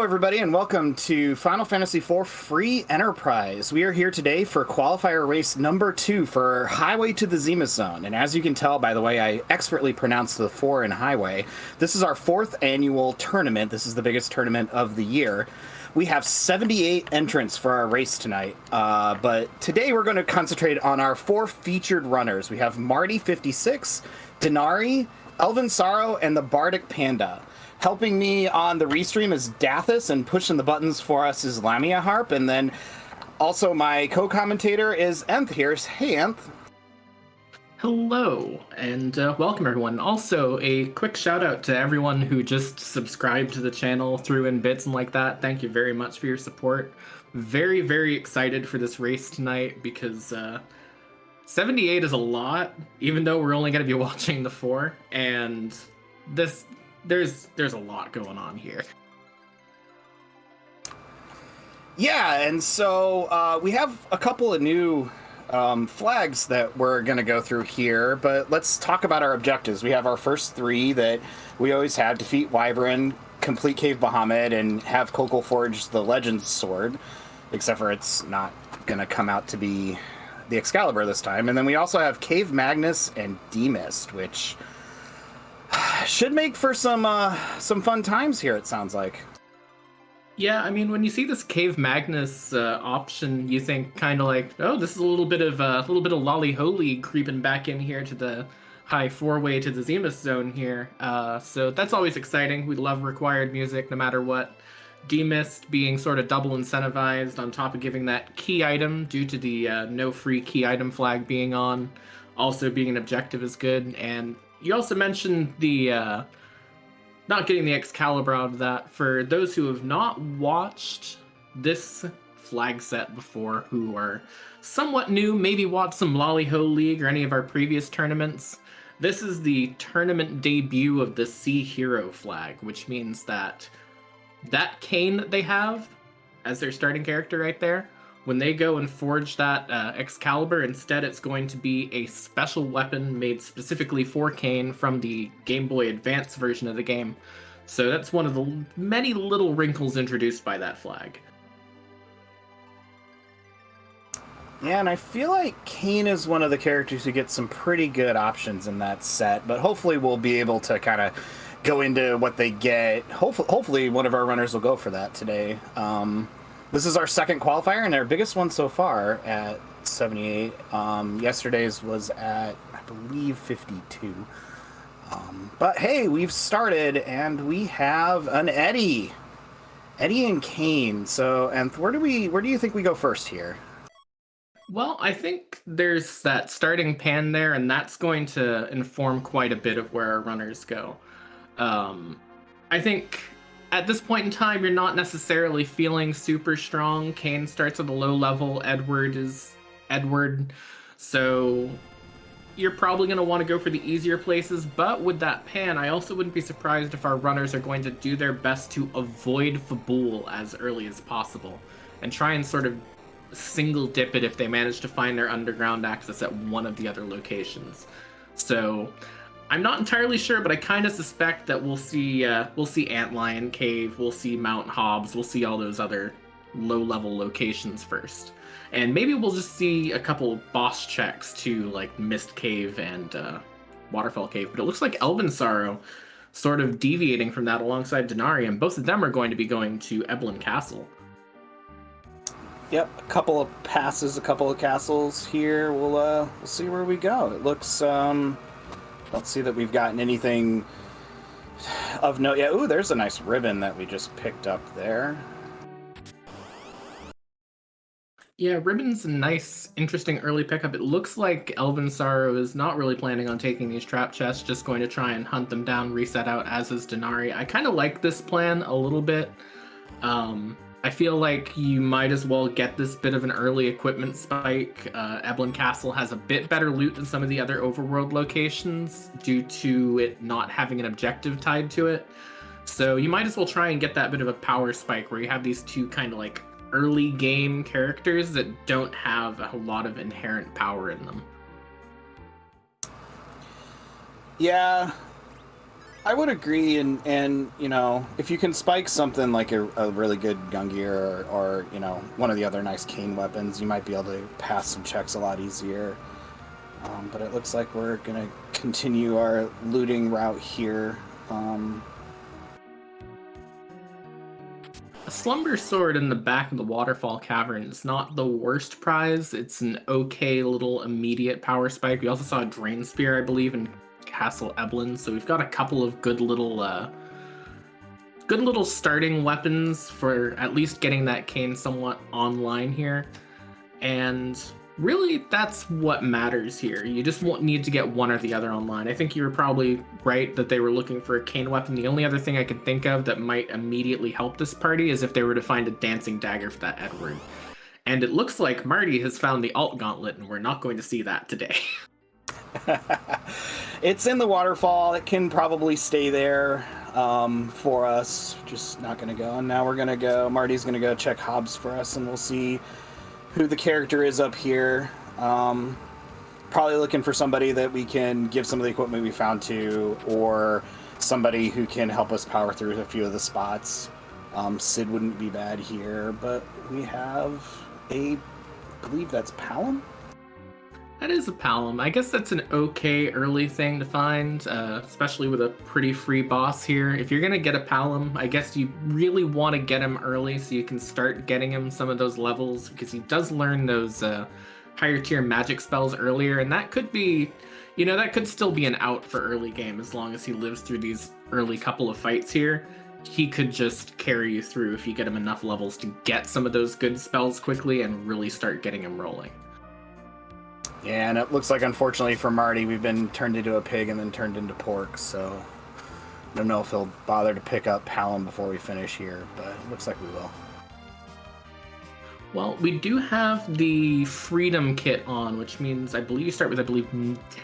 Hello, everybody, and welcome to Final Fantasy IV Free Enterprise. We are here today for Qualifier Race number 2 for Highway to the Zemus Zone. And as you can tell, by the way, I expertly pronounced the 4 in Highway. This is our 4th annual tournament. This is the biggest tournament of the year. We have 78 entrants for our race tonight, but today we're going to concentrate on our 4 featured runners. We have Marty 56, Denari, Elven Sorrow, and the Bardic Panda. Helping me on the restream is Dathis, and pushing the buttons for us is Lamia Harp, and then also my co-commentator is Enth here. Hey, Enth. Hello, and welcome everyone. Also, a quick shout out to everyone who just subscribed to the channel, threw in bits and like that. Thank you very much for your support. Very, very excited for this race tonight because 78 is a lot, even though we're only going to be watching the 4, and there's a lot going on here. Yeah, and so we have a couple of new flags that we're going to go through here, but let's talk about our objectives. We have our first 3 that we always have: defeat Wyvern, complete Cave Bahamut, and have Kokol forge the Legends Sword, except for it's not going to come out to be the Excalibur this time. And then we also have Cave Magnus and D-Mist, which should make for some fun times here, it sounds like. Yeah, I mean, when you see this Cave Magnus option, you think kind of like, oh, this is a little bit of lolly holy creeping back in here to the high 4-way to the Zemus zone here. So that's always exciting. We love required music no matter what. D-Mist being sort of double incentivized on top of giving that key item due to the no free key item flag being on. Also being an objective is good. And you also mentioned the not getting the Excalibur out of that. For those who have not watched this flag set before, who are somewhat new, maybe watched some Lolly-Ho League or any of our previous tournaments, this is the tournament debut of the Sea Hero flag, which means that cane that they have as their starting character right there, when they go and forge that Excalibur, instead it's going to be a special weapon made specifically for Kane from the Game Boy Advance version of the game. So that's one of the many little wrinkles introduced by that flag. Yeah, and I feel like Kane is one of the characters who gets some pretty good options in that set, but hopefully we'll be able to kind of go into what they get. Hopefully one of our runners will go for that today. This is our second qualifier and our biggest one so far at 78. Yesterday's was at, I believe, 52. But hey, we've started and we have an Eddie and Kane. So, and where do you think we go first here? Well, I think there's that starting pan there, and that's going to inform quite a bit of where our runners go. I think at this point in time, you're not necessarily feeling super strong. Kane starts at a low level. Edward is Edward. So you're probably going to want to go for the easier places. But with that pan, I also wouldn't be surprised if our runners are going to do their best to avoid Fabul as early as possible and try and sort of single dip it if they manage to find their underground access at one of the other locations. So I'm not entirely sure, but I kind of suspect that we'll see Antlion Cave, we'll see Mount Hobbs, we'll see all those other low-level locations first. And maybe we'll just see a couple boss checks to, like, Mist Cave and Waterfall Cave. But it looks like Elven Sorrow sort of deviating from that alongside Denari, and both of them are going to be going to Eblan Castle. Yep, a couple of passes, a couple of castles here. We'll see where we go. It looks... Let's see that we've gotten anything of note. Yeah, ooh, there's a nice ribbon that we just picked up there. Yeah, ribbon's a nice, interesting early pickup. It looks like Elven Sorrow is not really planning on taking these trap chests, just going to try and hunt them down, reset out, as is Denari. I kind of like this plan a little bit. I feel like you might as well get this bit of an early equipment spike. Eblan Castle has a bit better loot than some of the other overworld locations due to it not having an objective tied to it. So you might as well try and get that bit of a power spike where you have these two kind of like early game characters that don't have a lot of inherent power in them. Yeah, I would agree, and you know, if you can spike something like a really good Gungear or you know one of the other nice cane weapons, you might be able to pass some checks a lot easier. But it looks like we're gonna continue our looting route here. A Slumber Sword in the back of the Waterfall Cavern is not the worst prize. It's an okay little immediate power spike. We also saw a Drain Spear, I believe, in Castle Eblin, so we've got a couple of good little starting weapons for at least getting that cane somewhat online here. And really, that's what matters here. You just won't need to get one or the other online. I think you were probably right that they were looking for a cane weapon. The only other thing I can think of that might immediately help this party is if they were to find a dancing dagger for that Edward. And it looks like Marty has found the alt gauntlet, and we're not going to see that today. It's in the waterfall. It can probably stay there for us. Just not going to go. And now we're going to go. Marty's going to go check Hobbs for us, and we'll see who the character is up here. Probably looking for somebody that we can give some of the equipment we found to, or somebody who can help us power through a few of the spots. Sid wouldn't be bad here, but we have I believe that's Palom? That is a Palom. I guess that's an okay early thing to find, especially with a pretty free boss here. If you're going to get a Palom, I guess you really want to get him early so you can start getting him some of those levels, because he does learn those higher tier magic spells earlier, and that could be, you know, that could still be an out for early game as long as he lives through these early couple of fights here. He could just carry you through if you get him enough levels to get some of those good spells quickly and really start getting him rolling. Yeah, and it looks like, unfortunately for Marty, we've been turned into a pig and then turned into pork, so I don't know if he'll bother to pick up Palom before we finish here, but it looks like we will. Well, we do have the Freedom Kit on, which means I believe you start with,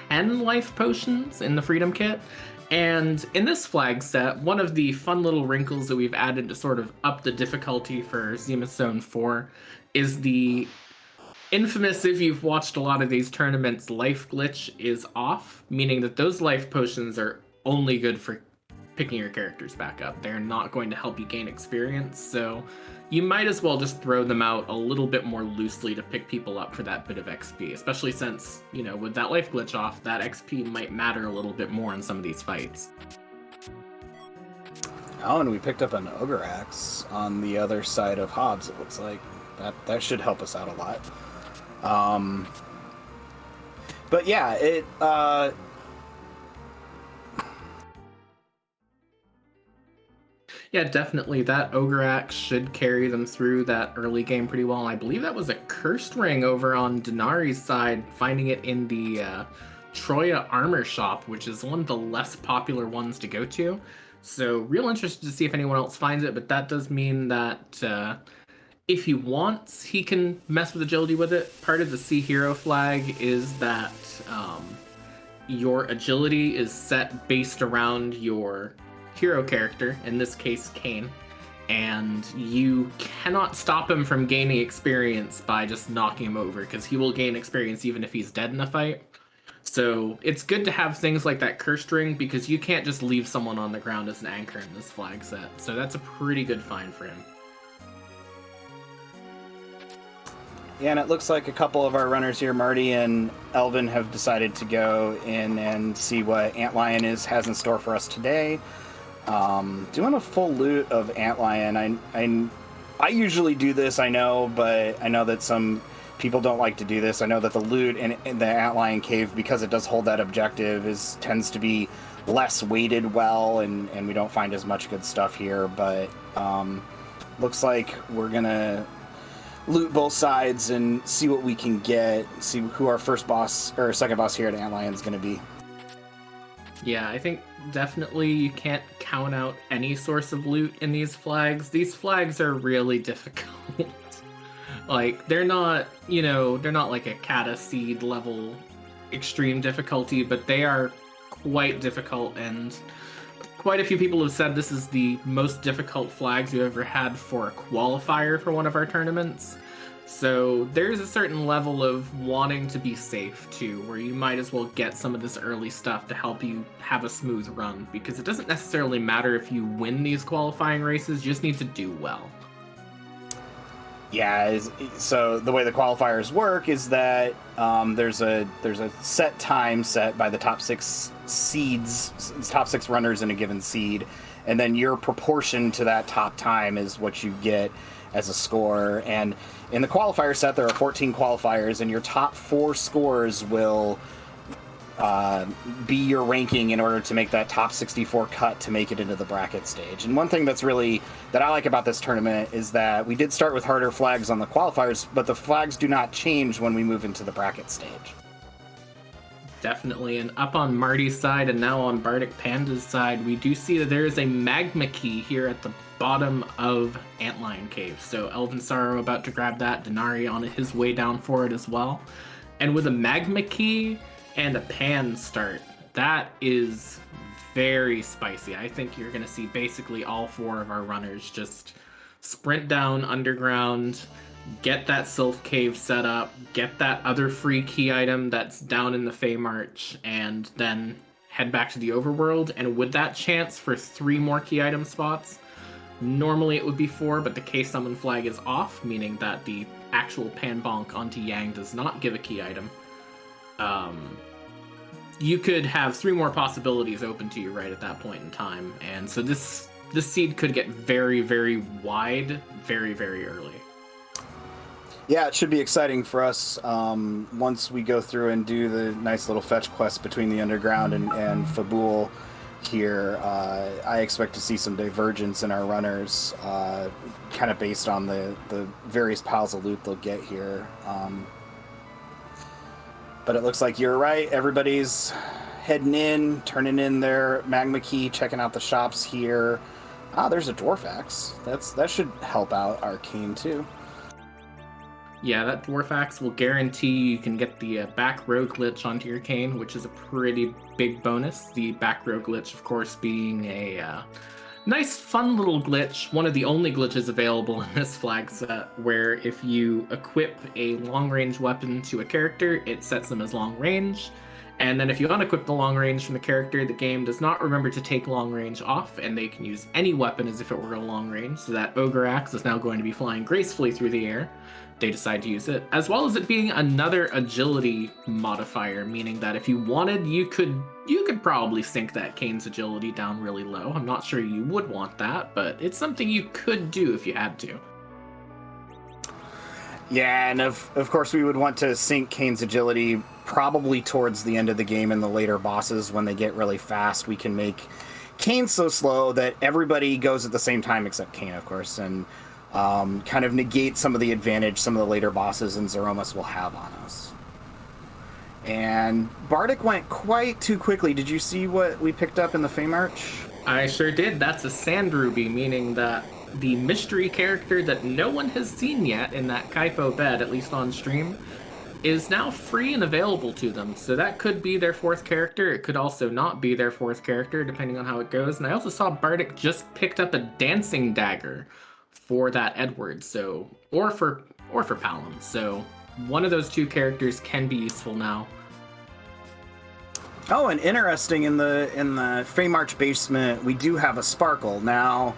10 life potions in the Freedom Kit. And in this flag set, one of the fun little wrinkles that we've added to sort of up the difficulty for Zemus Zone 4 is the infamous, if you've watched a lot of these tournaments, life glitch is off, meaning that those life potions are only good for picking your characters back up. They're not going to help you gain experience, so you might as well just throw them out a little bit more loosely to pick people up for that bit of XP, especially since, you know, with that life glitch off, that XP might matter a little bit more in some of these fights. Oh, and we picked up an Ogre Axe on the other side of Hobbs, it looks like. That should help us out a lot. But yeah, yeah, definitely. That Ogre Axe should carry them through that early game pretty well. I believe that was a Cursed Ring over on Denari's side, finding it in the Troya Armor Shop, which is one of the less popular ones to go to. So real interested to see if anyone else finds it, but that does mean that if he wants, he can mess with agility with it. Part of the Sea Hero flag is that your agility is set based around your hero character, in this case Kain, and you cannot stop him from gaining experience by just knocking him over, because he will gain experience even if he's dead in a fight. So it's good to have things like that Cursed Ring, because you can't just leave someone on the ground as an anchor in this flag set. So that's a pretty good find for him. Yeah, and it looks like a couple of our runners here, Marty and Elvin, have decided to go in and see what Antlion has in store for us today. Doing a full loot of Antlion. I usually do this, I know, but I know that some people don't like to do this. I know that the loot in the Antlion cave, because it does hold that objective, tends to be less weighted well, and we don't find as much good stuff here, but looks like we're gonna loot both sides and see what we can get, see who our first boss or second boss here at Antlion is going to be. Yeah, I think definitely you can't count out any source of loot in these flags. These flags are really difficult. Like, they're not, you know, they're not like a Kata Seed level extreme difficulty, but they are quite difficult, and quite a few people have said this is the most difficult flags we've ever had for a qualifier for one of our tournaments. So there's a certain level of wanting to be safe too, where you might as well get some of this early stuff to help you have a smooth run, because it doesn't necessarily matter if you win these qualifying races, you just need to do well. Yeah, so the way the qualifiers work is that there's a set time set by the top 6 seeds, top 6 runners in a given seed, and then your proportion to that top time is what you get as a score. And in the qualifier set, there are 14 qualifiers, and your top 4 scores will be your ranking in order to make that top 64 cut to make it into the bracket stage. And one thing that I like about this tournament is that we did start with harder flags on the qualifiers, but the flags do not change when we move into the bracket stage. Definitely, and up on Marty's side and now on Bardic Panda's side, we do see that there is a magma key here at the bottom of Antlion Cave. So Elven Sorrow about to grab that, Denari on his way down for it as well. And with a magma key and a pan start, that is very spicy. I think you're going to see basically all 4 of our runners just sprint down underground, get that Sylph Cave set up, get that other free key item that's down in the Fey March, and then head back to the overworld. And with that chance for 3 more key item spots, normally it would be 4, but the K-Summon flag is off, meaning that the actual Pan Bonk onto Yang does not give a key item. You could have 3 more possibilities open to you right at that point in time, and so this seed could get very, very wide very, very early. Yeah, it should be exciting for us once we go through and do the nice little fetch quest between the Underground and Fabul here. I expect to see some divergence in our runners, kind of based on the various piles of loot they'll get here. But it looks like you're right. Everybody's heading in, turning in their magma key, checking out the shops here. There's a Dwarf Axe. That should help out Arcane too. Yeah, that Dwarf Axe will guarantee you can get the back row glitch onto your cane, which is a pretty big bonus. The back row glitch, of course, being a nice, fun little glitch. One of the only glitches available in this flag set, where if you equip a long-range weapon to a character, it sets them as long-range. And then if you unequip the long range from the character, the game does not remember to take long range off, and they can use any weapon as if it were a long range. So that Ogre Axe is now going to be flying gracefully through the air. They decide to use it, as well as it being another agility modifier, meaning that if you wanted, you could probably sink that Kane's agility down really low. I'm not sure you would want that, but it's something you could do if you had to. Yeah, and of course we would want to sink Kane's agility probably towards the end of the game in the later bosses when they get really fast. We can make Kane so slow that everybody goes at the same time except Kane, of course, and kind of negate some of the advantage some of the later bosses in Zoromus will have on us. And Bardic went quite too quickly. Did you see what we picked up in the Fey March? I sure did. That's a Sand Ruby, meaning that the mystery character that no one has seen yet in that Kaipo bed, at least on stream, is now free and available to them. So that could be their 4th character. It could also not be their 4th character, depending on how it goes. And I also saw Bardic just picked up a Dancing Dagger for that Edward, so or for Palom. So one of those 2 characters can be useful now. Oh, and interesting, in the Fey March basement, we do have a Sparkle. Now,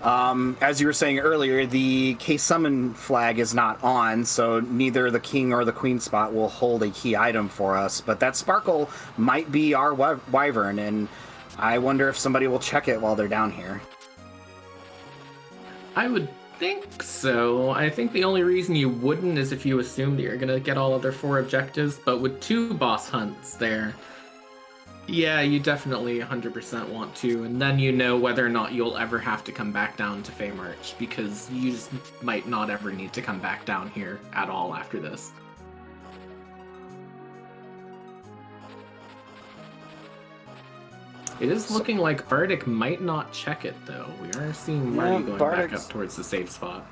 as you were saying earlier, the K-Summon flag is not on, so neither the King or the Queen spot will hold a key item for us, but that Sparkle might be our Wyvern, and I wonder if somebody will check it while they're down here. I would think so. I think the only reason you wouldn't is if you assume that you're going to get all of their 4 objectives, but with 2 boss hunts there, yeah, you definitely 100% want to, and then you know whether or not you'll ever have to come back down to Fey March, because you just might not ever need to come back down here at all after this. It is looking like Bardic might not check it, though. We are seeing Marty going back up towards the safe spot.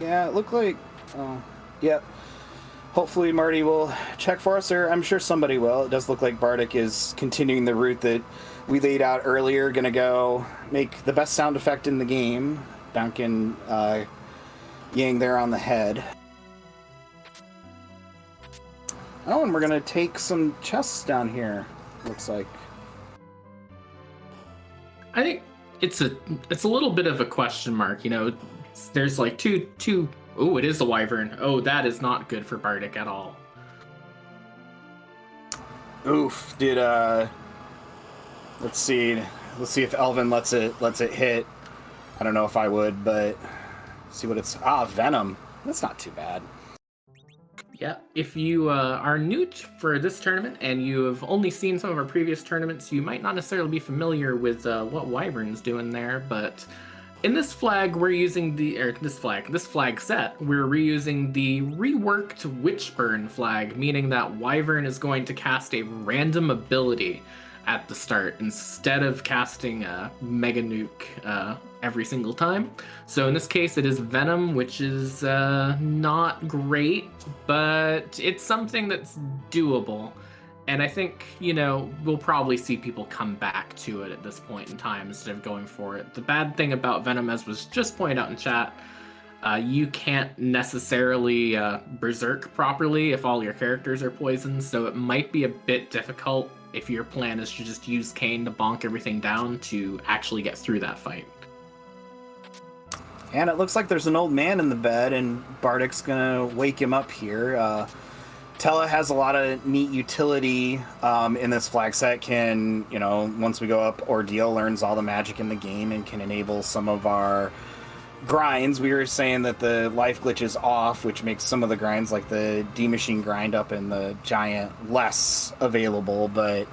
Yeah, it looked like... Oh, yep. Hopefully Marty will check for us, or I'm sure somebody will. It does look like Bardic is continuing the route that we laid out earlier. Gonna go make the best sound effect in the game. Duncan Yang there on the head. Oh, and we're gonna take some chests down here, looks like. I think it's a little bit of a question mark, you know. There's like two oh, it is the Wyvern. Oh, that is not good for Bardic at all. Oof, did let's see if Elvin lets it hit. I don't know if I would, but see what it's Venom. That's not too bad. Yeah, if you are new for this tournament and you have only seen some of our previous tournaments, you might not necessarily be familiar with what Wyvern's doing there, but in this flag we're using this flag set, we're reusing the reworked Witchburn flag, meaning that Wyvern is going to cast a random ability at the start instead of casting a Mega Nuke every single time. So in this case it is Venom, which is not great, but it's something that's doable. And I think, you know, we'll probably see people come back to it at this point in time instead of going for it. The bad thing about Venom, as was just pointed out in chat, you can't necessarily berserk properly if all your characters are poisoned, so it might be a bit difficult if your plan is to just use Kane to bonk everything down to actually get through that fight. And it looks like there's an old man in the bed, and Bardic's gonna wake him up here. Tellah has a lot of neat utility in this flag set. Can, you know, once we go up, Ordeal learns all the magic in the game and can enable some of our grinds. We were saying that the life glitch is off, which makes some of the grinds, like the D-Machine grind up in the Giant, less available, but,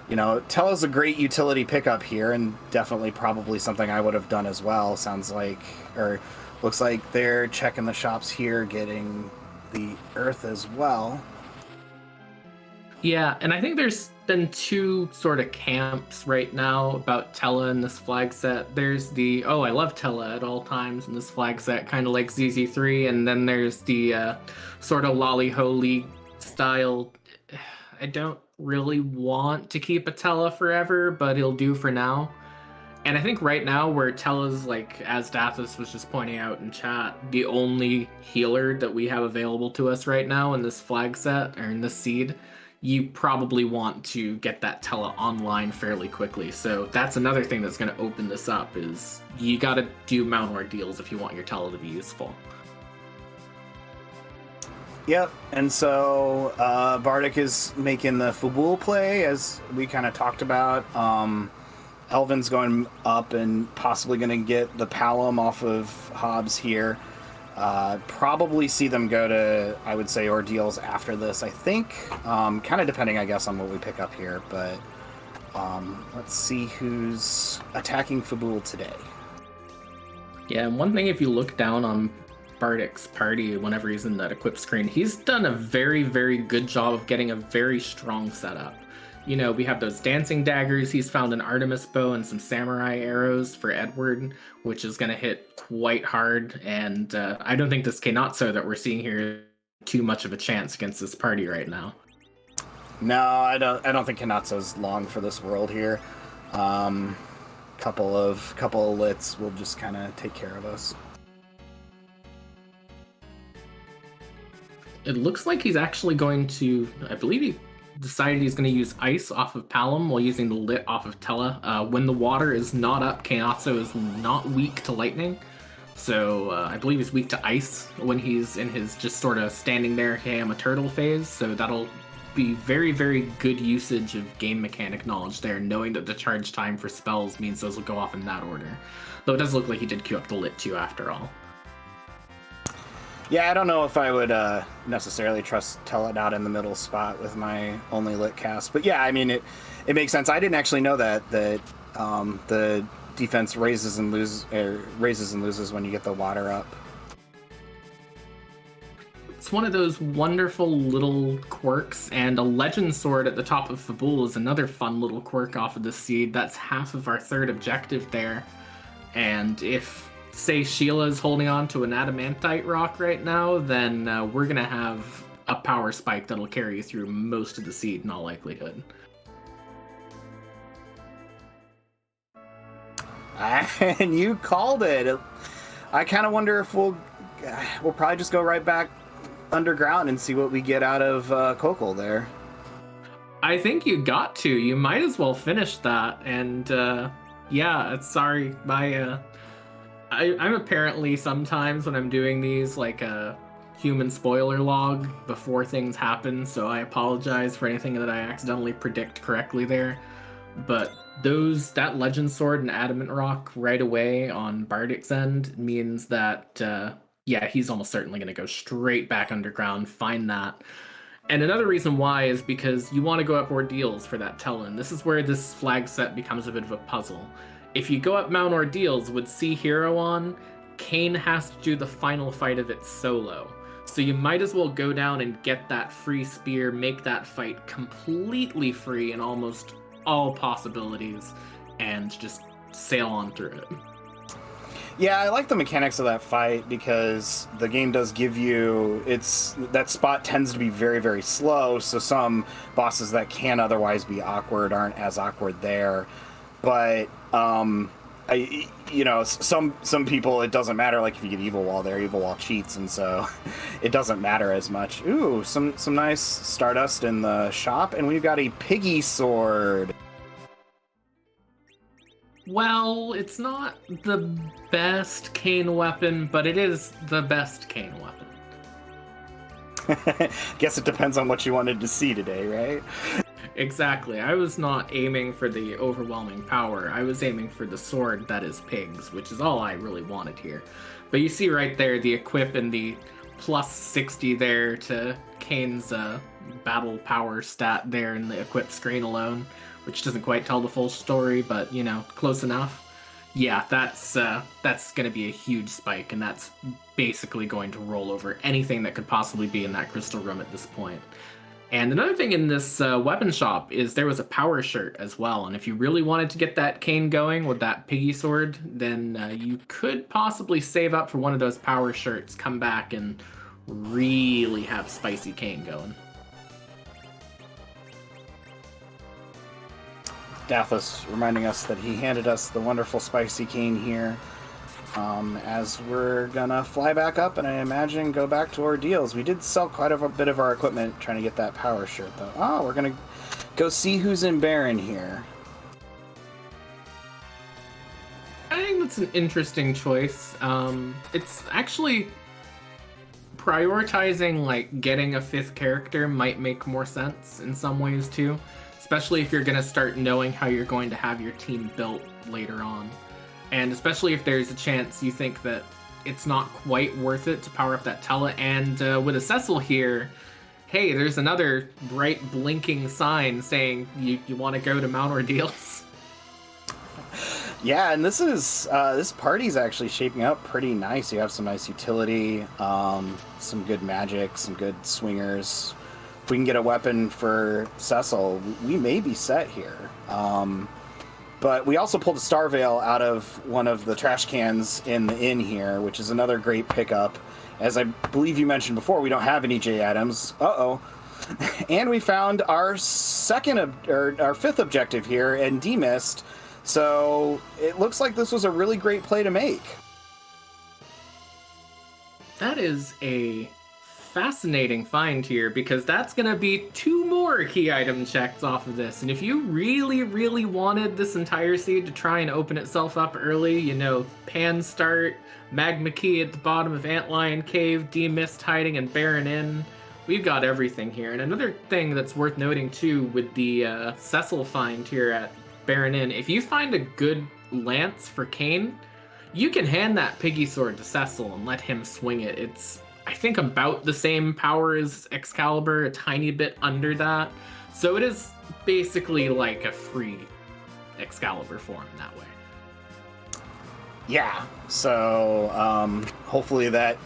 you know, Tellah's a great utility pickup here, and definitely probably something I would have done as well. Sounds like, or looks like they're checking the shops here, getting the earth as well. Yeah, and I think there's been two sort of camps right now about Tellah in this flag set. There's the, oh, I love Tellah at all times in this flag set, kind of like ZZ3, and then there's the sort of lolly-holy style. I don't really want to keep a Tellah forever, but he'll do for now. And I think right now where Tellah's, like, as Dathis was just pointing out in chat, the only healer that we have available to us right now in this flag set, or in this seed, you probably want to get that Tellah online fairly quickly. So that's another thing that's going to open this up, is you got to do Mount Ordeals if you want your Tellah to be useful. Yep, and so Bardic is making the Fabul play, as we kind of talked about. Elvin's going up and possibly going to get the Palom off of Hobbs here. Probably see them go to, I would say, Ordeals after this, I think. Kind of depending, I guess, on what we pick up here. But let's see who's attacking Fabul today. Yeah, and one thing, if you look down on Bardic's party whenever he's in that equip screen, he's done a very, very good job of getting a very strong setup. You know, we have those dancing daggers. He's found an Artemis bow and some samurai arrows for Edward, which is going to hit quite hard. And I don't think this Kenatsu that we're seeing here is too much of a chance against this party right now. No, I don't think Kenatsu's long for this world here. Couple of lits will just kind of take care of us. It looks like he's actually going to, I believe he decided he's going to use ice off of Palom while using the lit off of Tellah. When the water is not up, Kenatsu is not weak to lightning. So I believe he's weak to ice when he's in his just sort of standing there, hey, I'm a turtle phase. So that'll be very, very good usage of game mechanic knowledge there, knowing that the charge time for spells means those will go off in that order. Though it does look like he did queue up the lit too after all. Yeah, I don't know if I would necessarily trust Tellah out in the middle spot with my only lit cast. But yeah, I mean, it makes sense. I didn't actually know that the defense raises and loses when you get the water up. It's one of those wonderful little quirks, and a legend sword at the top of Fabul is another fun little quirk off of the seed. That's half of our third objective there. And if, say, Sheila's holding on to an adamantite rock right now, then we're going to have a power spike that'll carry you through most of the seed in all likelihood. And you called it. I kind of wonder if we'll we'll probably just go right back underground and see what we get out of Kokol there. I think you got to. You might as well finish that. And yeah, sorry, I'm apparently sometimes when I'm doing these like a human spoiler log before things happen, so I apologize for anything that I accidentally predict correctly there. But that Legend Sword and Adamant Rock right away on Bardic's end means that yeah, he's almost certainly going to go straight back underground, find that. And another reason why is because you want to go up Ordeals for that Tellah. This is where this flag set becomes a bit of a puzzle. If you go up Mount Ordeals with Sea Hero on, Kayn has to do the final fight of it solo. So you might as well go down and get that free spear, make that fight completely free in almost all possibilities, and just sail on through it. Yeah, I like the mechanics of that fight because the game does give you, that spot tends to be very, very slow, so some bosses that can otherwise be awkward aren't as awkward there. But some people, it doesn't matter. Like if you get Evil Wall there, Evil Wall cheats, and so it doesn't matter as much. Ooh, some nice Stardust in the shop, and we've got a Piggy Sword. Well, it's not the best Kayn weapon, but it is the best Kayn weapon. Guess it depends on what you wanted to see today, right? Exactly. I was not aiming for the overwhelming power. I was aiming for the sword that is pigs, which is all I really wanted here. But you see right there the equip and the plus 60 there to Kayn's battle power stat there in the equip screen alone, which doesn't quite tell the full story, but, close enough. Yeah, that's going to be a huge spike, and that's basically going to roll over anything that could possibly be in that crystal room at this point. And another thing in this weapon shop is there was a power shirt as well, and if you really wanted to get that Kayn going with that Piggy Sword, then you could possibly save up for one of those power shirts, come back, and really have spicy Kayn going. Dathos reminding us that he handed us the wonderful spicy Kayn here. As we're gonna fly back up and I imagine go back to Ordeals. We did sell quite a bit of our equipment trying to get that power shirt though. Oh, we're gonna go see who's in Baron here. I think that's an interesting choice. It's actually prioritizing like getting a 5th character might make more sense in some ways too. Especially if you're going to start knowing how you're going to have your team built later on. And especially if there's a chance you think that it's not quite worth it to power up that Tellah. And with a Cecil here, hey, there's another bright blinking sign saying you want to go to Mount Ordeals. Yeah, and this party's actually shaping up pretty nice. You have some nice utility, some good magic, some good swingers. If we can get a weapon for Cecil, we may be set here. But we also pulled a Star Veil out of one of the trash cans in the inn here, which is another great pickup. As I believe you mentioned before, we don't have any J items. Uh-oh. And we found our 5th objective here in Demist. So it looks like this was a really great play to make. That is a fascinating find here, because that's going to be 2 more key item checks off of this. And if you really, really wanted this entire seed to try and open itself up early, Pan Start, Magma Key at the bottom of Antlion Cave, Demist hiding, and Baron Inn, we've got everything here. And another thing that's worth noting too with the Cecil find here at Baron Inn, if you find a good lance for Kayn, you can hand that Piggy Sword to Cecil and let him swing it. It's, I think, about the same power as Excalibur, a tiny bit under that. So it is basically like a free Excalibur form in that way. Yeah, so hopefully that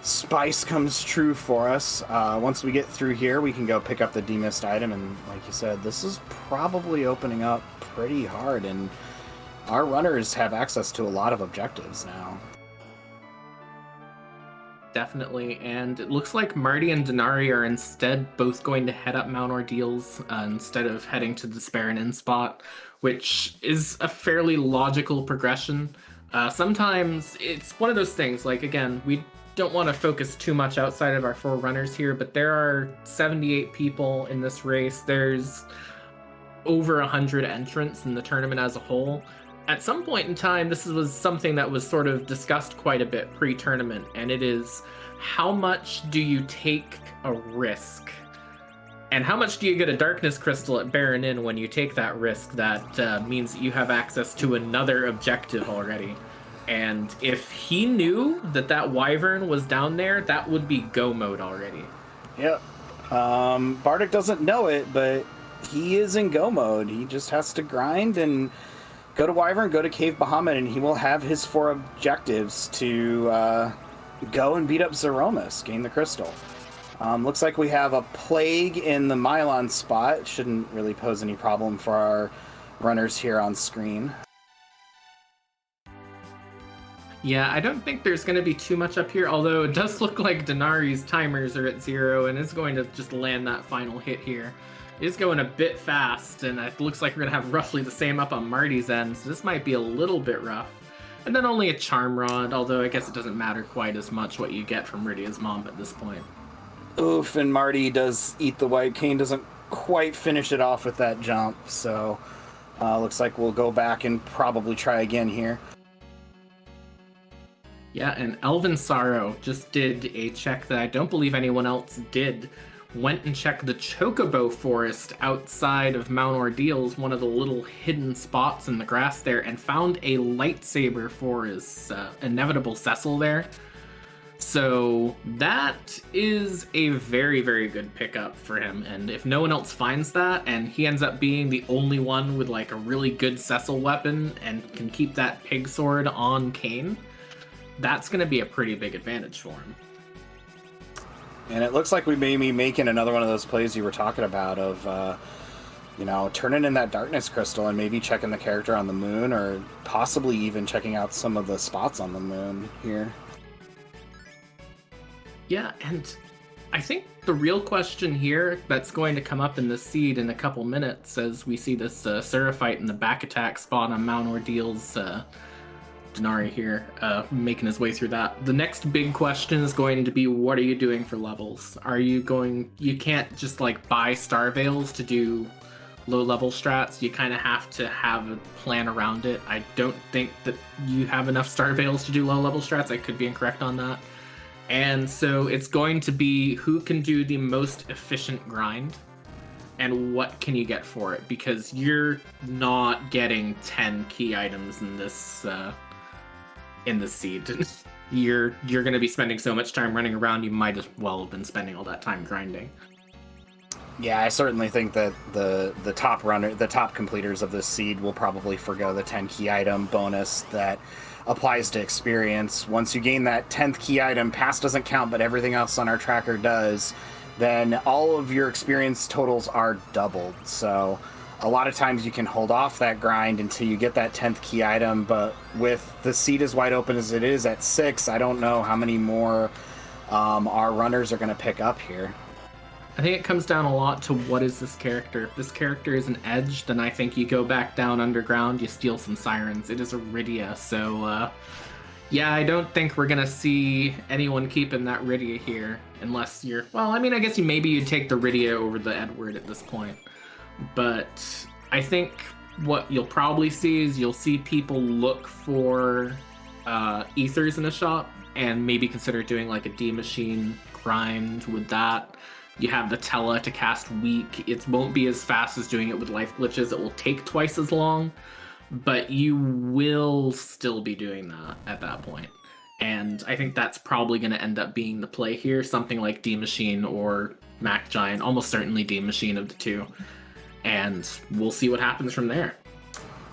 spice comes true for us. Once we get through here, we can go pick up the demist item, and like you said, this is probably opening up pretty hard, and our runners have access to a lot of objectives now. Definitely, and it looks like Marty and Denari are instead both going to head up Mount Ordeals instead of heading to the Baron Inn spot, which is a fairly logical progression. Sometimes it's one of those things, like, again, we don't want to focus too much outside of our 4 runners here, but there are 78 people in this race. There's over 100 entrants in the tournament as a whole. At some point in time, this was something that was sort of discussed quite a bit pre-tournament, and it is, how much do you take a risk? And how much do you get a Darkness Crystal at Baron Inn when you take that risk that means that you have access to another objective already? And if he knew that that Wyvern was down there, that would be go mode already. Yep. Bardic doesn't know it, but he is in go mode. He just has to grind and go to Wyvern, go to Cave Bahamut, and he will have his 4 objectives to go and beat up Zoromus, gain the crystal. Looks like we have a Plague in the Mylon spot. Shouldn't really pose any problem for our runners here on screen. Yeah, I don't think there's going to be too much up here, although it does look like Denari's timers are at 0 and is going to just land that final hit here. It's going a bit fast, and it looks like we're going to have roughly the same up on Marty's end, so this might be a little bit rough. And then only a Charm Rod, although I guess it doesn't matter quite as much what you get from Rydia's mom at this point. Oof, and Marty does eat the White Cane, doesn't quite finish it off with that jump, so looks like we'll go back and probably try again here. Yeah, and Elven Sorrow just did a check that I don't believe anyone else did. Went and checked the Chocobo Forest outside of Mount Ordeals, one of the little hidden spots in the grass there, and found a lightsaber for his inevitable Cecil there. So that is a very, very good pickup for him, and if no one else finds that, and he ends up being the only one with like a really good Cecil weapon and can keep that pig sword on Kane, that's going to be a pretty big advantage for him. And it looks like we may be making another one of those plays you were talking about of, turning in that Darkness Crystal and maybe checking the character on the moon, or possibly even checking out some of the spots on the moon here. Yeah, and I think the real question here that's going to come up in this seed in a couple minutes as we see this Seraphite in the back attack spot on Mount Ordeals, Denari here, making his way through that. The next big question is going to be, what are you doing for levels? You can't just like buy Star Veils to do low level strats. You kind of have to have a plan around it. I don't think that you have enough Star Veils to do low level strats. I could be incorrect on that. And so it's going to be who can do the most efficient grind and what can you get for it, because you're not getting 10 key items in this seed. You're going to be spending so much time running around, you might as well have been spending all that time grinding. Yeah, I certainly think that the top completers of this seed will probably forgo the 10 key item bonus that applies to experience. Once you gain that 10th key item, pass doesn't count, but everything else on our tracker does, then all of your experience totals are doubled. So a lot of times you can hold off that grind until you get that 10th key item, but with the seed as wide open as it is at 6, I don't know how many more our runners are going to pick up here. I think it comes down a lot to what is this character. If this character is an edge, then I think you go back down underground, you steal some Sirens. It is a Rydia, so yeah, I don't think we're going to see anyone keeping that Rydia here, unless you're... Well, I mean, I guess maybe you'd take the Rydia over the Edward at this point. But I think what you'll probably see is you'll see people look for ethers in a shop and maybe consider doing like a D-Machine grind with that. You have the Tellah to cast weak. It won't be as fast as doing it with life glitches. It will take twice as long, but you will still be doing that at that point. And I think that's probably going to end up being the play here. Something like D-Machine or Mac Giant, almost certainly D-Machine of the two. And we'll see what happens from there.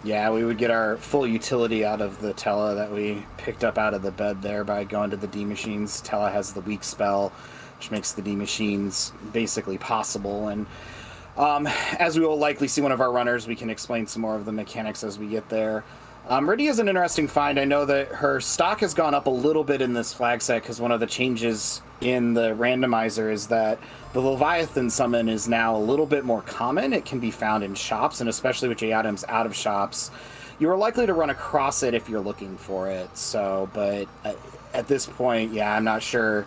Yeah, we would get our full utility out of the Tellah that we picked up out of the bed there by going to the D-Machines. Tellah has the weak spell, which makes the D-Machines basically possible. And as we will likely see one of our runners, we can explain some more of the mechanics as we get there. Rydia is an interesting find. I know that her stock has gone up a little bit in this flag set because one of the changes in the randomizer is that the Leviathan summon is now a little bit more common. It can be found in shops, and especially with J items out of shops, you are likely to run across it if you're looking for it. So, but at this point, yeah, I'm not sure.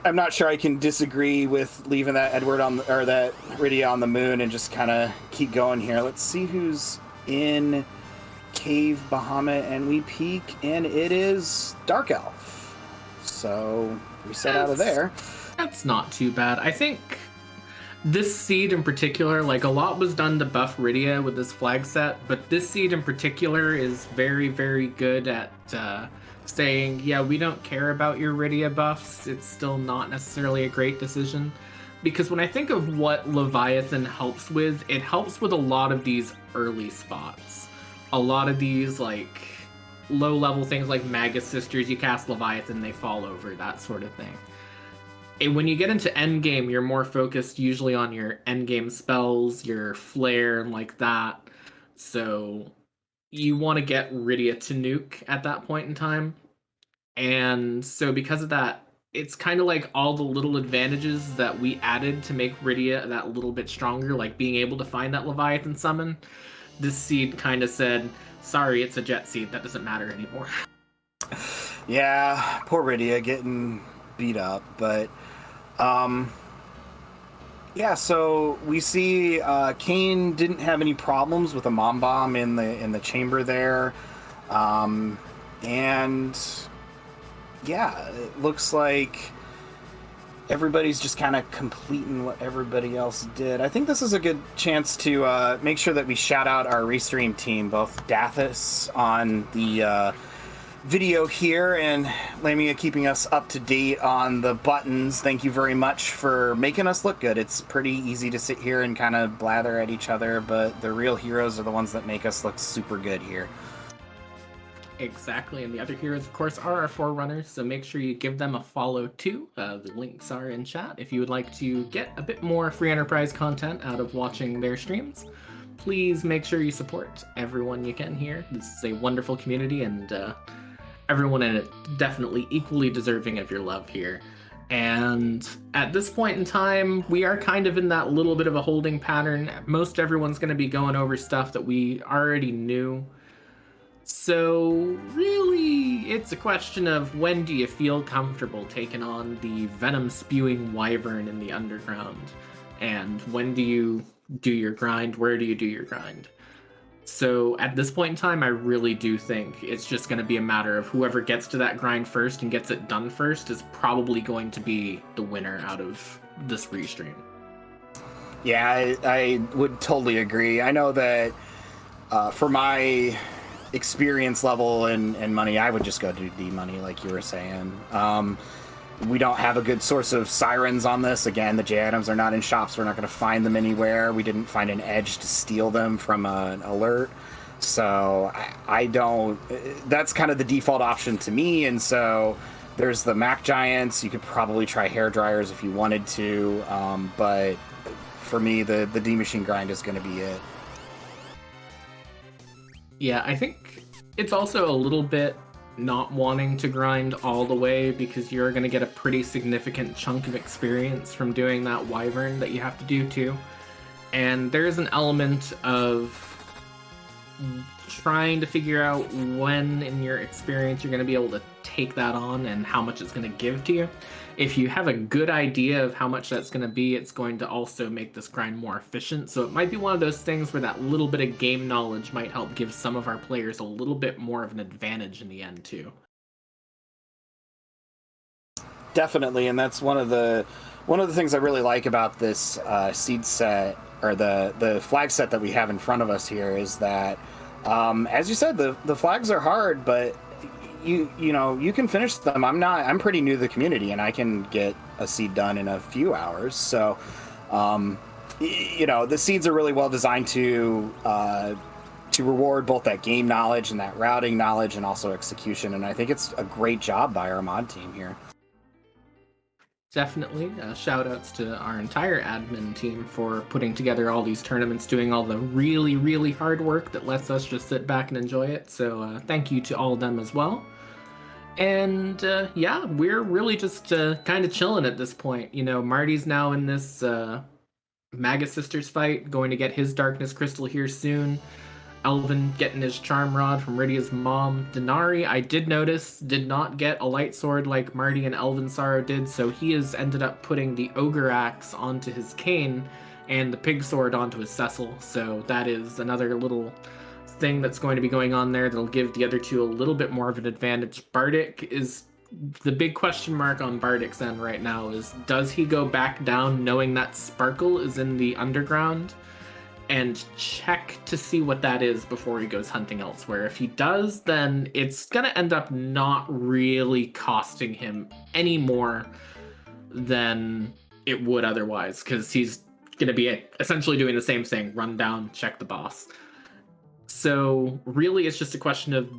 I'm not sure I can disagree with leaving that Edward or that Rydia on the moon and just kind of keep going here. Let's see who's in Cave Bahamut, and we peek, and it is Dark Elf. So we set out of there. That's not too bad. I think this seed in particular, like a lot was done to buff Rydia with this flag set, but this seed in particular is very, very good at saying, yeah, we don't care about your Rydia buffs. It's still not necessarily a great decision. Because when I think of what Leviathan helps with, it helps with a lot of these early spots. A lot of these, like, low-level things like Magus Sisters, you cast Leviathan, they fall over, that sort of thing. And when you get into endgame, you're more focused usually on your endgame spells, your flare, and like that. So you want to get Rydia to nuke at that point in time. And so because of that, it's kind of like all the little advantages that we added to make Rydia that little bit stronger, like being able to find that Leviathan summon. This seed kind of said, sorry, it's a jet seed, that doesn't matter anymore. Yeah, poor Rydia getting beat up, but yeah, so we see Kane didn't have any problems with a Mom Bomb in the chamber there. And yeah, it looks like everybody's just kind of completing what everybody else did. I think this is a good chance to make sure that we shout out our Restream team, both Dathis on the video here and Lamia keeping us up to date on the buttons. Thank you very much for making us look good. It's pretty easy to sit here and kind of blather at each other, but the real heroes are the ones that make us look super good here. Exactly, and the other heroes, of course, are our Forerunners, so make sure you give them a follow too. The links are in chat if you would like to get a bit more free enterprise content out of watching their streams. Please make sure you support everyone you can here. This is a wonderful community, and everyone in it definitely equally deserving of your love here. And at this point in time, we are kind of in that little bit of a holding pattern. Most everyone's going to be going over stuff that we already knew. So really, it's a question of when do you feel comfortable taking on the venom-spewing Wyvern in the underground? And when do you do your grind? Where do you do your grind? So at this point in time, I really do think it's just going to be a matter of whoever gets to that grind first and gets it done first is probably going to be the winner out of this restream. Yeah, I would totally agree. I know that for my experience level and money, I would just go do D-money like you were saying. We don't have a good source of Sirens on this. Again, the J items are not in shops. We're not going to find them anywhere. We didn't find an edge to steal them from an alert. So I don't... That's kind of the default option to me. And so there's the Mac Giants. You could probably try hair dryers if you wanted to. But for me, the D-Machine grind is going to be it. Yeah, I think it's also a little bit not wanting to grind all the way because you're going to get a pretty significant chunk of experience from doing that Wyvern that you have to do too. And there's an element of trying to figure out when in your experience you're going to be able to take that on and how much it's going to give to you. If you have a good idea of how much that's going to be, it's going to also make this grind more efficient. So it might be one of those things where that little bit of game knowledge might help give some of our players a little bit more of an advantage in the end too. Definitely, and that's one of the things I really like about this seed set, or the flag set that we have in front of us here, is that, as you said, the flags are hard, but you know, you can finish them. I'm pretty new to the community, and I can get a seed done in a few hours. So, you know, the seeds are really well designed to reward both that game knowledge and that routing knowledge and also execution. And I think it's a great job by our mod team here. Definitely. Shout outs to our entire admin team for putting together all these tournaments, doing all the really, really hard work that lets us just sit back and enjoy it. So thank you to all of them as well. And yeah, we're really just kind of chilling at this point. You know, Marty's now in this Magus Sisters fight, going to get his Darkness Crystal here soon. Elvin getting his charm rod from Rydia's mom. Denari, I did notice, did not get a light sword like Marty and Elvin Sorrow did, so he has ended up putting the ogre axe onto his cane and the pig sword onto his Cecil. So that is another little thing that's going to be going on there that'll give the other two a little bit more of an advantage. Bardic is the big question mark on Bardic's end right now is, does he go back down knowing that Sparkle is in the underground and check to see what that is before he goes hunting elsewhere? If he does, then it's gonna end up not really costing him any more than it would otherwise, because he's gonna be essentially doing the same thing: run down, check the boss. So really it's just a question of,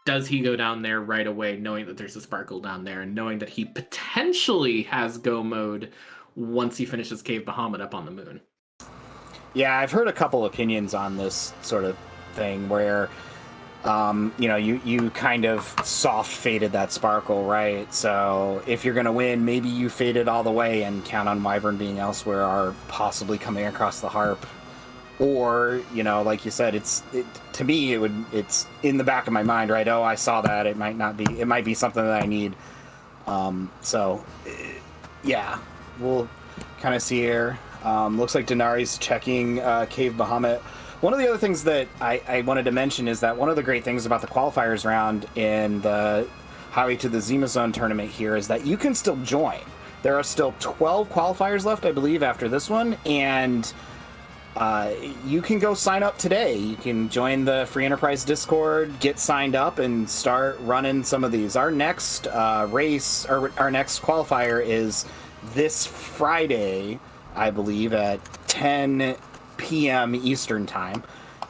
does he go down there right away knowing that there's a Sparkle down there and knowing that he potentially has go mode once he finishes Cave Bahamut up on the moon? Yeah, I've heard a couple opinions on this sort of thing where, you kind of soft faded that Sparkle, right? So if you're going to win, maybe you fade it all the way and count on Wyvern being elsewhere or possibly coming across the harp. Or, like you said, to me, it's in the back of my mind, right? Oh, I saw that. It might be something that I need. Yeah, we'll kind of see here. Looks like Denari's checking Cave Bahamut. One of the other things that I wanted to mention is that one of the great things about the qualifiers round in the Highway to the Zemus Zone tournament here is that you can still join. There are still 12 qualifiers left, I believe, after this one, and you can go sign up today. You can join the Free Enterprise Discord, get signed up, and start running some of these. Our next race, or our next qualifier is this Friday, I believe, at 10 p.m. Eastern time.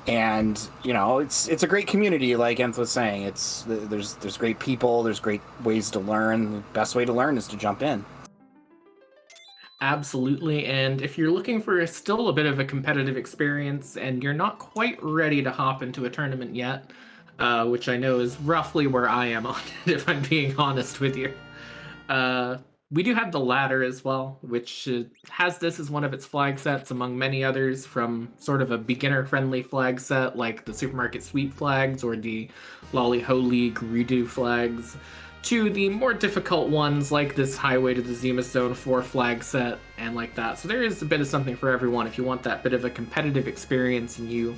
And, it's a great community, like Enth was saying. There's great people, there's great ways to learn. The best way to learn is to jump in. Absolutely, and if you're looking for still a bit of a competitive experience and you're not quite ready to hop into a tournament yet, which I know is roughly where I am on it, if I'm being honest with you, we do have the ladder as well, which has this as one of its flag sets among many others, from sort of a beginner-friendly flag set like the Supermarket Sweep flags or the Lolly Ho League Redo flags, to the more difficult ones like this Highway to the Zemus Zone 4 flag set and like that. So there is a bit of something for everyone if you want that bit of a competitive experience and you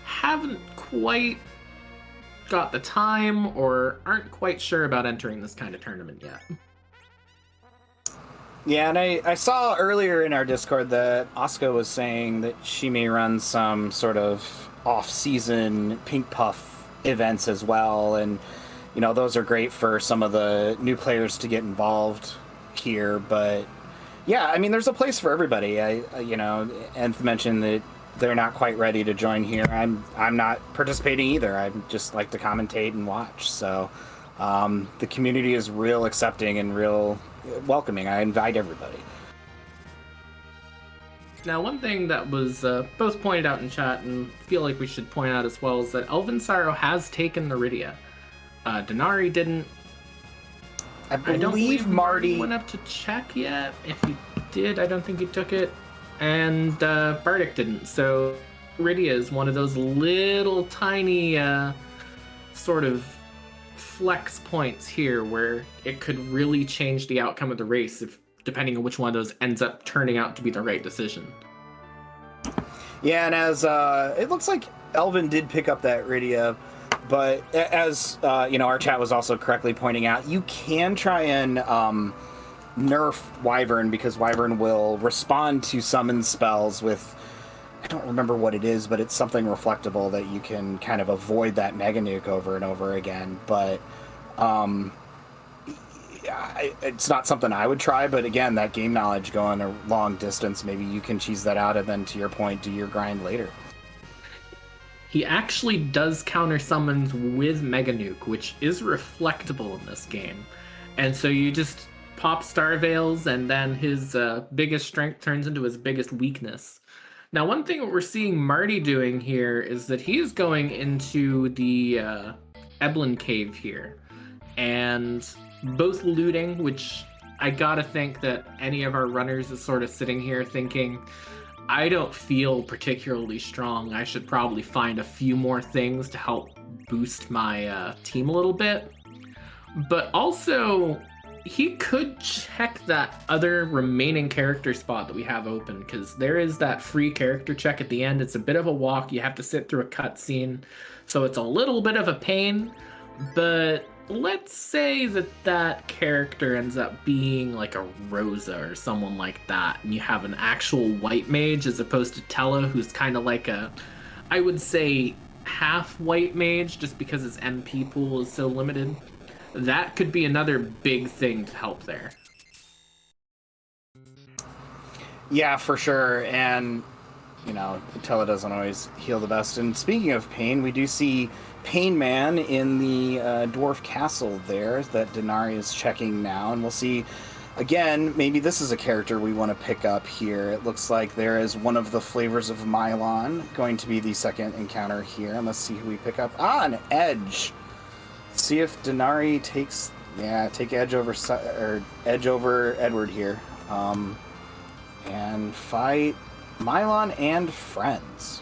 haven't quite got the time or aren't quite sure about entering this kind of tournament yet. Yeah, and I saw earlier in our Discord that Asuka was saying that she may run some sort of off-season Pink Puff events as well, and those are great for some of the new players to get involved here. But yeah, I mean, there's a place for everybody. Enth mentioned that they're not quite ready to join here. I'm not participating either. I just like to commentate and watch. So the community is real accepting and real welcoming. I invite everybody. Now, one thing that was both pointed out in chat and feel like we should point out as well is that Elvin Sorrow has taken the Rydia. Denari didn't. I don't believe Marty went up to check yet. If he did, I don't think he took it. And Bardic didn't. So Rydia is one of those little tiny sort of flex points here where it could really change the outcome of the race depending on which one of those ends up turning out to be the right decision. Yeah, and as it looks like Elvin did pick up that Rydia. But as our chat was also correctly pointing out, you can try and nerf Wyvern, because Wyvern will respond to summon spells with, I don't remember what it is, but it's something reflectable that you can kind of avoid that Mega Nuke over and over again. But it's not something I would try. But again, that game knowledge going a long distance, maybe you can cheese that out and then, to your point, do your grind later. He actually does counter summons with Mega Nuke, which is reflectable in this game. And so you just pop Star Veils, and then his biggest strength turns into his biggest weakness. Now, one thing that we're seeing Marty doing here is that he's going into the Eblin Cave here. And both looting, which I gotta think that any of our runners is sort of sitting here thinking, I don't feel particularly strong. I should probably find a few more things to help boost my team a little bit. But also, he could check that other remaining character spot that we have open, because there is that free character check at the end. It's a bit of a walk. You have to sit through a cutscene, so it's a little bit of a pain. But let's say that character ends up being like a Rosa or someone like that, and you have an actual white mage as opposed to Tellah, who's kind of like a, I would say, half white mage, just because his MP pool is so limited. That could be another big thing to help there. Yeah, for sure. And, you know, Tellah doesn't always heal the best. And speaking of pain, we do see Pain Man in the Dwarf Castle there that Denari is checking now. And we'll see, again, maybe this is a character we want to pick up here. It looks like there is one of the flavors of Mylon going to be the second encounter here. And let's see who we pick up. Ah, an Edge. See if Denari takes, take Edge over Edward here, and fight Mylon and friends.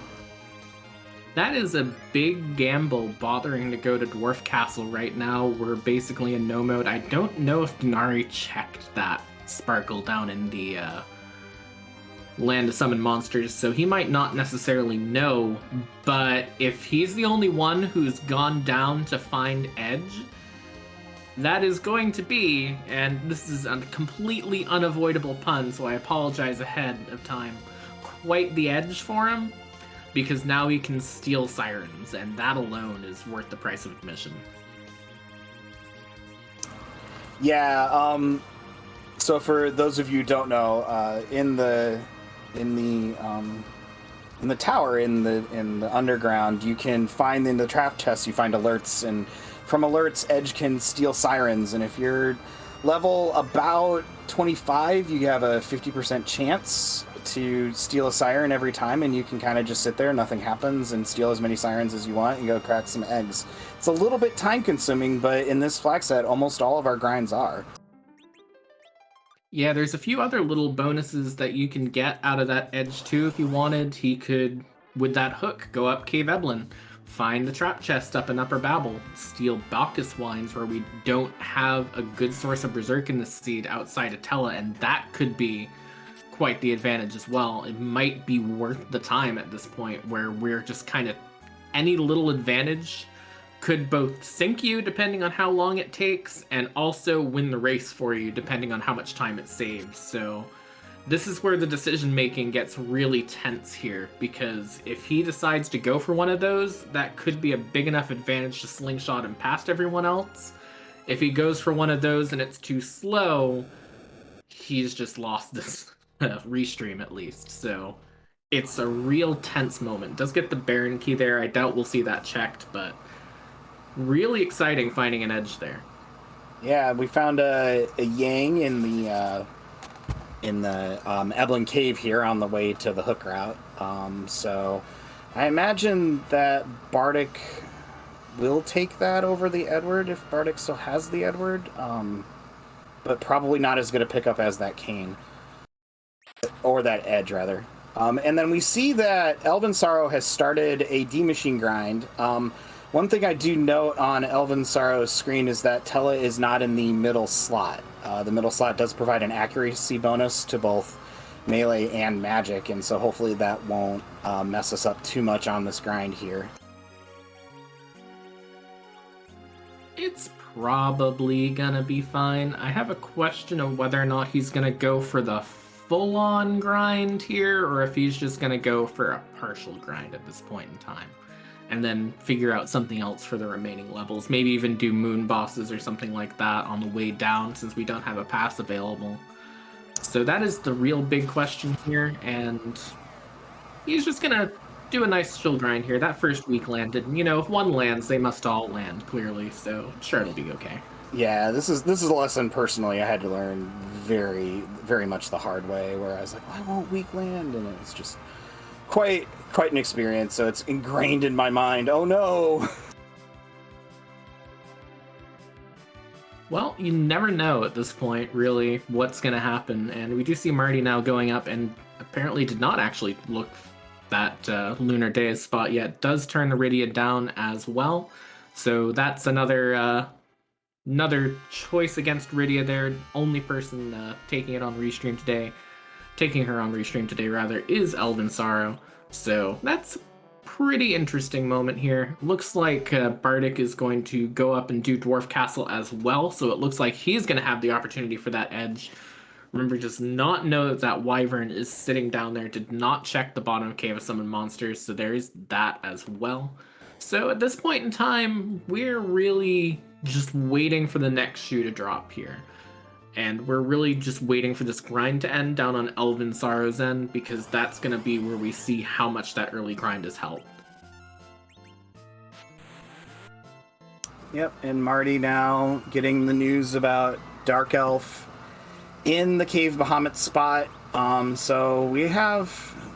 That is a big gamble, bothering to go to Dwarf Castle right now. We're basically in no mode. I don't know if Denari checked that sparkle down in the Land of Summon Monsters, so he might not necessarily know, but if he's the only one who's gone down to find Edge, that is going to be, and this is a completely unavoidable pun, so I apologize ahead of time, quite the edge for him, because now he can steal Sirens, and that alone is worth the price of admission. Yeah, so for those of you who don't know, in the tower, in the underground, you can find in the trap chest, you find alerts, and from alerts, Edge can steal Sirens, and if you're level about 25, you have a 50% chance to steal a Siren every time, and you can kind of just sit there, nothing happens, and steal as many Sirens as you want, and go crack some eggs. It's a little bit time consuming, but in this flag set, almost all of our grinds are. Yeah, there's a few other little bonuses that you can get out of that Edge too if you wanted. He could, with that hook, go up Cave Eblin, find the trap chest up in Upper Babel, steal Bacchus wines where we don't have a good source of Berserk in the seed outside of Tellah, and that could be quite the advantage as well. It might be worth the time at this point where we're just kind of, any little advantage could both sink you depending on how long it takes, and also win the race for you depending on how much time it saves. So this is where the decision making gets really tense here, because if he decides to go for one of those, that could be a big enough advantage to slingshot him past everyone else. If he goes for one of those and it's too slow, he's just lost this restream at least. So it's a real tense moment. Does get the Baron key there. I doubt we'll see that checked, but really exciting finding an Edge there. Yeah, we found a Yang in the Eblin Cave here on the way to the hook route. So I imagine that Bardic will take that over the Edward if Bardic still has the Edward, but probably not as good a pickup as that Cane. Or that Edge, rather. And then we see that Elven Sorrow has started a D-Machine grind. One thing I do note on Elven Sorrow's screen is that Tellah is not in the middle slot. The middle slot does provide an accuracy bonus to both melee and magic, and so hopefully that won't mess us up too much on this grind here. It's probably gonna be fine. I have a question of whether or not he's gonna go for the full-on grind here, or if he's just gonna go for a partial grind at this point in time, and then figure out something else for the remaining levels. Maybe even do moon bosses or something like that on the way down, since we don't have a pass available. So that is the real big question here, and he's just gonna do a nice chill grind here. That first week landed. You know, if one lands, they must all land, clearly, so sure, it'll be okay. Yeah, this is a lesson personally I had to learn very, very much the hard way, where I was like, why won't weak land? And it's just quite an experience, so it's ingrained in my mind. Oh no! Well, you never know at this point, really, what's going to happen, and we do see Marty now going up and apparently did not actually look that Lunar Deus spot yet. Does turn the Rydia down as well. So that's another choice against Rydia there. Only person taking her on restream today rather, is Elven Sorrow. So that's a pretty interesting moment here. Looks like Bardic is going to go up and do Dwarf Castle as well. So it looks like he's going to have the opportunity for that edge. Remember, does not know that Wyvern is sitting down there, did not check the bottom cave of summon monsters, so there is that as well. So at this point in time, we're really just waiting for the next shoe to drop here. And we're really just waiting for this grind to end down on Elven Sorrow's end, because that's going to be where we see how much that early grind has helped. Yep, and Marty now getting the news about Dark Elf in the Cave Bahamut spot. So we have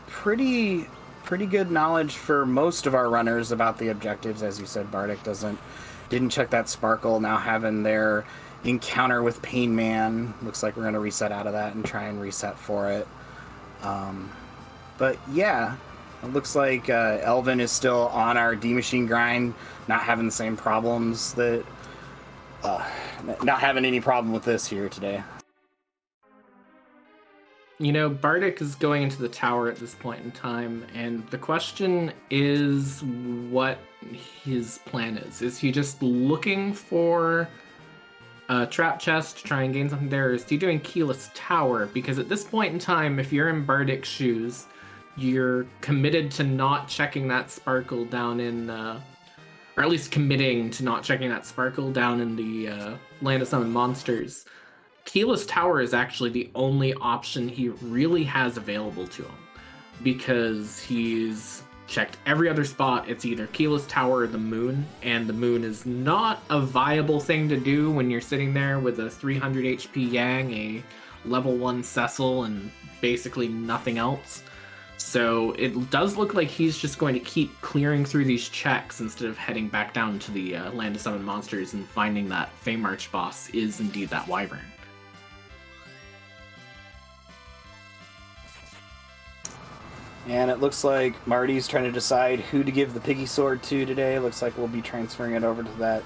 pretty good knowledge for most of our runners about the objectives. As you said, Bardic didn't check that Sparkle, now having their encounter with Pain Man. Looks like we're going to reset out of that and try and reset for it. But yeah, it looks like Elven is still on our D-Machine grind, not having the same problems that... not having any problem with this here today. You know, Bardic is going into the tower at this point in time, and the question is what his plan is. Is he just looking for a trap chest to try and gain something there, or is he doing Keyless Tower? Because at this point in time, if you're in Bardic's shoes, you're committed to not checking that Sparkle down in... or at least committing to not checking that Sparkle down in the Land of Summon Monsters. Keyless Tower is actually the only option he really has available to him, because he's checked every other spot. It's either Keyless Tower or the Moon, and the Moon is not a viable thing to do when you're sitting there with a 300 HP Yang, a level 1 Cecil, and basically nothing else. So it does look like he's just going to keep clearing through these checks instead of heading back down to the Land of Summon Monsters and finding that Fame Arch boss is indeed that Wyvern. And it looks like Marty's trying to decide who to give the Piggy Sword to today. Looks like we'll be transferring it over to that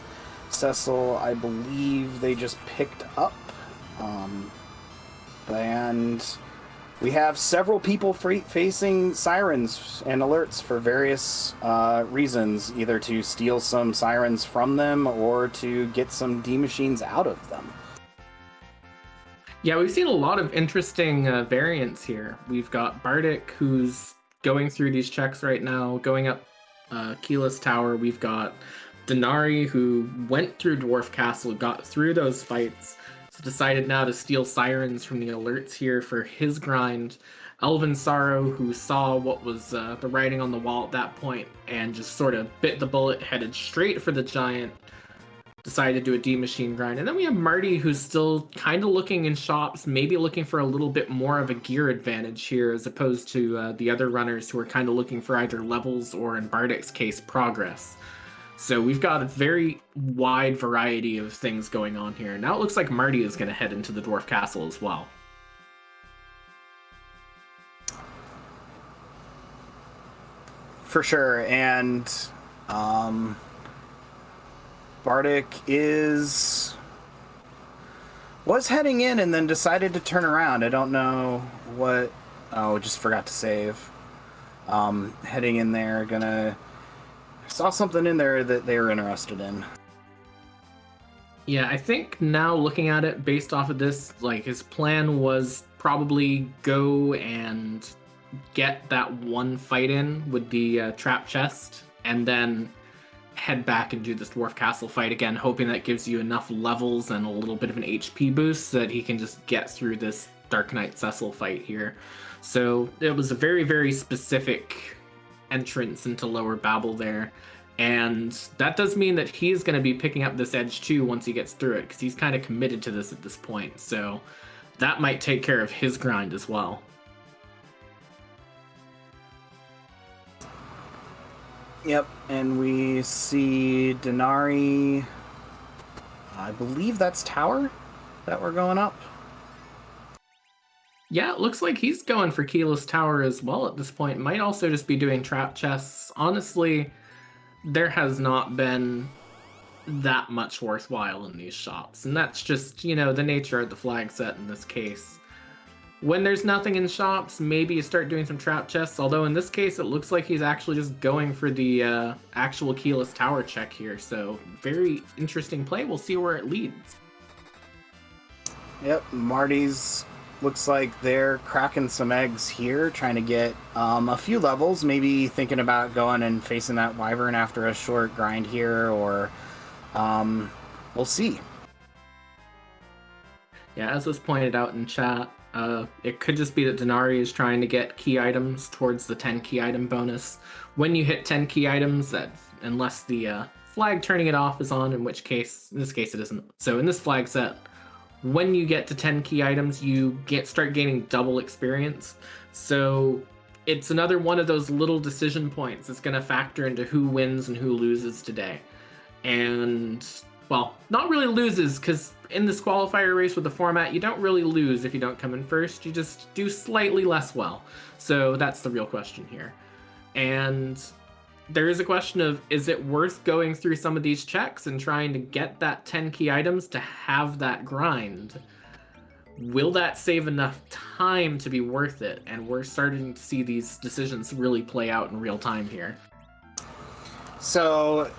Cecil. I believe they just picked up. And we have several people facing Sirens and alerts for various reasons, either to steal some Sirens from them or to get some D-Machines out of them. Yeah, we've seen a lot of interesting variants here. We've got Bardic, who's going through these checks right now, going up Keyless Tower. We've got Denari, who went through Dwarf Castle, got through those fights, so decided now to steal Sirens from the alerts here for his grind. Elven Sorrow, who saw what was the writing on the wall at that point and just sort of bit the bullet, headed straight for the Giant, decided to do a D-Machine grind. And then we have Marty, who's still kind of looking in shops, maybe looking for a little bit more of a gear advantage here, as opposed to the other runners who are kind of looking for either levels or, in Bardic's case, progress. So we've got a very wide variety of things going on here. Now it looks like Marty is going to head into the Dwarf Castle as well. For sure, and... Bardic was heading in and then decided to turn around. I don't know what... Oh, just forgot to save. Heading in there, I saw something in there that they were interested in. Yeah, I think now looking at it based off of this, like, his plan was probably go and get that one fight in with the trap chest, and then head back and do this Dwarf Castle fight again, hoping that gives you enough levels and a little bit of an HP boost so that he can just get through this Dark Knight Cecil fight here. So it was a very, very specific entrance into Lower Babel there, and that does mean that he's going to be picking up this edge too once he gets through it, because he's kind of committed to this at this point, so that might take care of his grind as well. Yep, and we see Denari. I believe that's Tower that we're going up. Yeah, it looks like he's going for Keyless Tower as well at this point. Might also just be doing trap chests. Honestly, there has not been that much worthwhile in these shops. And that's just, the nature of the flag set in this case. When there's nothing in shops, maybe you start doing some trap chests. Although in this case, it looks like he's actually just going for the actual Keyless Tower check here. So very interesting play. We'll see where it leads. Yep, Marty's looks like they're cracking some eggs here, trying to get a few levels, maybe thinking about going and facing that Wyvern after a short grind here, or we'll see. Yeah, as was pointed out in chat, it could just be that Denari is trying to get key items towards the 10 key item bonus. When you hit 10 key items, unless the flag turning it off is on, in this case it isn't. So in this flag set, when you get to 10 key items, you start gaining double experience. So it's another one of those little decision points that's going to factor into who wins and who loses today. And, well, not really loses, because in this qualifier race with the format, you don't really lose if you don't come in first. You just do slightly less well. So that's the real question here. And there is a question of, is it worth going through some of these checks and trying to get that 10 key items to have that grind? Will that save enough time to be worth it? And we're starting to see these decisions really play out in real time here. So,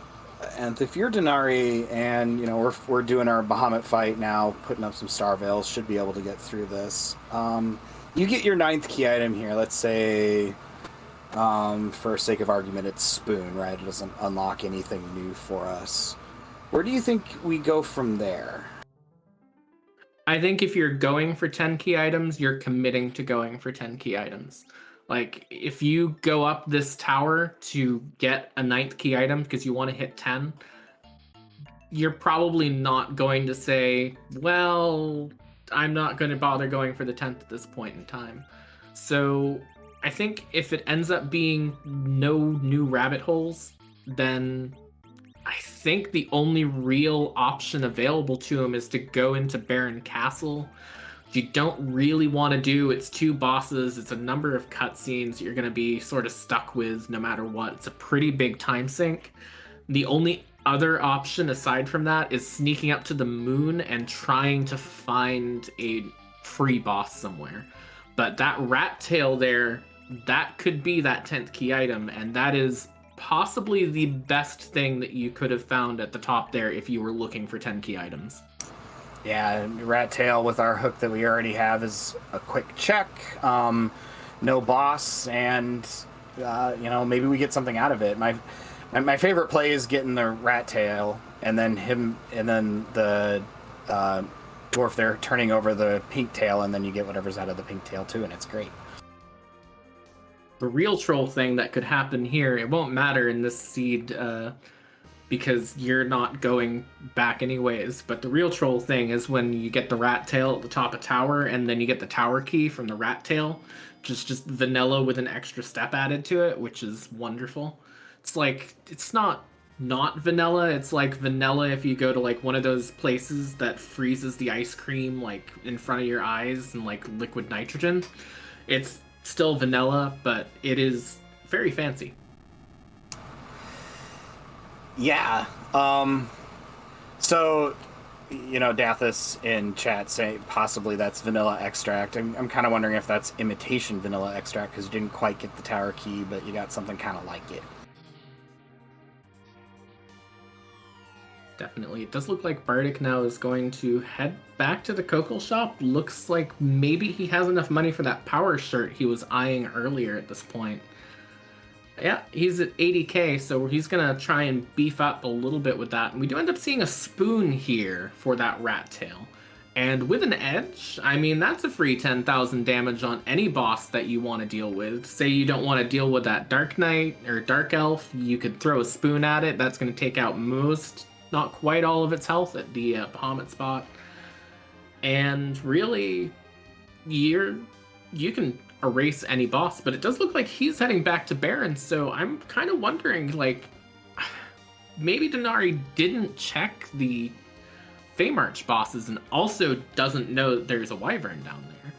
and if you're Denari and, we're doing our Bahamut fight now, putting up some Star Veils, should be able to get through this. You get your 9th key item here, let's say, for sake of argument, it's Spoon, right? It doesn't unlock anything new for us. Where do you think we go from there? I think if you're going for 10 key items, you're committing to going for 10 key items. Like, if you go up this tower to get a 9th key item because you want to hit 10, you're probably not going to say, well, I'm not going to bother going for the 10th at this point in time. So I think if it ends up being no new rabbit holes, then I think the only real option available to him is to go into Baron Castle. You don't really want to do, it's 2 bosses, it's a number of cutscenes you're going to be sort of stuck with no matter what. It's a pretty big time sink. The only other option aside from that is sneaking up to the moon and trying to find a free boss somewhere. But that rat tail there, that could be that 10th key item, and that is possibly the best thing that you could have found at the top there if you were looking for 10 key items. Yeah, rat tail with our hook that we already have is a quick check. No boss, and maybe we get something out of it. My favorite play is getting the rat tail, and then the dwarf there turning over the pink tail, and then you get whatever's out of the pink tail too, and it's great. The real troll thing that could happen here, it won't matter in this seed because you're not going back anyways, but the real troll thing is when you get the rat tail at the top of tower and then you get the tower key from the rat tail, just vanilla with an extra step added to it, which is wonderful. It's like, it's not vanilla, it's like vanilla if you go to like one of those places that freezes the ice cream like in front of your eyes and like liquid nitrogen. It's still vanilla, but it is very fancy. Yeah. So, Dathis in chat saying possibly that's vanilla extract. I'm kind of wondering if that's imitation vanilla extract because you didn't quite get the tower key, but you got something kind of like it. Definitely. It does look like Bardic now is going to head back to the Coco shop. Looks like maybe he has enough money for that power shirt he was eyeing earlier at this point. Yeah, he's at 80k, so he's going to try and beef up a little bit with that. And we do end up seeing a spoon here for that rat tail. And with an edge, I mean, that's a free 10,000 damage on any boss that you want to deal with. Say you don't want to deal with that Dark Knight or Dark Elf, you could throw a spoon at it. That's going to take out most, not quite all of its health at the Bahamut spot. And really, you can erase any boss, but it does look like he's heading back to Baron, so I'm kind of wondering, like, maybe Denari didn't check the Feymarch bosses and also doesn't know that there's a Wyvern down there.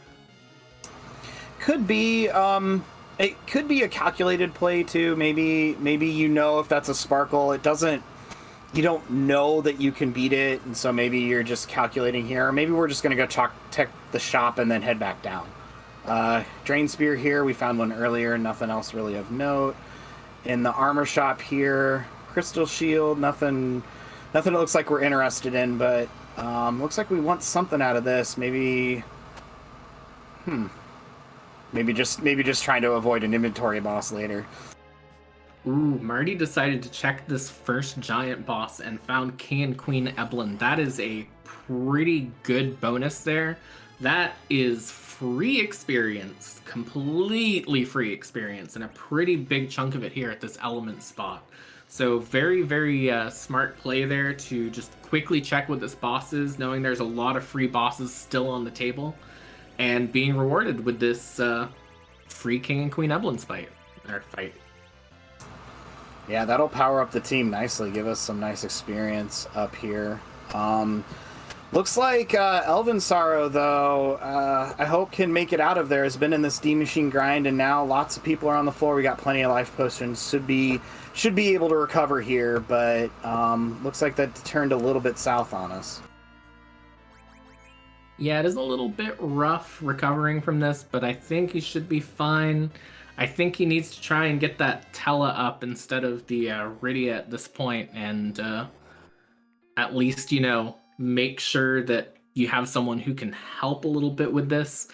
could be a calculated play too. Maybe if that's a sparkle, it doesn't. You don't know that you can beat it, and so maybe you're just calculating here. Or maybe we're just going to go tech the shop and then head back down. Drain Spear here, we found one earlier, nothing else really of note. In the armor shop here, Crystal Shield, nothing it looks like we're interested in, but looks like we want something out of this. Maybe just trying to avoid an inventory boss later. Ooh, Marty decided to check this first giant boss and found King and Queen Eblin. That is a pretty good bonus there. That is free experience, completely free experience, and a pretty big chunk of it here at this element spot. So very, very smart play there to just quickly check what this boss is, knowing there's a lot of free bosses still on the table, and being rewarded with this free King and Queen Eblin fight. Yeah, that'll power up the team nicely, give us some nice experience up here. Looks like Elven Sorrow, though, I hope can make it out of there. Has been in this D Machine grind, and now lots of people are on the floor. We got plenty of life potions. Should be able to recover here, but looks like that turned a little bit south on us. Yeah, it is a little bit rough recovering from this, but I think he should be fine. I think he needs to try and get that Tellah up instead of the Rydia at this point, and at least, make sure that you have someone who can help a little bit with this.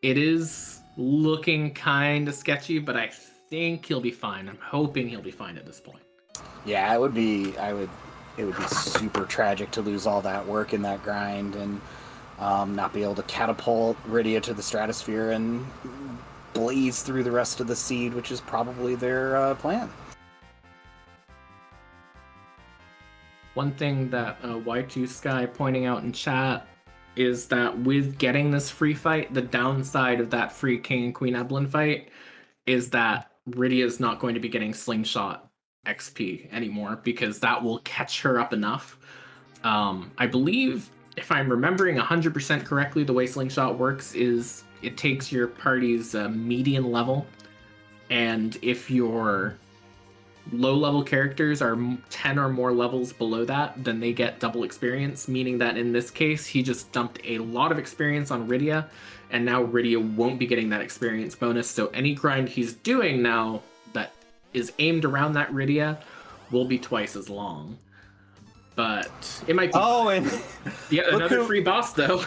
It is looking kind of sketchy, but I think he'll be fine. I'm hoping he'll be fine at this point. Yeah, it would be super tragic to lose all that work in that grind and not be able to catapult Rydia to the stratosphere and blaze through the rest of the seed, which is probably their plan. One thing that Y2 Sky pointing out in chat is that with getting this free fight, the downside of that free King and Queen Eblin fight is that Rydia is not going to be getting Slingshot XP anymore, because that will catch her up enough. I believe, if I'm remembering 100% correctly, the way Slingshot works is it takes your party's median level, and if your low-level characters are 10 or more levels below that, then they get double experience, meaning that in this case, he just dumped a lot of experience on Rydia, and now Rydia won't be getting that experience bonus, so any grind he's doing now that is aimed around that Rydia will be twice as long. But it might be... Oh, and... yeah, another free boss, though.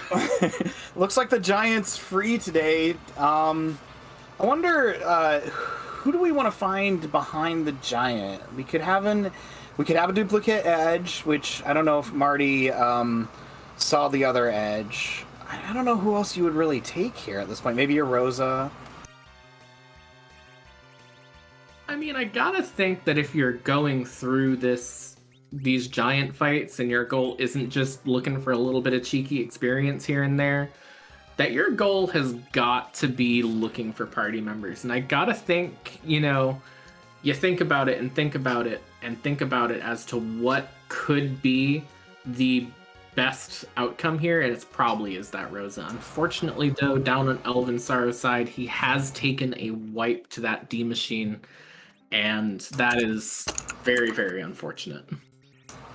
Looks like the Giant's free today. I wonder, who do we want to find behind the Giant? We could have a duplicate edge, which I don't know if Marty saw the other edge. I don't know who else you would really take here at this point. Maybe a Rosa. I mean, I gotta think that if you're going through these giant fights and your goal isn't just looking for a little bit of cheeky experience here and there, that your goal has got to be looking for party members. And I gotta think, you think about it and think about it and think about it as to what could be the best outcome here, and it's probably is that Rosa. Unfortunately, though, down on Elven Sorrow's side, he has taken a wipe to that D Machine, and that is very, very unfortunate.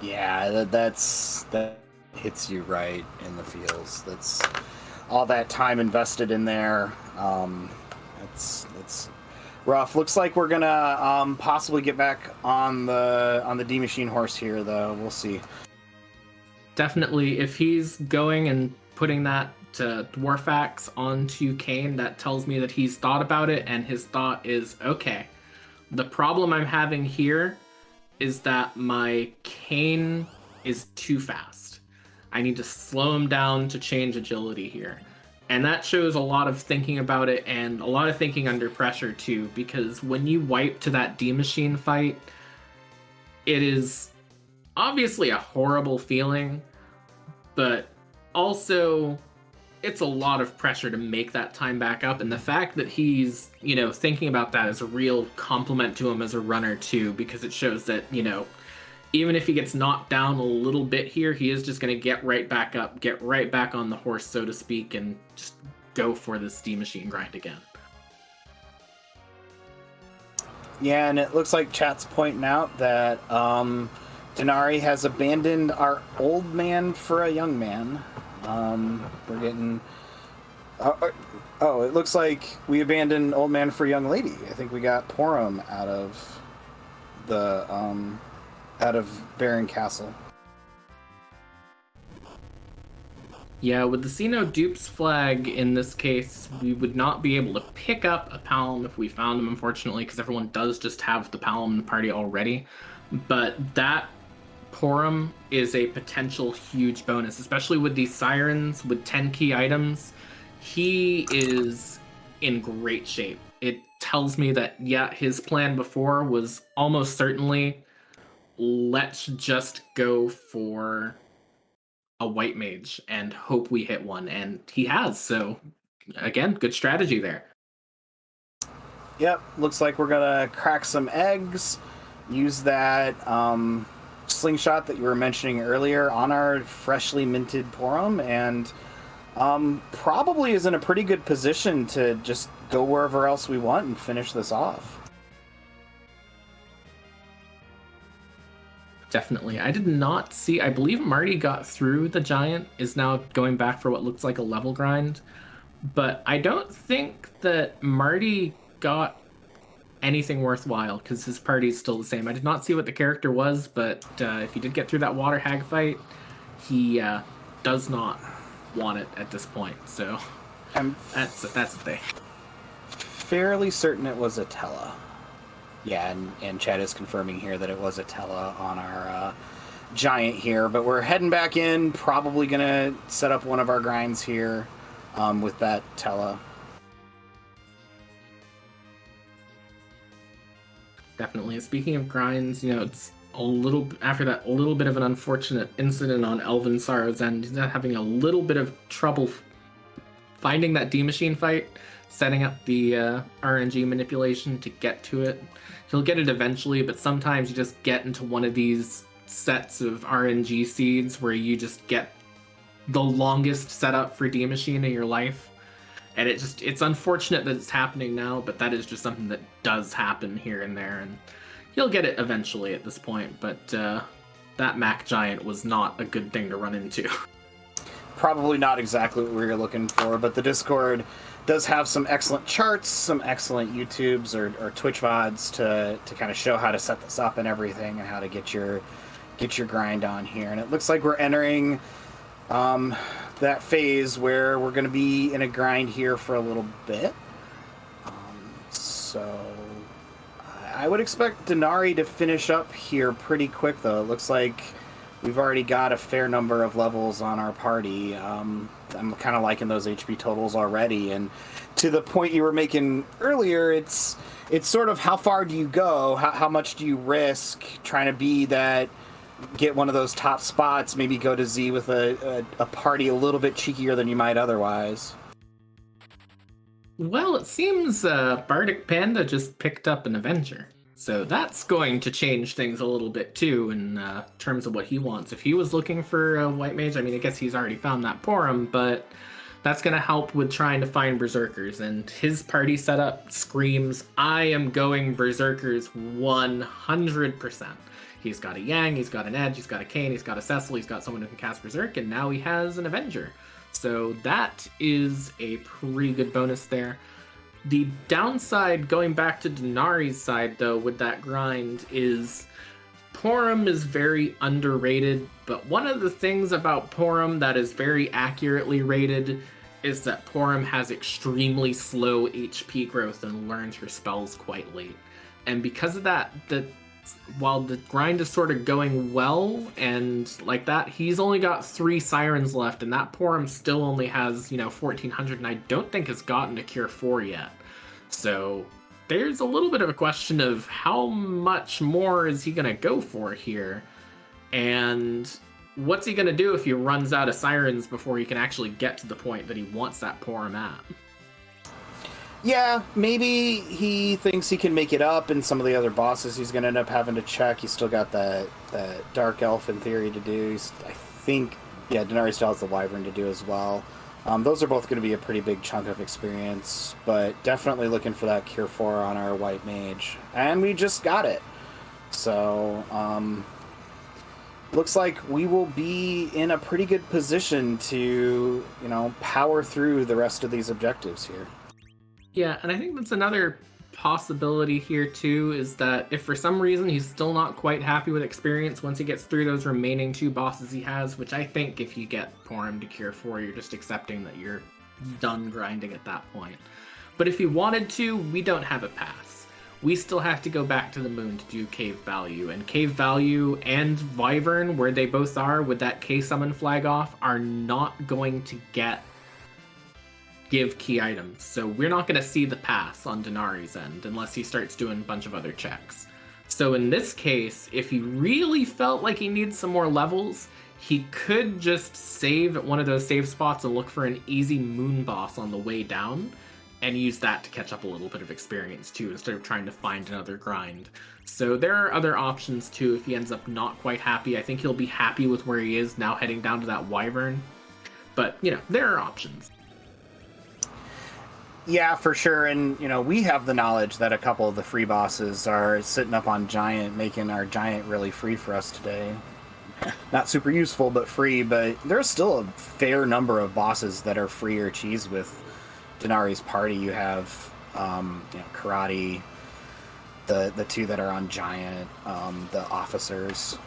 Yeah, that hits you right in the feels. That's all that time invested in there. It's rough. Looks like we're gonna possibly get back on the D Machine horse here, though. We'll see. Definitely, if he's going and putting that Dwarf Axe onto Kane, that tells me that he's thought about it, and his thought is, okay, the problem I'm having here is that my Kane is too fast. I need to slow him down to change agility here. And that shows a lot of thinking about it and a lot of thinking under pressure too, because when you wipe to that D Machine fight, it is obviously a horrible feeling, but also it's a lot of pressure to make that time back up. And the fact that he's, thinking about that is a real compliment to him as a runner too, because it shows that, even if he gets knocked down a little bit here, he is just going to get right back up, get right back on the horse, so to speak, and just go for this D Machine grind again. Yeah, and it looks like chat's pointing out that Denari has abandoned our old man for a young man. We're getting... it looks like we abandoned old man for young lady. I think we got Porum out of the out of Baron Castle. Yeah, with the See No Dupes flag in this case, we would not be able to pick up a Palom if we found him, unfortunately, because everyone does just have the Palom in the party already. But that Porum is a potential huge bonus, especially with these Sirens with 10 key items. He is in great shape. It tells me that, yeah, his plan before was almost certainly, let's just go for a white mage and hope we hit one, and he has. So again, good strategy there. Yep, looks like we're gonna crack some eggs, use that slingshot that you were mentioning earlier on our freshly minted Porum, and probably is in a pretty good position to just go wherever else we want and finish this off. Definitely. I did not see... I believe Marty got through the Giant, is now going back for what looks like a level grind. But I don't think that Marty got anything worthwhile, because his party's still the same. I did not see what the character was, but if he did get through that water hag fight, he does not want it at this point. So that's the thing. Fairly certain it was a Tellah. Yeah, and Chad is confirming here that it was a Tellah on our Giant here. But we're heading back in, probably going to set up one of our grinds here with that Tellah. Definitely. Speaking of grinds, it's a little after that little bit of an unfortunate incident on Elven Sorrow's End. He's having a little bit of trouble finding that D-Machine fight, setting up the RNG manipulation to get to it. He'll get it eventually, but sometimes you just get into one of these sets of RNG seeds where you just get the longest setup for D-Machine in your life. And it's unfortunate that it's happening now, but that is just something that does happen here and there, and you'll get it eventually at this point. But that Mac Giant was not a good thing to run into. Probably not exactly what we were looking for, but the Discord does have some excellent charts, some excellent YouTubes or Twitch VODs to kind of show how to set this up and everything, and how to get your grind on here. And it looks like we're entering that phase where we're going to be in a grind here for a little bit. So I would expect Denari to finish up here pretty quick, though. It looks like we've already got a fair number of levels on our party. I'm kind of liking those HP totals already. And to the point you were making earlier, it's sort of how far do you go? How much do you risk trying to be that, get one of those top spots, maybe go to Z with a party a little bit cheekier than you might otherwise? Well, it seems Bardic Panda just picked up an Avenger. So that's going to change things a little bit too in terms of what he wants. If he was looking for a white mage, I mean, I guess he's already found that Porum, but that's going to help with trying to find Berserkers. And his party setup screams, I am going Berserkers 100%. He's got a Yang, he's got an Edge, he's got a Kayn, he's got a Cecil, he's got someone who can cast Berserk, and now he has an Avenger. So that is a pretty good bonus there. The downside, going back to Denari's side, though, with that grind, is Porum is very underrated, but one of the things about Porum that is very accurately rated is that Porum has extremely slow HP growth and learns her spells quite late. And because of that, while the grind is sort of going well and like that, he's only got 3 Sirens left, and that Porum still only has 1400, and I don't think has gotten to Cure 4 yet. So there's a little bit of a question of how much more is he gonna go for here, and what's he gonna do if he runs out of Sirens before he can actually get to the point that he wants that Porum at. Yeah, maybe he thinks he can make it up in some of the other bosses he's going to end up having to check. He's still got that Dark Elf in theory to do. I think, Denari still has the Wyvern to do as well. Those are both going to be a pretty big chunk of experience, but definitely looking for that Cure 4 on our White Mage. And we just got it. So, looks like we will be in a pretty good position to, power through the rest of these objectives here. Yeah, and I think that's another possibility here too, is that if for some reason he's still not quite happy with experience once he gets through those remaining 2 bosses he has, which I think if you get Porum to Cure 4, you're just accepting that you're done grinding at that point. But if he wanted to, we don't have a pass. We still have to go back to the moon to do Cave Value, and Cave Value and Wyvern, where they both are with that K-Summon flag off, are not going to give key items. So we're not going to see the pass on Denari's end unless he starts doing a bunch of other checks. So in this case, if he really felt like he needs some more levels, he could just save at one of those save spots and look for an easy moon boss on the way down and use that to catch up a little bit of experience too, instead of trying to find another grind. So there are other options too if he ends up not quite happy. I think he'll be happy with where he is now, heading down to that Wyvern. But, there are options. Yeah, for sure. And, we have the knowledge that a couple of the free bosses are sitting up on Giant, making our Giant really free for us today. Not super useful, but free. But there's still a fair number of bosses that are free or cheese with Denari's party. You have, Karate, the 2 that are on Giant, the officers.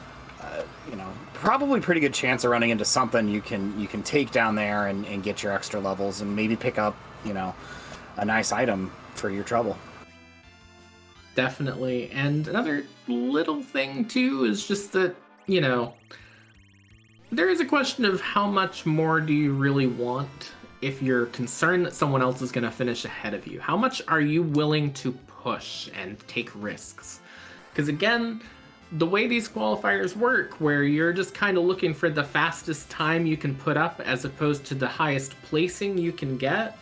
Probably pretty good chance of running into something you can take down there and get your extra levels and maybe pick up, a nice item for your trouble. Definitely. And another little thing too is just that, there is a question of how much more do you really want if you're concerned that someone else is going to finish ahead of you. How much are you willing to push and take risks? Because again, the way these qualifiers work, where you're just kind of looking for the fastest time you can put up as opposed to the highest placing you can get,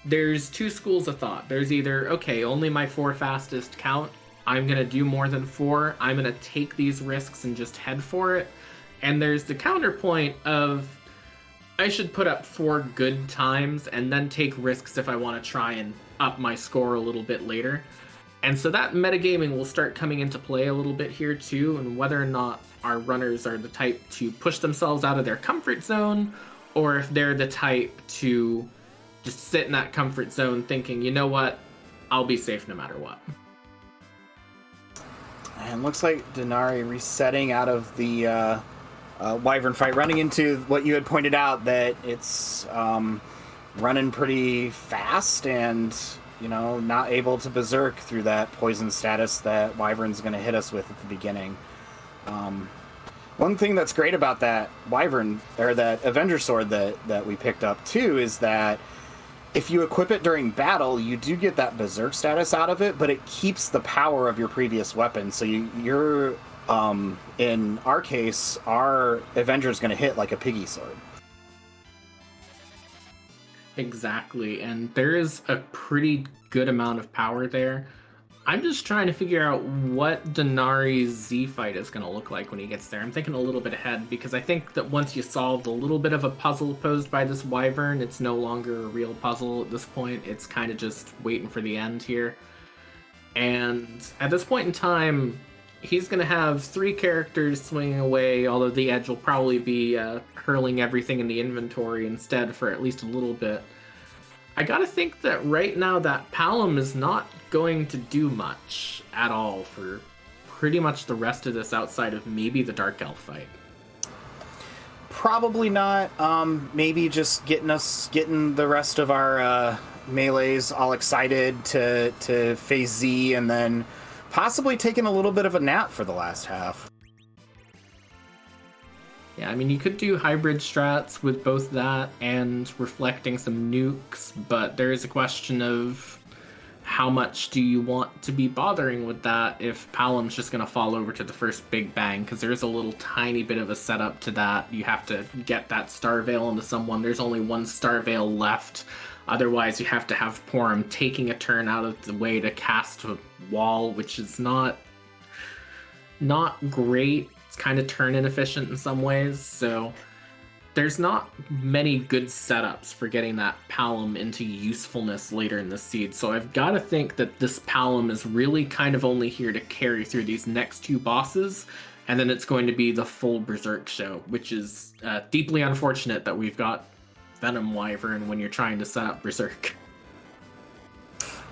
there's 2 schools of thought. There's either, okay, only my 4 fastest count, I'm going to do more than 4, I'm going to take these risks and just head for it. And there's the counterpoint of, I should put up 4 good times and then take risks if I want to try and up my score a little bit later. And so that metagaming will start coming into play a little bit here too, and whether or not our runners are the type to push themselves out of their comfort zone, or if they're the type to just sit in that comfort zone thinking, you know what, I'll be safe no matter what. And looks like Denari resetting out of the Wyvern fight, running into what you had pointed out, that it's running pretty fast and, not able to berserk through that poison status that Wyvern's going to hit us with at the beginning. One thing that's great about that Wyvern, or that Avenger Sword that we picked up too, is that if you equip it during battle, you do get that berserk status out of it, but it keeps the power of your previous weapon. So you're in our case, our Avenger's going to hit like a piggy sword. Exactly, and there is a pretty good amount of power there. I'm just trying to figure out what Denari's Z fight is going to look like when he gets there. I'm thinking a little bit ahead, because I think that once you solved a little bit of a puzzle posed by this Wyvern, it's no longer a real puzzle at this point. It's kind of just waiting for the end here. And at this point in time, he's going to have 3 characters swinging away, although the edge will probably be hurling everything in the inventory instead for at least a little bit. I gotta think that right now that Palom is not going to do much at all for pretty much the rest of this, outside of maybe the Dark Elf fight. Probably not. Maybe just getting the rest of our melees all excited to phase Z, and then possibly taking a little bit of a nap for the last half. Yeah, I mean, you could do hybrid strats with both that and reflecting some nukes, but there is a question of how much do you want to be bothering with that if Palom's just going to fall over to the first big bang, because there is a little tiny bit of a setup to that. You have to get that Star Veil into someone. There's only 1 Star Veil left. Otherwise, you have to have Porum taking a turn out of the way to cast a wall, which is not great. It's kind of turn inefficient in some ways, so there's not many good setups for getting that Palom into usefulness later in the seed, so I've got to think that this Palom is really kind of only here to carry through these next two bosses, and then it's going to be the full Berserk show, which is deeply unfortunate that we've got Venom Wyvern when you're trying to set up Berserk.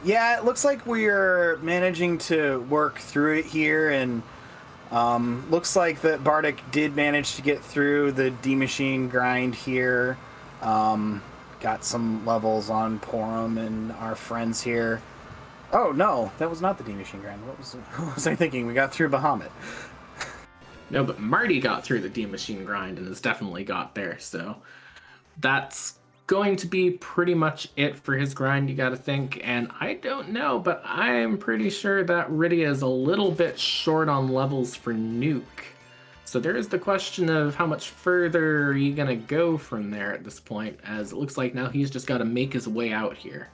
Yeah, it looks like we're managing to work through it here, and looks like that Bardic did manage to get through the D-Machine grind here. Got some levels on Porum and our friends here. Oh, no, that was not the D-Machine grind. What was I thinking? We got through Bahamut. No, but Marty got through the D-Machine grind and has definitely got there, so that's going to be pretty much it for his grind, you gotta think. And I don't know, but I'm pretty sure that Rydia is a little bit short on levels for Nuke. So there is the question of how much further are you gonna go from there at this point, as it looks like now he's just got to make his way out here.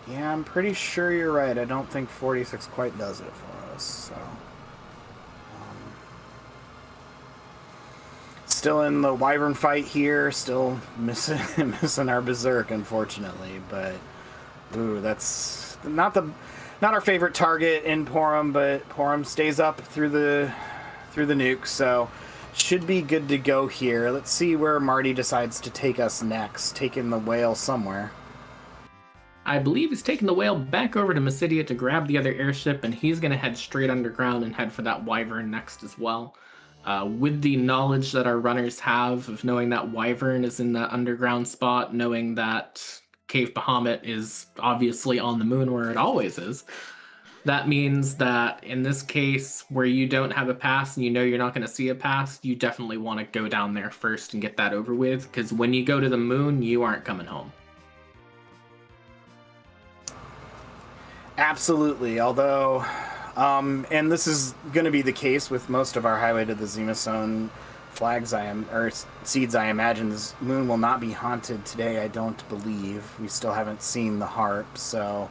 Yeah, I'm pretty sure you're right. I don't think 46 quite does it for us, so... Still in the Wyvern fight here, still missing our Berserk, unfortunately. But ooh, that's not our favorite target in Porum, but Porum stays up through the nuke, so should be good to go here. Let's see where Marty decides to take us next, taking the whale somewhere. I believe he's taking the whale back over to Mysidia to grab the other airship, and he's going to head straight underground and head for that Wyvern next as well. With the knowledge that our runners have of knowing that Wyvern is in that underground spot, knowing that Cave Bahamut is obviously on the moon where it always is, that means that in this case where you don't have a pass and you know you're not going to see a pass, you definitely want to go down there first and get that over with, because when you go to the moon, you aren't coming home. Absolutely, although... and this is going to be the case with most of our Highway to the Zemus Zone flags, seeds, I imagine. This moon will not be haunted today, I don't believe. We still haven't seen the harp, so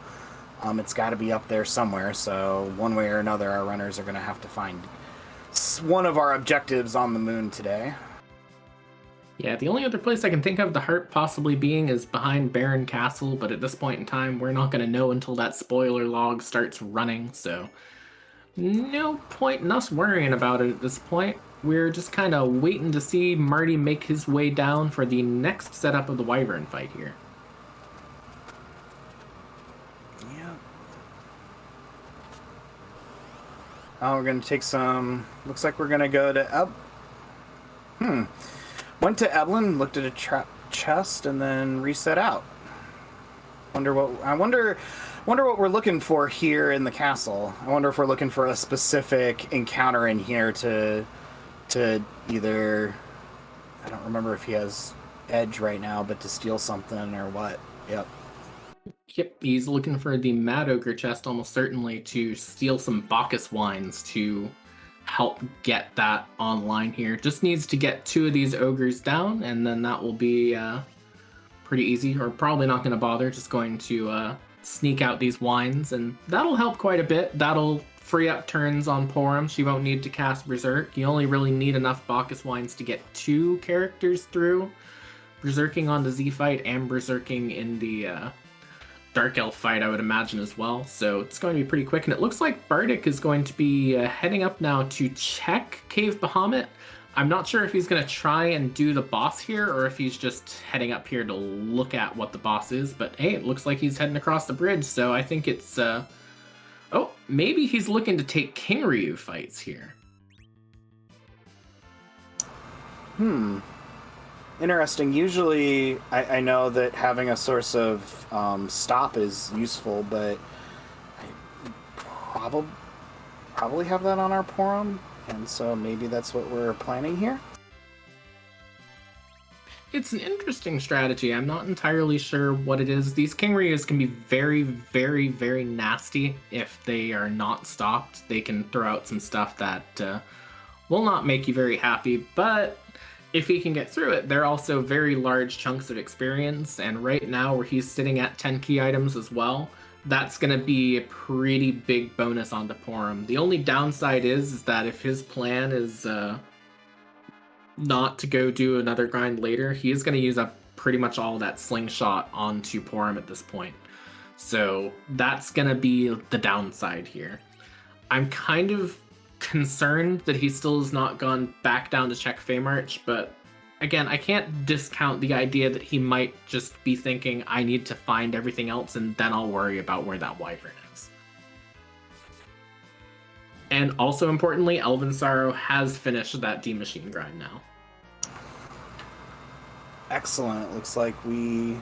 it's got to be up there somewhere. So one way or another, our runners are going to have to find one of our objectives on the moon today. Yeah, the only other place I can think of the harp possibly being is behind Baron Castle, but at this point in time, we're not going to know until that spoiler log starts running, so... no point in us worrying about it at this point. We're just kind of waiting to see Marty make his way down for the next setup of the Wyvern fight here. Yeah. Oh, we're going to take some... looks like we're going to go to... Went to Evelyn, looked at a chest, and then reset out. I wonder what we're looking for here in the castle. I wonder if we're looking for a specific encounter in here to either... I don't remember if he has edge right now, but to steal something or what. Yep, he's looking for the Mad Ogre chest almost certainly to steal some Bacchus wines to help get that online here. Just needs to get 2 of these ogres down, and then that will be pretty easy, or probably not going to bother, just going to sneak out these wines, and that'll help quite a bit. That'll free up turns on Porum. She won't need to cast Berserk. You only really need enough Bacchus wines to get 2 characters through, Berserking on the Z fight and Berserking in the Dark Elf fight, I would imagine, as well. So it's going to be pretty quick, and it looks like Bardic is going to be heading up now to check Cave Bahamut. I'm not sure if he's going to try and do the boss here, or if he's just heading up here to look at what the boss is, but hey, it looks like he's heading across the bridge, so I think it's... oh, maybe he's looking to take King Ryu fights here. Interesting. Usually, I know that having a source of stop is useful, but I probably have that on our Porum, and so maybe that's what we're planning here. It's an interesting strategy. I'm not entirely sure what it is. These King Ryus can be very, very, very nasty if they are not stopped. They can throw out some stuff that will not make you very happy, but if he can get through it, they're also very large chunks of experience, and right now where he's sitting at 10 key items as well, that's going to be a pretty big bonus onto Porum. The only downside is that if his plan is not to go do another grind later, he is going to use up pretty much all that slingshot onto Porum at this point. So that's going to be the downside here. I'm kind of concerned that he still has not gone back down to check Feymarch, but again, I can't discount the idea that he might just be thinking, I need to find everything else and then I'll worry about where that Wyvern is. And also importantly, Elven Sorrow has finished that D-Machine grind now. Excellent. Looks like we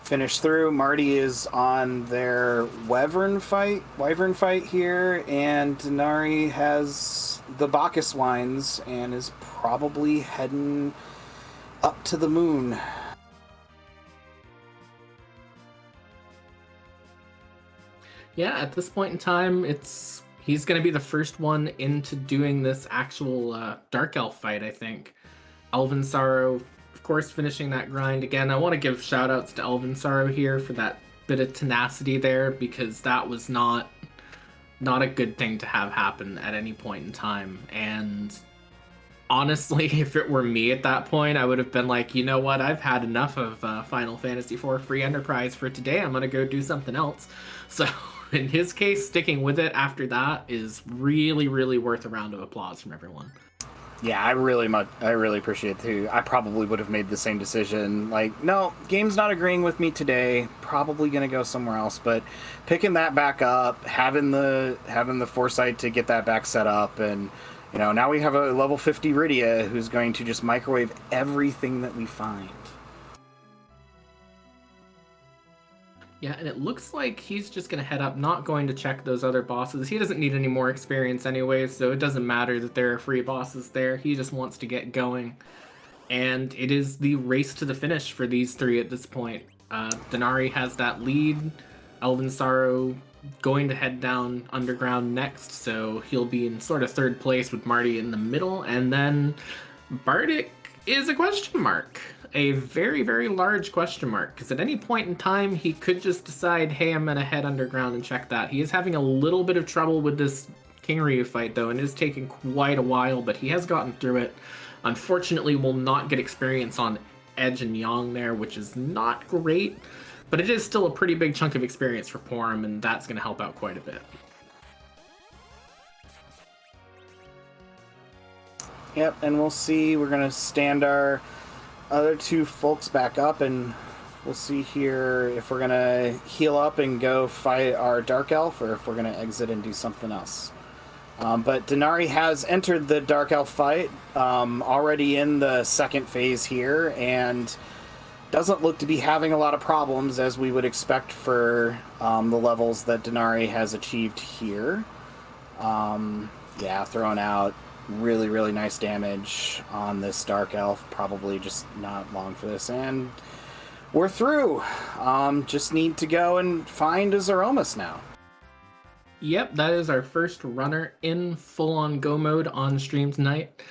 finished through. Marty is on their Wyvern fight here, and Denari has the Bacchus wines and is probably heading up to the moon. Yeah, at this point in time, he's going to be the first one into doing this actual Dark Elf fight, I think. Elven Sorrow, of course, finishing that grind. Again, I want to give shout-outs to Elven Sorrow here for that bit of tenacity there, because that was not a good thing to have happen at any point in time. And honestly, if it were me at that point, I would have been like, you know what, I've had enough of Final Fantasy IV Free Enterprise for today. I'm going to go do something else. So in his case, sticking with it after that is really, really worth a round of applause from everyone. Yeah, I really appreciate it too. I probably would have made the same decision. Like, no, game's not agreeing with me today. Probably gonna go somewhere else. But picking that back up, having the foresight to get that back set up, and now we have a level 50 Rydia who's going to just microwave everything that we find. Yeah, and it looks like he's just going to head up, not going to check those other bosses. He doesn't need any more experience anyway, so it doesn't matter that there are free bosses there. He just wants to get going. And it is the race to the finish for these three at this point. Denari has that lead. Elven Sorrow going to head down underground next, so he'll be in sort of third place with Marty in the middle. And then Bardic is a question mark. A very, very large question mark, because at any point in time, he could just decide, hey, I'm going to head underground and check that. He is having a little bit of trouble with this King Ryu fight, though, and it is taking quite a while, but he has gotten through it. Unfortunately, will not get experience on Edge and Yang there, which is not great, but it is still a pretty big chunk of experience for Porum, and that's going to help out quite a bit. Yep, and we'll see. We're going to stand our other two folks back up, and we'll see here if we're gonna heal up and go fight our Dark Elf, or if we're gonna exit and do something else. But Denari has entered the Dark Elf fight, already in the second phase here, and doesn't look to be having a lot of problems, as we would expect for the levels that Denari has achieved here. Yeah, throwing out really, really nice damage on this Dark Elf. Probably just not long for this. And we're through. Just need to go and find a Zoromus now. Yep, that is our first runner in full-on go mode on stream tonight.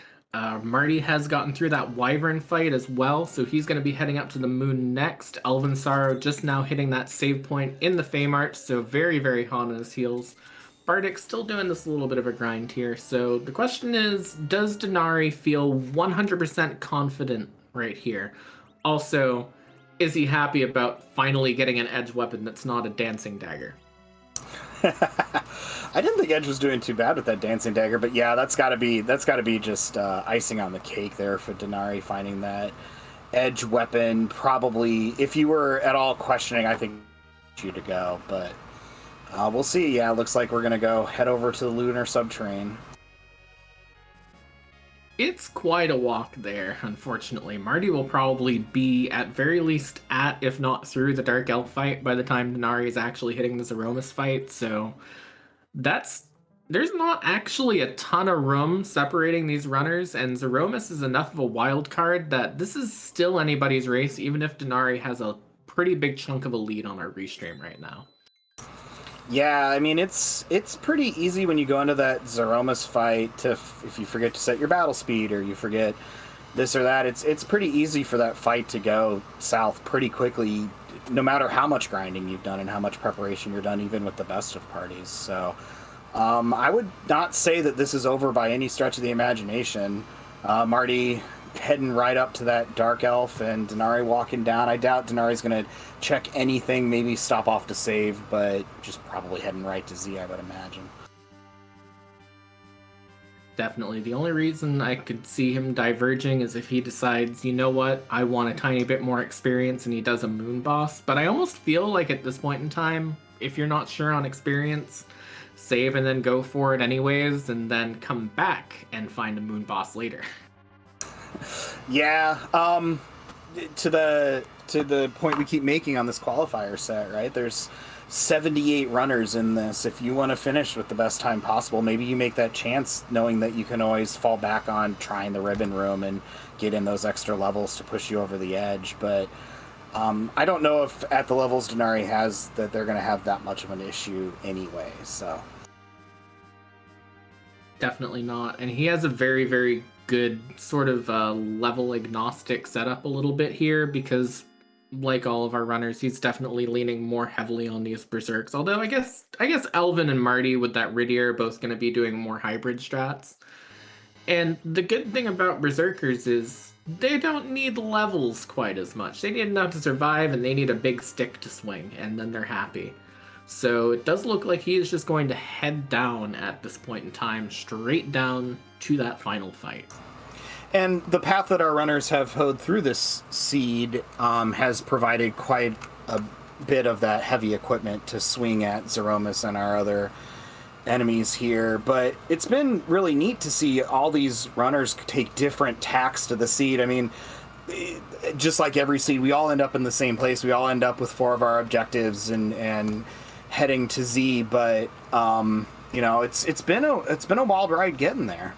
Marty has gotten through that Wyvern fight as well, so he's going to be heading up to the moon next. Elven Sorrow just now hitting that save point in the Feymarch, so very, very hot on his heels. Bardic's still doing this little bit of a grind here, so the question is, does Denari feel 100% confident right here? Also, is he happy about finally getting an edge weapon that's not a dancing dagger? I didn't think Edge was doing too bad with that dancing dagger, but yeah, that's got to be just icing on the cake there for Denari, finding that edge weapon. Probably, if you were at all questioning, I think you to go, but we'll see. Yeah, looks like we're gonna go head over to the lunar subterrane. It's quite a walk there, unfortunately. Marty will probably be at very least at, if not through, the Dark Elf fight by the time Denari is actually hitting the Zoromus fight, so there's not actually a ton of room separating these runners, and Zoromus is enough of a wild card that this is still anybody's race, even if Denari has a pretty big chunk of a lead on our restream right now. Yeah, I mean, it's pretty easy when you go into that Zoromus fight to, if you forget to set your battle speed or you forget this or that, it's pretty easy for that fight to go south pretty quickly, no matter how much grinding you've done and how much preparation you're done, even with the best of parties. So I would not say that this is over by any stretch of the imagination. Marty heading right up to that Dark Elf and Denari walking down. I doubt Denari's going to check anything, maybe stop off to save, but just probably heading right to Z, I would imagine. Definitely. The only reason I could see him diverging is if he decides, you know what, I want a tiny bit more experience and he does a moon boss. But I almost feel like at this point in time, if you're not sure on experience, save and then go for it anyways, and then come back and find a moon boss later. Yeah, to the point we keep making on this qualifier set, right? There's 78 runners in this. If you want to finish with the best time possible, maybe you make that chance knowing that you can always fall back on trying the ribbon room and get in those extra levels to push you over the edge. But I don't know if at the levels Denari has that they're going to have that much of an issue anyway, so. Definitely not. And he has a very, very good sort of level agnostic setup a little bit here because like all of our runners, he's definitely leaning more heavily on these berserks. Although I guess Elvin and Marty with that Riddier are both going to be doing more hybrid strats. And the good thing about berserkers is they don't need levels quite as much. They need enough to survive and they need a big stick to swing and then they're happy. So it does look like he is just going to head down at this point in time, straight down to that final fight. And the path that our runners have hoed through this seed has provided quite a bit of that heavy equipment to swing at Zoromus and our other enemies here. But it's been really neat to see all these runners take different tacks to the seed. I mean, just like every seed, we all end up in the same place. We all end up with 4 of our objectives and heading to Z. But you know, it's been a wild ride getting there.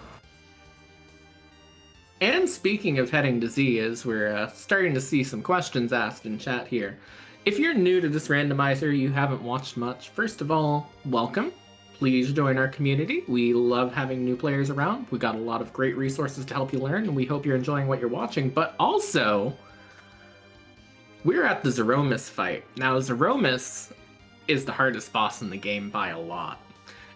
And speaking of heading to Z, as we're starting to see some questions asked in chat here, if you're new to this randomizer, you haven't watched much, first of all, welcome. Please join our community. We love having new players around. We got a lot of great resources to help you learn, and we hope you're enjoying what you're watching. But also, we're at the Zoromus fight. Now, Zoromus is the hardest boss in the game by a lot.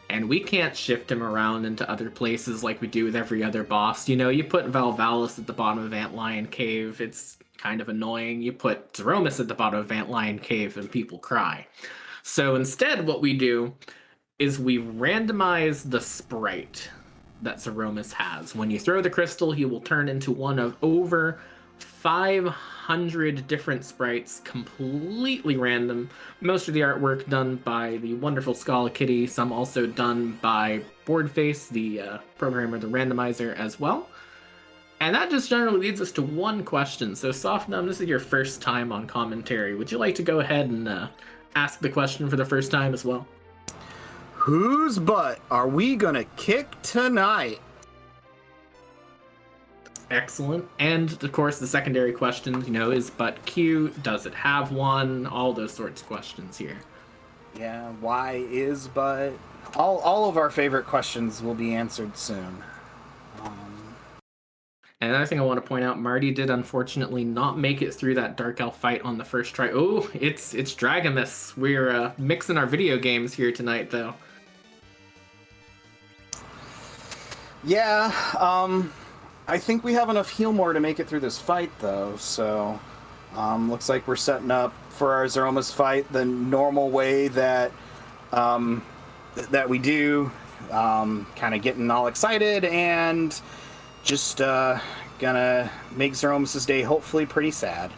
And we can't shift him around into other places like we do with every other boss. You know, you put Valvalis at the bottom of Antlion Cave, it's kind of annoying. You put Zoromus at the bottom of Antlion Cave and people cry. So instead what we do is we randomize the sprite that Zoromus has. When you throw the crystal, he will turn into one of over 500 different sprites, completely random. Most of the artwork done by the wonderful Scala Kitty, some also done by Boardface, the programmer, the randomizer as well. And that just generally leads us to one question. So Softnum, this is your first time on commentary. Would you like to go ahead and ask the question for the first time as well? Whose butt are we gonna kick tonight? Excellent. And of course the secondary question, you know, is butt cute? Does it have one? All those sorts of questions here. Yeah, why is butt? All of our favorite questions will be answered soon. And another thing I want to point out, Marty did unfortunately not make it through that Dark Elf fight on the first try. Oh, it's Dragamus. We're mixing our video games here tonight, though. Yeah, I think we have enough heal more to make it through this fight, though, so looks like we're setting up for our Zoromus fight the normal way that that we do, kind of getting all excited and just gonna make Zoromus' day hopefully pretty sad.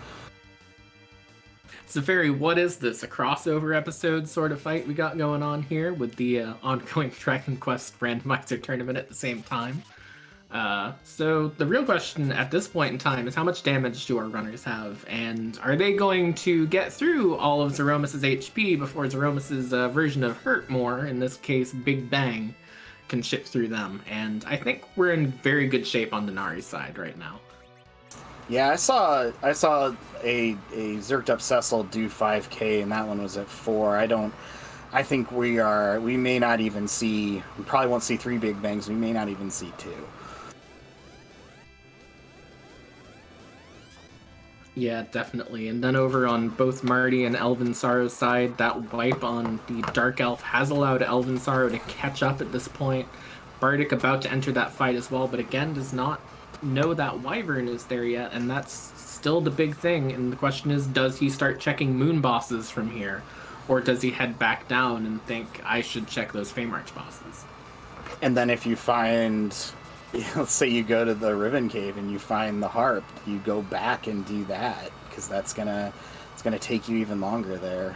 It's a very what is this, a crossover episode sort of fight we got going on here with the ongoing Dragon Quest randomizer tournament at the same time. So the real question at this point in time is how much damage do our runners have, and are they going to get through all of Zoromus' HP before Zoromus' version of Hurt More, in this case Big Bang, can ship through them? And I think we're in very good shape on Denari's side right now. Yeah, I saw a Zerked Up Cecil do 5k, and that one was at 4. I think we may not even see, we probably won't see 3 Big Bangs, we may not even see 2. Yeah, definitely. And then over on both Marty and Elvin Sorrow's side, that wipe on the Dark Elf has allowed Elvin Sorrow to catch up at this point. Bardic about to enter that fight as well, but again does not know that Wyvern is there yet, and that's still the big thing. And the question is, does he start checking moon bosses from here? Or does he head back down and think, I should check those Feymarch bosses? And then if you find, let's say you go to the Riven Cave and you find the harp, you go back and do that, because it's gonna take you even longer there.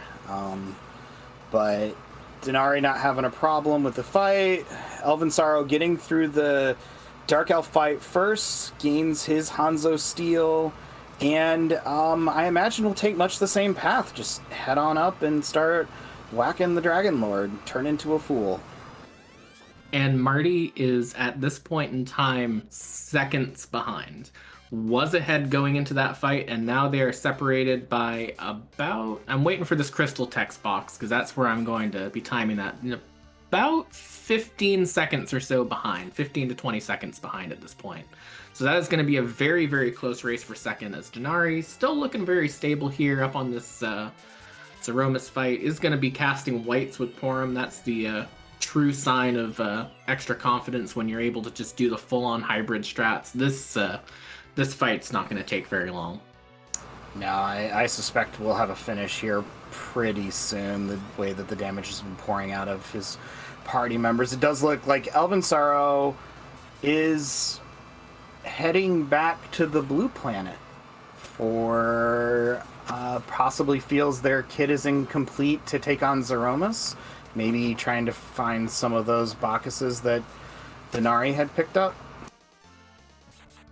But Denari not having a problem with the fight. Elven Sorrow getting through the Dark Elf fight first, gains his Hanzo Steel, and I imagine will take much the same path. Just head on up and start whacking the Dragon Lord, turn into a fool. And Marty is, at this point in time, seconds behind. Was ahead going into that fight, and now they are separated by about... I'm waiting for this crystal text box, because that's where I'm going to be timing that. About 15 seconds or so behind. 15 to 20 seconds behind at this point. So that is going to be a very, very close race for second, as Denari, still looking very stable here up on this Zoromus fight, is going to be casting whites with Porum. That's the... true sign of extra confidence when you're able to just do the full-on hybrid strats. This fight's not going to take very long. No, I suspect we'll have a finish here pretty soon, the way that the damage has been pouring out of his party members. It does look like Elven Sorrow is heading back to the blue planet for possibly feels their kit is incomplete to take on Zoromus. Maybe trying to find some of those Bacchuses that Denari had picked up?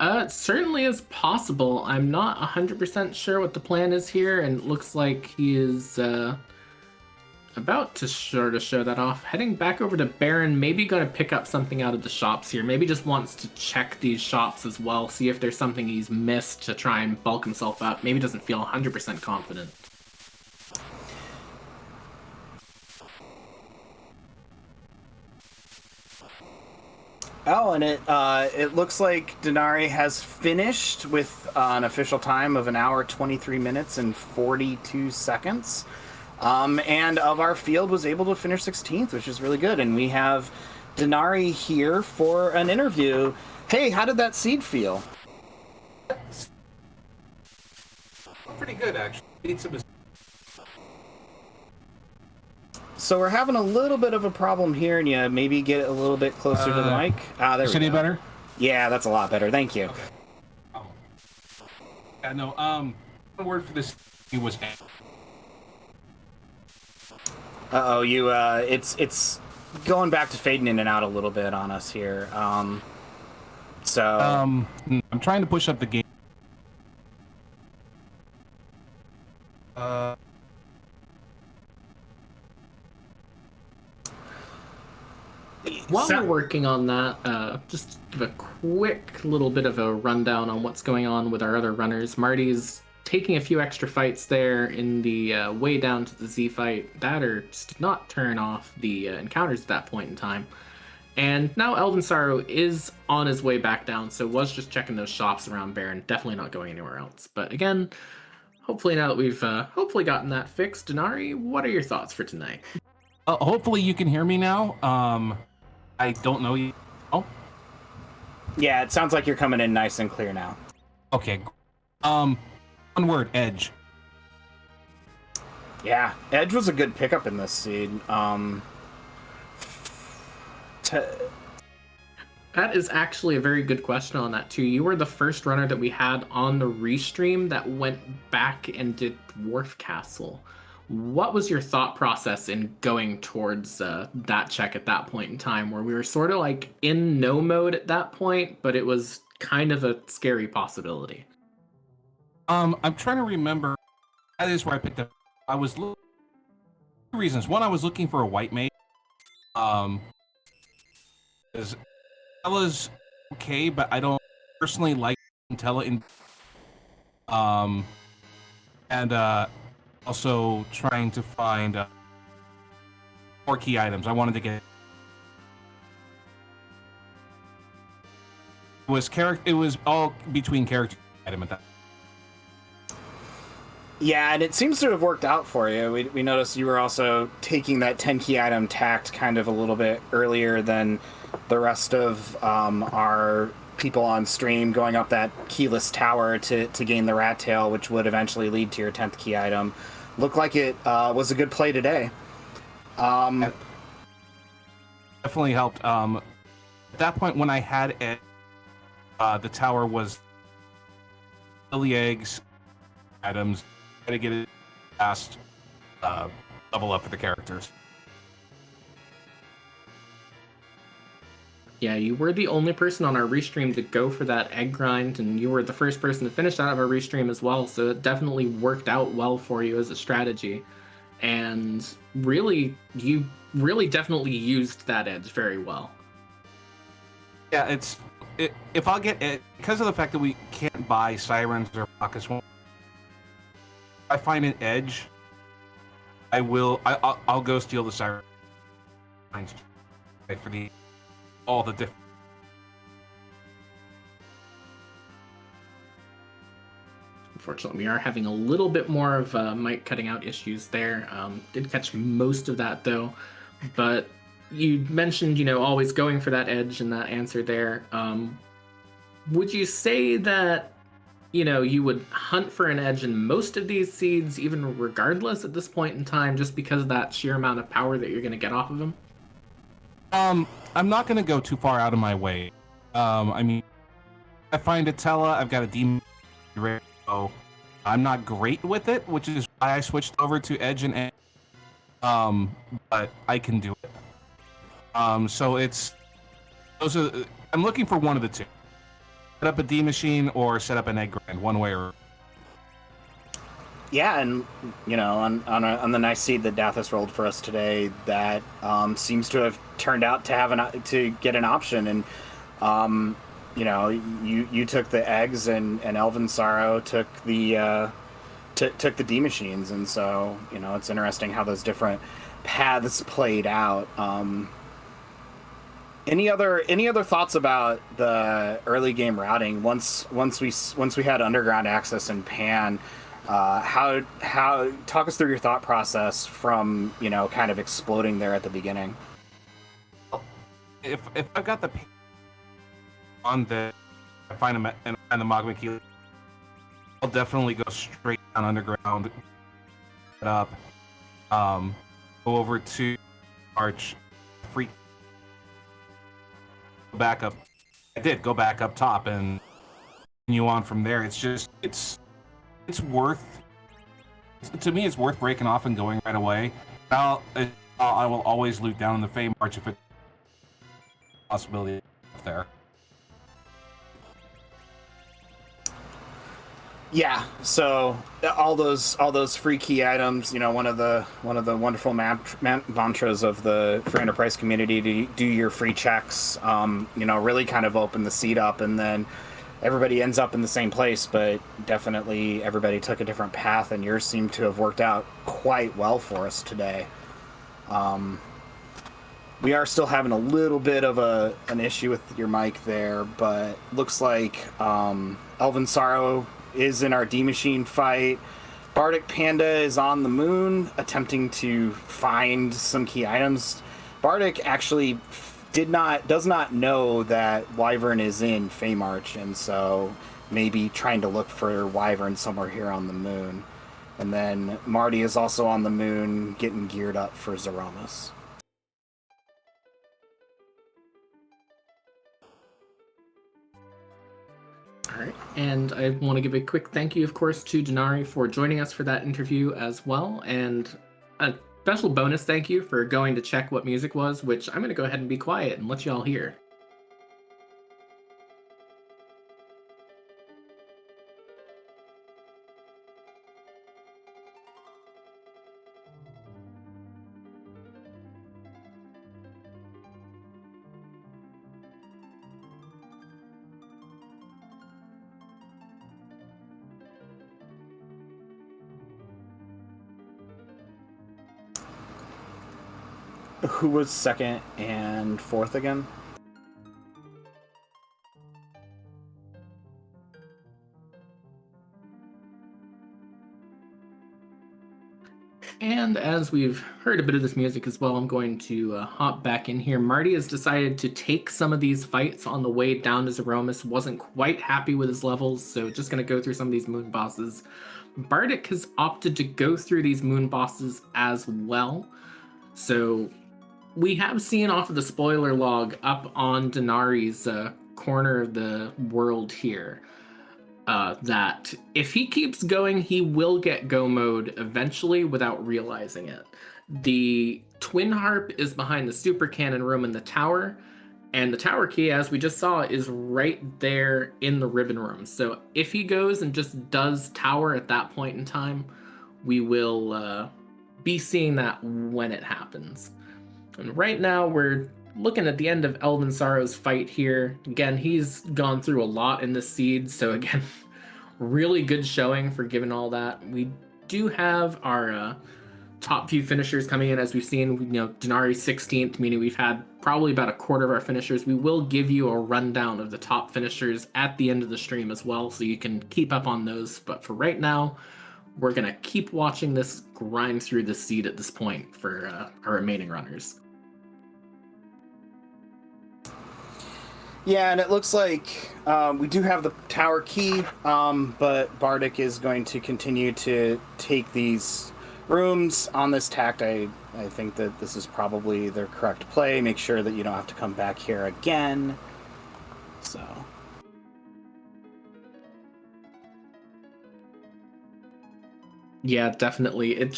It certainly is possible. I'm not 100% sure what the plan is here, and it looks like he is about to sort of show that off. Heading back over to Baron, maybe going to pick up something out of the shops here. Maybe just wants to check these shops as well, see if there's something he's missed to try and bulk himself up. Maybe doesn't feel 100% confident. Oh, and it looks like Denari has finished with an official time of 1 hour, 23 minutes, and 42 seconds. And of our field was able to finish 16th, which is really good. And we have Denari here for an interview. Hey, how did that seed feel? Pretty good, actually. Need some... So we're having a little bit of a problem hearing you. Maybe get a little bit closer to the mic. There we go. Any better? Yeah, that's a lot better. Thank you. Okay. Oh. Yeah, no, one word for this was... Uh-oh, it's going back to fading in and out a little bit on us here. I'm trying to push up the game. While we're working on that, just give a quick little bit of a rundown on what's going on with our other runners. Marty's taking a few extra fights there in the way down to the Z fight. That just did not turn off the encounters at that point in time. And now Elven Sorrow is on his way back down, so was just checking those shops around Baron. Definitely not going anywhere else. But again, hopefully now that we've hopefully gotten that fixed, Denari, what are your thoughts for tonight? Hopefully you can hear me now. I don't know you. Oh, yeah, it sounds like you're coming in nice and clear now. Okay. One word, Edge. Yeah, Edge was a good pickup in this seed. That is actually a very good question on that too. You were the first runner that we had on the restream that went back and did Dwarf Castle. What was your thought process in going towards that check at that point in time, where we were sort of like in no mode at that point, but it was kind of a scary possibility? I'm trying to remember. That is where I picked up. I was two reasons. One, I was looking for a white mage. Because Tella's okay, but I don't personally like Tella in. Also trying to find more key items. I wanted to get. It was all between character item at that. Yeah, and it seems to have worked out for you. We noticed you were also taking that 10 key item tact kind of a little bit earlier than the rest of our people on stream going up that keyless tower to gain the rat tail, which would eventually lead to your 10th key item. Looked like it was a good play today. Definitely helped. At that point, when I had it, the tower was the eggs, items. Got to get it fast, level up for the characters. Yeah, you were the only person on our restream to go for that egg grind, and you were the first person to finish out of our restream as well, so it definitely worked out well for you as a strategy. And really, you really definitely used that edge very well. Yeah, if I'll get it, because of the fact that we can't buy Sirens or Pockets, if I find an edge, I'll go steal the Sirens for all the different. Unfortunately, we are having a little bit more of mic cutting out issues there. Did catch most of that though, but you mentioned, always going for that edge and that answer there. Would you say that, you would hunt for an edge in most of these seeds, even regardless at this point in time, just because of that sheer amount of power that you're going to get off of them? I'm not going to go too far out of my way. I mean, I find a Tellah, I've got a demon. I'm not great with it, which is why I switched over to Edge and Edge. But I can do it. So I'm looking for one of the two. Set up a D machine or set up an egg grind, one way or. Yeah, and on the nice seed that Dathis rolled for us today, that seems to have turned out to have to get an option, and you took the eggs, and Elven Sorrow took the took the D machines, and so it's interesting how those different paths played out. Any other thoughts about the early game routing once we had underground access and Pan? How talk us through your thought process from kind of exploding there at the beginning. If I've got the on the I find them and the magma key, I'll definitely go straight down underground, up, go over to Arch, freak, go back up. I did go back up top and continue on from there. It's just it's worth, to me, it's worth breaking off and going right away. I will always loot down in the Fame Arch if it's a possibility there. Yeah, so all those free key items, one of the wonderful mantras of the free enterprise community to do your free checks, really kind of open the seat up, and then everybody ends up in the same place, but definitely everybody took a different path, and yours seemed to have worked out quite well for us today. We are still having a little bit of an issue with your mic there, but looks like Elven Sorrow is in our D-Machine fight. Bardic Panda is on the moon attempting to find some key items. Bardic actually does not know that Wyvern is in Feymarch, and so maybe trying to look for Wyvern somewhere here on the moon. And then Marty is also on the moon getting geared up for Zoromus. All right, and I want to give a quick thank you, of course, to Denari for joining us for that interview as well, and a special bonus thank you for going to check what music was, which I'm going to go ahead and be quiet and let you all hear. Who was second and fourth again? And And as we've heard a bit of this music as well, I'm going to hop back in here. Marty has decided to take some of these fights on the way down to Zoromus. Wasn't quite happy with his levels, so just going to go through some of these moon bosses. Bardic has opted to go through these moon bosses as well. So we have seen off of the spoiler log up on Denari's corner of the world here that if he keeps going, he will get go mode eventually without realizing it. The Twin Harp is behind the super cannon room in the tower, and the tower key, as we just saw, is right there in the ribbon room. So if he goes and just does tower at that point in time, we will be seeing that when it happens. And right now we're looking at the end of Elven Sorrow's fight here. Again, he's gone through a lot in this seed, so again, really good showing for giving all that. We do have our top few finishers coming in, as we've seen. Denari 16th, meaning we've had probably about a quarter of our finishers. We will give you a rundown of the top finishers at the end of the stream as well, so you can keep up on those. But for right now, we're going to keep watching this grind through the seed at this point for our remaining runners. Yeah, and it looks like we do have the tower key, but Bardic is going to continue to take these rooms on this tact. I think that this is probably the correct play. Make sure that you don't have to come back here again. So. Yeah, definitely.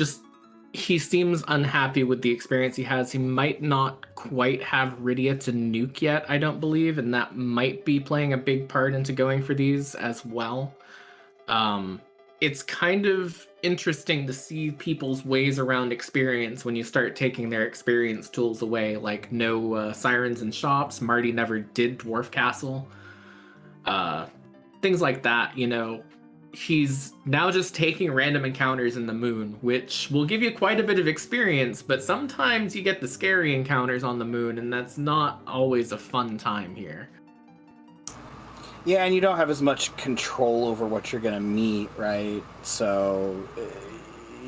He seems unhappy with the experience he has. He might not quite have Rydia to nuke yet, I don't believe, and that might be playing a big part into going for these as well. It's kind of interesting to see people's ways around experience when you start taking their experience tools away, like no Sirens and shops. Marty never did Dwarf Castle. Things like that, He's now just taking random encounters in the moon, which will give you quite a bit of experience, but sometimes you get the scary encounters on the moon, and that's not always a fun time here. Yeah, and you don't have as much control over what you're going to meet, right? So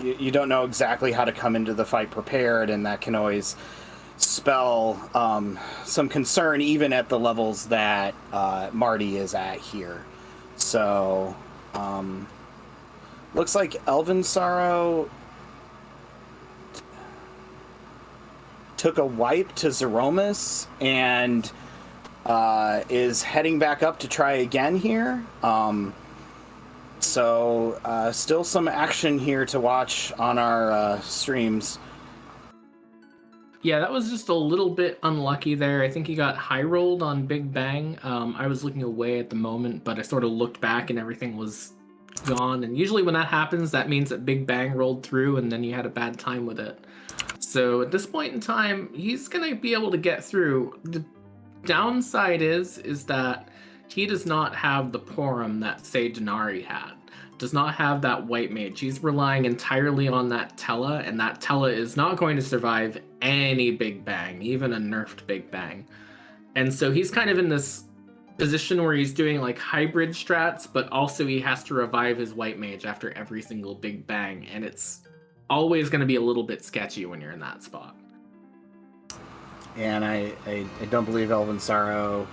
you don't know exactly how to come into the fight prepared, and that can always spell some concern even at the levels that Marty is at here. So looks like Elven Sorrow took a wipe to Zoromus and is heading back up to try again here. So still some action here to watch on our streams. Yeah, that was just a little bit unlucky there. I think he got high rolled on Big Bang. I was looking away at the moment, but I sort of looked back and everything was gone. And usually when that happens, that means that Big Bang rolled through and then you had a bad time with it. So at this point in time, he's going to be able to get through. The downside is that he does not have the Porum that, say, Denari had. Does not have that White Mage. He's relying entirely on that Tellah, and that Tellah is not going to survive any Big Bang, even a nerfed Big Bang. And so he's kind of in this position where he's doing like hybrid strats, but also he has to revive his White Mage after every single Big Bang, and it's always going to be a little bit sketchy when you're in that spot. And I don't believe Elven Sorrow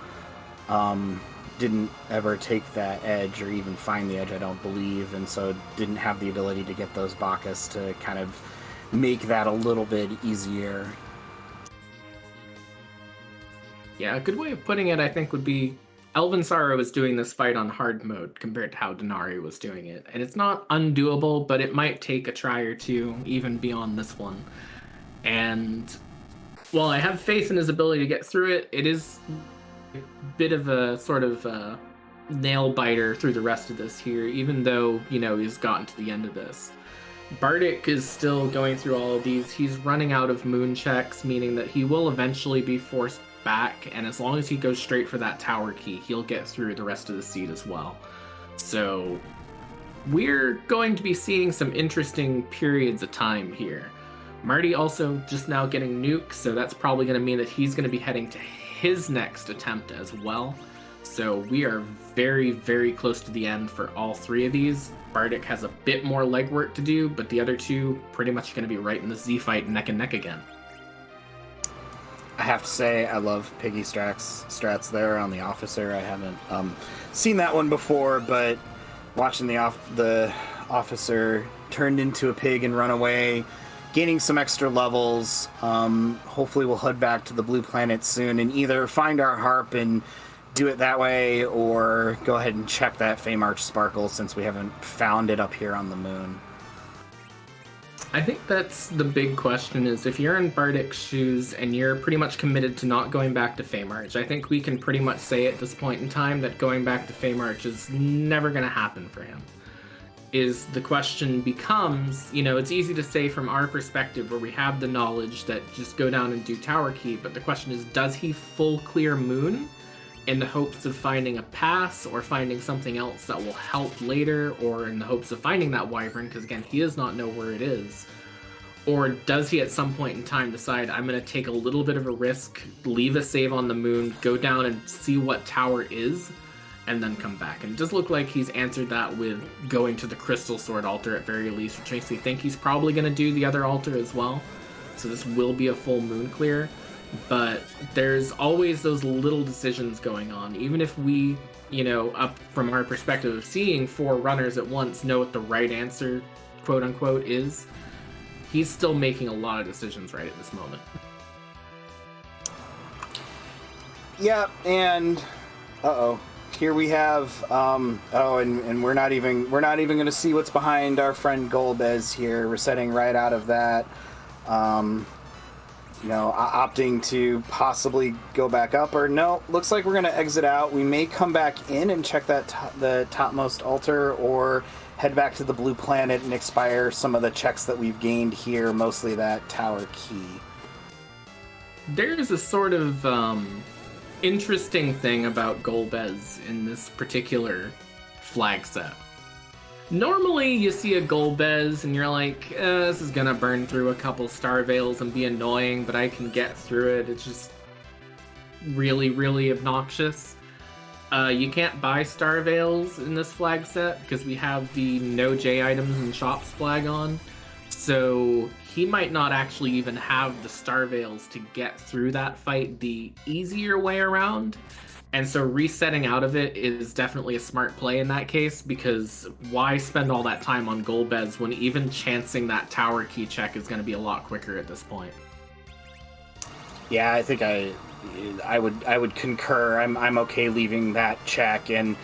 didn't ever take that edge or even find the edge, I don't believe, and so didn't have the ability to get those Bacchus to kind of make that a little bit easier. Yeah, a good way of putting it, I think, would be Elven Sorrow is doing this fight on hard mode compared to how Denari was doing it. And it's not undoable, but it might take a try or two, even beyond this one. And while I have faith in his ability to get through it, it is a bit of a sort of nail biter through the rest of this here, even though, he's gotten to the end of this. Bardic is still going through all of these. He's running out of moon checks, meaning that he will eventually be forced back, and as long as he goes straight for that tower key, he'll get through the rest of the seed as well. So we're going to be seeing some interesting periods of time here. Marty also just now getting nuked, so that's probably going to mean that he's going to be heading to his next attempt as well. So we are very, very close to the end for all three of these. Bardic has a bit more legwork to do, but the other two pretty much going to be right in the Z fight neck and neck again. I have to say, I love Piggy strats there on the officer. I haven't seen that one before, but watching the officer turned into a pig and run away, gaining some extra levels. Hopefully we'll head back to the blue planet soon and either find our harp and do it that way, or go ahead and check that Feymarch Sparkle since we haven't found it up here on the moon. I think that's the big question, is if you're in Bardic's shoes and you're pretty much committed to not going back to Feymarch, I think we can pretty much say at this point in time that going back to Feymarch is never going to happen for him. The question becomes, it's easy to say from our perspective where we have the knowledge that just go down and do Tower Key, but the question is, does he full clear Moon in the hopes of finding a pass or finding something else that will help later, or in the hopes of finding that Wyvern, because again, he does not know where it is? Or does he at some point in time decide, I'm going to take a little bit of a risk, leave a save on the moon, go down and see what tower is, and then come back? And it does look like he's answered that with going to the Crystal Sword altar at very least, which makes me think he's probably going to do the other altar as well. So this will be a full moon clear. But there's always those little decisions going on. Even if we, up from our perspective of seeing 4 runners at once, know what the right answer, quote unquote, is, he's still making a lot of decisions right at this moment. Yeah, and here we have and we're not even going to see what's behind our friend Golbez here. We're setting right out of that. Opting to possibly go back up, or no, looks like we're going to exit out. We may come back in and check the topmost altar, or head back to the blue planet and expire some of the checks that we've gained here, mostly that tower key. There's a sort of interesting thing about Golbez in this particular flag set. Normally, you see a Golbez and you're like, this is gonna burn through a couple Star Veils and be annoying, but I can get through it. It's just really, really obnoxious. You can't buy Star Veils in this flag set because we have the no J items and shops flag on. So he might not actually even have the Star Veils to get through that fight the easier way around. And so resetting out of it is definitely a smart play in that case, because why spend all that time on Golbez when even chancing that tower key check is going to be a lot quicker at this point? Yeah, I think I would concur. I'm okay leaving that check, and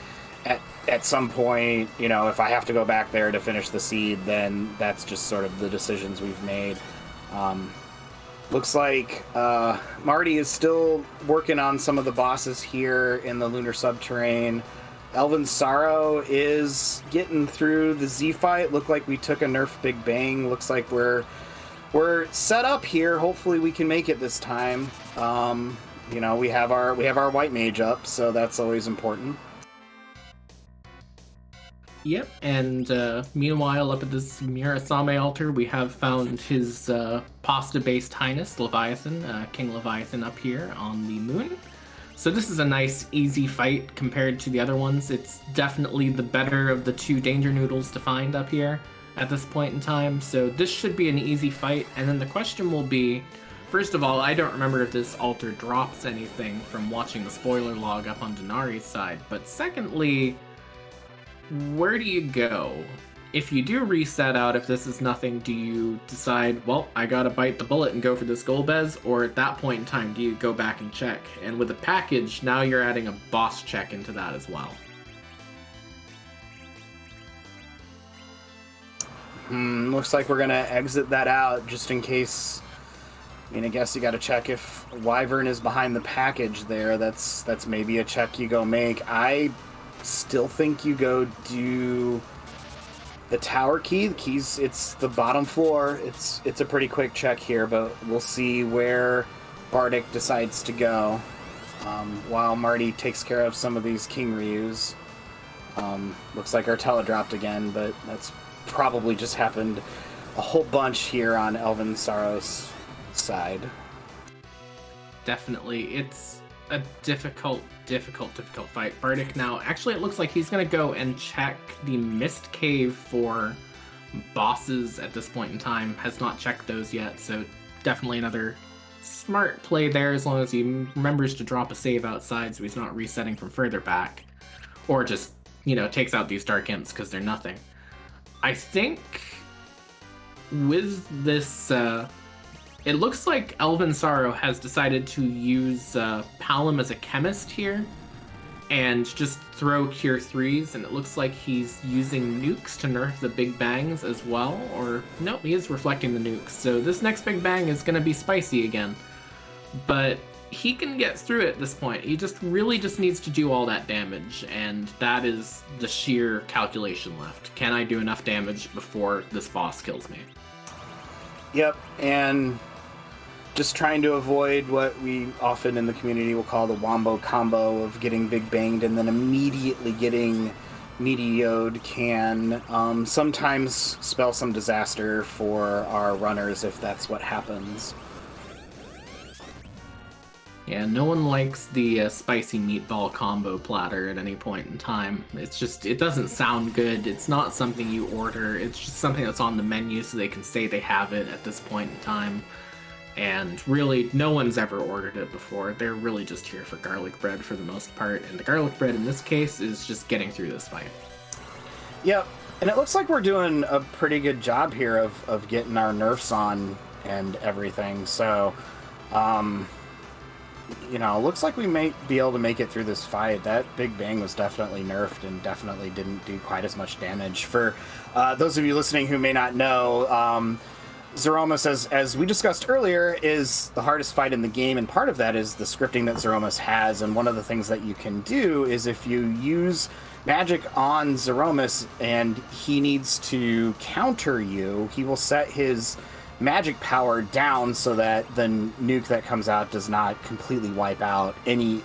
at some point, if I have to go back there to finish the seed, then that's just sort of the decisions we've made. Looks like Marty is still working on some of the bosses here in the Lunar Subterrane. Elven Sorrow is getting through the Z fight. Looked like we took a nerf Big Bang. Looks like we're set up here. Hopefully we can make it this time. We have our white mage up, so that's always important. Yep, and meanwhile, up at this Mirasame altar, we have found his pasta-based highness, Leviathan, King Leviathan, up here on the moon. So this is a nice, easy fight compared to the other ones. It's definitely the better of the 2 danger noodles to find up here at this point in time. So this should be an easy fight, and then the question will be, first of all, I don't remember if this altar drops anything from watching the spoiler log up on Denari's side, but secondly, where do you go? If you do reset out, if this is nothing, do you decide, well, I gotta bite the bullet and go for this Golbez? Or at that point in time, do you go back and check? And with a package, now you're adding a boss check into that as well. Looks like we're gonna exit that out just in case. I guess you gotta check if Wyvern is behind the package there. That's maybe a check you go make. I still think you go do the tower key. The keys, it's the bottom floor. It's a pretty quick check here, but we'll see where Bardic decides to go while Marty takes care of some of these King Ryus. Looks like our Tellah dropped again, but that's probably just happened a whole bunch here on Elven Sorrow's side. Definitely. a difficult fight. Bardic now, actually it looks like he's going to go and check the Mist Cave for bosses at this point in time. Has not checked those yet, so definitely another smart play there, as long as he remembers to drop a save outside so he's not resetting from further back. Or just, takes out these Dark Imps because they're nothing. I think with this, it looks like Elven Sorrow has decided to use Palom as a chemist here and just throw Cure 3s, and it looks like he's using nukes to nerf the Big Bangs as well. Or, no, he is reflecting the nukes. So this next Big Bang is going to be spicy again. But he can get through it at this point. He really just needs to do all that damage, and that is the sheer calculation left. Can I do enough damage before this boss kills me? Yep, and just trying to avoid what we often in the community will call the wombo combo of getting big banged and then immediately getting meteoed can sometimes spell some disaster for our runners if that's what happens. Yeah, no one likes the spicy meatball combo platter at any point in time. It's just, it doesn't sound good. It's not something you order. It's just something that's on the menu so they can say they have it at this point in time. And really, no one's ever ordered it before. They're really just here for garlic bread for the most part. And the garlic bread in this case is just getting through this fight. Yep, and it looks like we're doing a pretty good job here of getting our nerfs on and everything. So, looks like we may be able to make it through this fight. That Big Bang was definitely nerfed and definitely didn't do quite as much damage. For those of you listening who may not know, Zoromus, as we discussed earlier, is the hardest fight in the game, and part of that is the scripting that Zoromus has. And one of the things that you can do is if you use magic on Zoromus and he needs to counter you, he will set his magic power down so that the nuke that comes out does not completely wipe out any,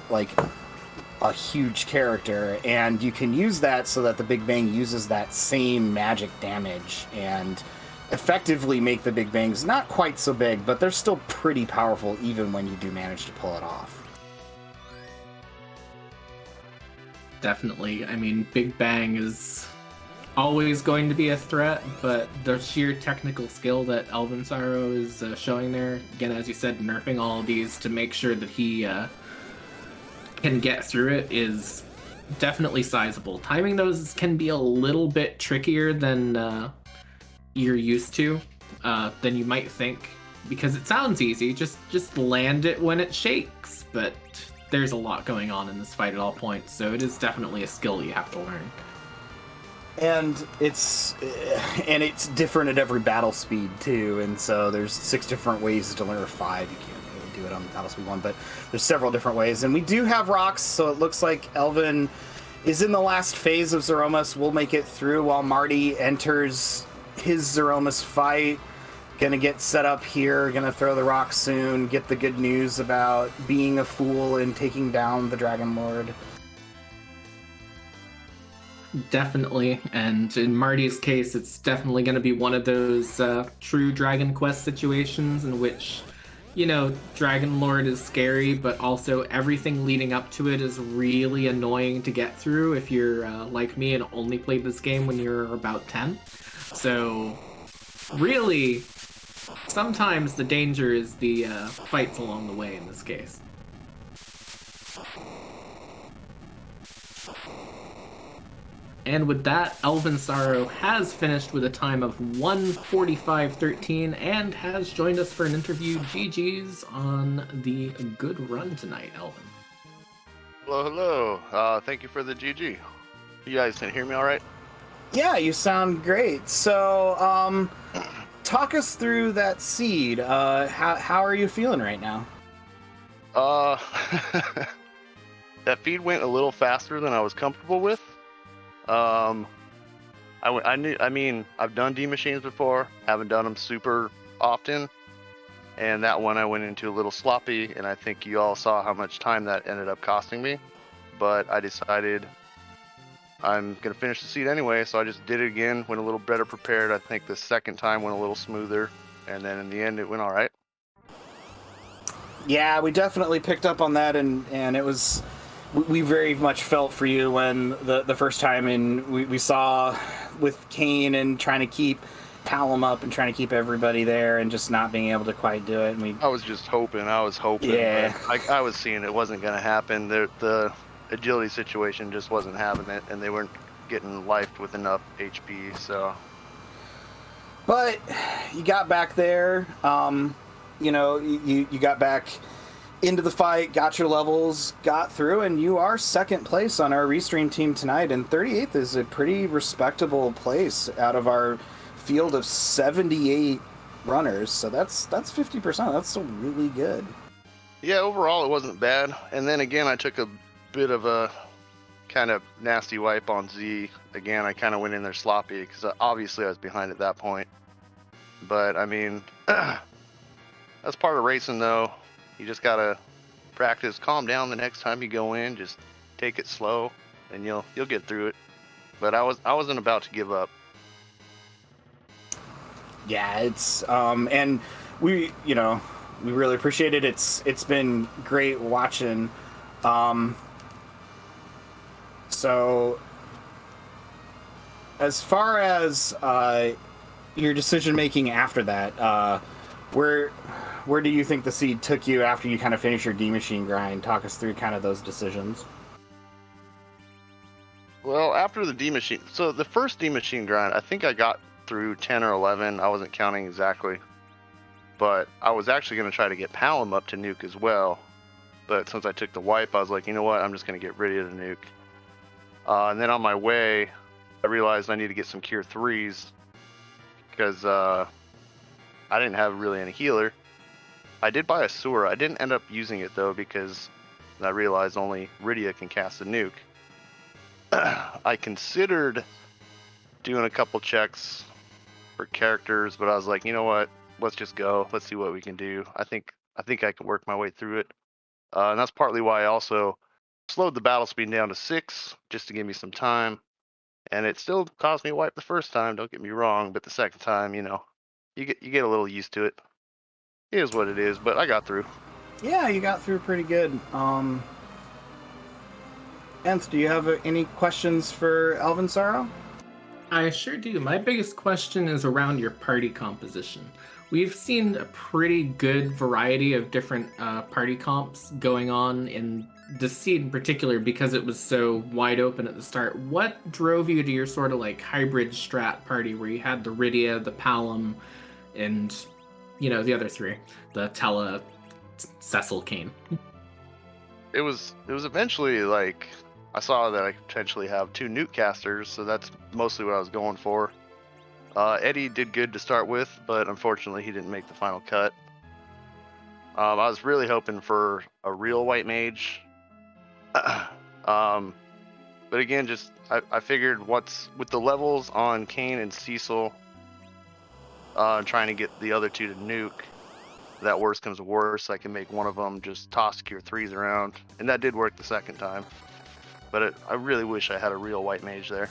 a huge character. And you can use that so that the Big Bang uses that same magic damage and effectively make the Big Bangs not quite so big, but they're still pretty powerful even when you do manage to pull it off. Definitely. I mean, Big Bang is always going to be a threat, but the sheer technical skill that Elven Sorrow is showing there, again, as you said, nerfing all of these to make sure that he can get through it is definitely sizable. Timing those can be a little bit trickier than you're used to, than you might think, because it sounds easy, just land it when it shakes, but there's a lot going on in this fight at all points, so it is definitely a skill you have to learn. And it's different at every battle speed too, and so there's 6 different ways to learn, or 5, you can't really do it on battle speed 1, but there's several different ways. And we do have rocks, so it looks like Elvin is in the last phase of Zoromus. We'll make it through while Marty enters his Zoromus fight. Gonna get set up here, gonna throw the rock soon, get the good news about being a fool and taking down the Dragon Lord. Definitely, and in Marty's case, it's definitely going to be one of those true Dragon Quest situations in which, Dragon Lord is scary, but also everything leading up to it is really annoying to get through if you're like me and only played this game when you're about 10. So, really, sometimes the danger is the fights along the way in this case. And with that, Elven Sorrow has finished with a time of 1:45:13 and has joined us for an interview. GG's on the good run tonight, Elven. Hello. Thank you for the GG. You guys can hear me all right? Yeah, you sound great. So, talk us through that seed. How are you feeling right now? That feed went a little faster than I was comfortable with. I've done D machines before, haven't done them super often, and that one I went into a little sloppy, and I think you all saw how much time that ended up costing me, but I decided I'm gonna finish the seed anyway, so I just did it again, went a little better prepared. I think the second time went a little smoother, and then in the end it went all right. Yeah, we definitely picked up on that, and it was, we very much felt for you when the first time, and we saw with Kane and trying to keep Callum up and trying to keep everybody there and just not being able to quite do it. And I was just hoping. Yeah. But I was seeing it wasn't going to happen. The agility situation just wasn't having it, and they weren't getting lifed with enough HP. So, but you got back there. You know, you got back into the fight, got your levels, got through, and you are second place on our restream team tonight. And 38th is a pretty respectable place out of our field of 78 runners. So that's 50%. That's still really good. yeah, overall it wasn't bad. And then again, I took a bit of a kind of nasty wipe on Z. Again, I kind of went in there sloppy because obviously I was behind at that point. But I mean, that's part of racing, though. You just gotta practice, calm down the next time you go in. Just take it slow, and you'll get through it. But I wasn't about to give up. Yeah, it's and we really appreciate it. It's been great watching. So as far as your decision making after that, where do you think the seed took you after you kind of finished your D Machine grind? Talk us through kind of those decisions. Well, after the D Machine, so the first D Machine grind, I think I got through 10 or 11. I wasn't counting exactly, but I was actually going to try to get Palom up to nuke as well. But since I took the wipe, I was like, you know what? I'm just going to get rid of the nuke. And then on my way, I realized I need to get some Cure 3s because I didn't have really any healer. I did buy a Sura. I didn't end up using it though because I realized only Rydia can cast a nuke. I considered doing a couple checks for characters, but I was like, you know what? Let's just go. Let's see what we can do. I think I can work my way through it. And that's partly why I also slowed the battle speed down to 6 just to give me some time. And it still caused me a wipe the first time, don't get me wrong, but the second time, you get a little used to it. It is what it is, but I got through. Yeah, you got through pretty good. Enth, do you have any questions for Elvin Sorrow? I sure do. My biggest question is around your party composition. We've seen a pretty good variety of different party comps going on in the seed in particular because it was so wide open at the start. What drove you to your sort of like hybrid strat party where you had the Rydia, the Palom, and the other three, the Tellah, Cecil, Kane? It was eventually like I saw that I could potentially have 2 nuke casters, so that's mostly what I was going for. Eddie did good to start with, but unfortunately he didn't make the final cut. I was really hoping for a real white mage. But again, just I figured what's with the levels on Kane and Cecil, trying to get the other 2 to nuke, that worst comes to worst, I can make one of them just toss Cure 3s around, and that did work the second time. But I really wish I had a real white mage there.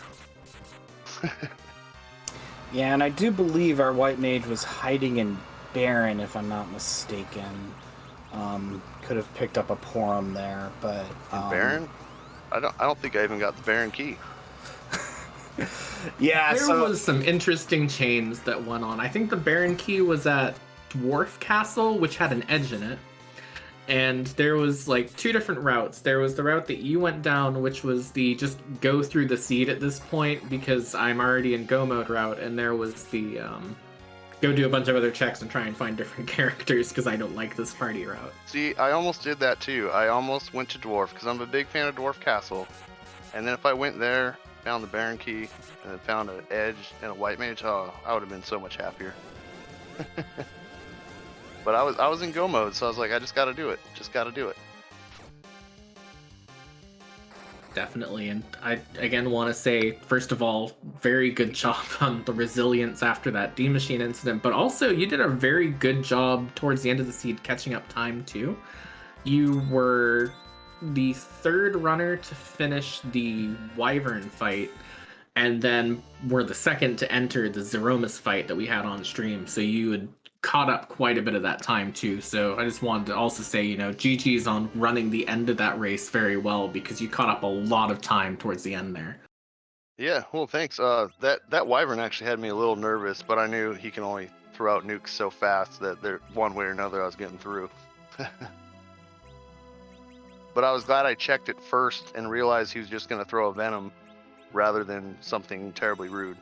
Yeah, and I do believe our white mage was hiding in Baron, if I'm not mistaken. Could have picked up a Porum there, but Baron? I don't think I even got the Baron key. Yeah, there was some interesting chains that went on. I think the Baron key was at Dwarf Castle, which had an edge in it. And there was like 2 different routes. There was the route that you went down, which was the just go through the seed at this point because I'm already in go mode route. And there was the go do a bunch of other checks and try and find different characters because I don't like this party route. See, I almost did that too. I almost went to Dwarf because I'm a big fan of Dwarf Castle. And then if I went there, found the Baron key, and then found an edge and a white mage, I would have been so much happier. But I was in go mode, so I was like, I just got to do it. Just got to do it. Definitely, and I again want to say, first of all, very good job on the resilience after that D Machine incident, but also you did a very good job towards the end of the seed catching up time too. You were the 3rd runner to finish the Wyvern fight, and then were the 2nd to enter the Zoromus fight that we had on stream, so you had caught up quite a bit of that time too. So I just wanted to also say, GG's on running the end of that race very well, because you caught up a lot of time towards the end there. Yeah, well, thanks. That Wyvern actually had me a little nervous, but I knew he can only throw out nukes so fast that one way or another I was getting through. But I was glad I checked it first and realized he was just going to throw a Venom rather than something terribly rude.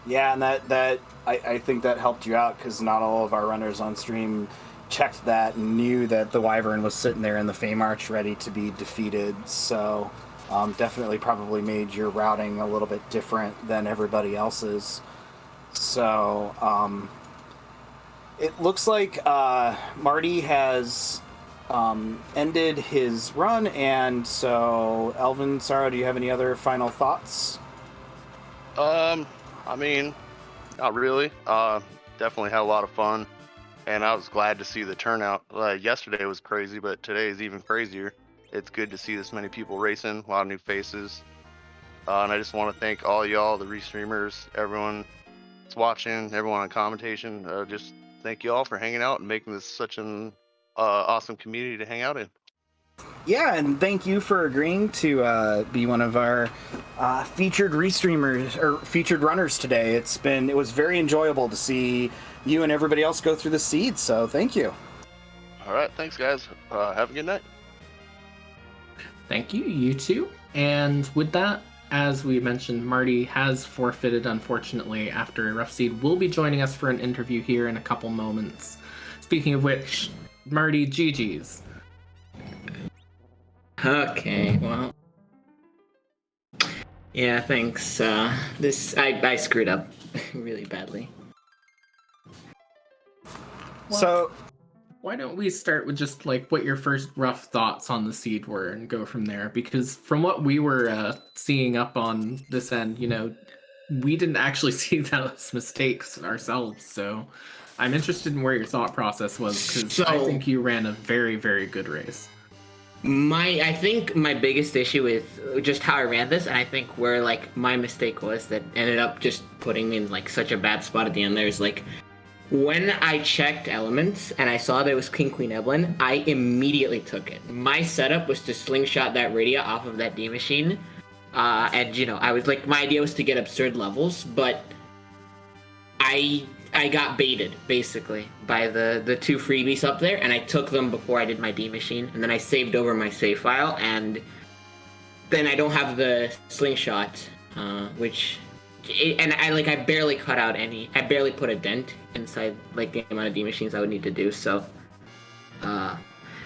Yeah, and I think that helped you out, because not all of our runners on stream checked that and knew that the Wyvern was sitting there in the Fame Arch ready to be defeated. So definitely probably made your routing a little bit different than everybody else's. So it looks like Marty has ended his run, and so Elvin, Sarah, do you have any other final thoughts? I mean, not really. Definitely had a lot of fun, and I was glad to see the turnout. Yesterday was crazy, but today is even crazier. It's good to see this many people racing, a lot of new faces. And I just want to thank all y'all, the restreamers, everyone that's watching, everyone on commentation. Just thank you all for hanging out and making this such an awesome community to hang out in. Yeah, and thank you for agreeing to be one of our featured restreamers or featured runners today. It was very enjoyable to see you and everybody else go through the seed. So thank you. All right, thanks guys. Have a good night. Thank you, you too. And with that, as we mentioned, Marty has forfeited, unfortunately, after a rough seed. Will be joining us for an interview here in a couple moments. Speaking of which, Marty, GG's. Okay, well, yeah, thanks. I screwed up really badly. So why don't we start with just what your first rough thoughts on the seed were and go from there? Because from what we were seeing up on this end, we didn't actually see those mistakes ourselves. So I'm interested in where your thought process was, because I think you ran a very, very good race. I think my biggest issue with just how I ran this, and I think where my mistake was that ended up just putting me in such a bad spot at the end, there's when I checked elements and I saw there was King Queen Evelyn, I immediately took it. My setup was to slingshot that Radia off of that D machine, and I was my idea was to get absurd levels, but I got baited, basically, by the two freebies up there, and I took them before I did my D machine, and then I saved over my save file, and then I don't have the slingshot, I barely cut out I barely put a dent inside, the amount of D machines I would need to do, so,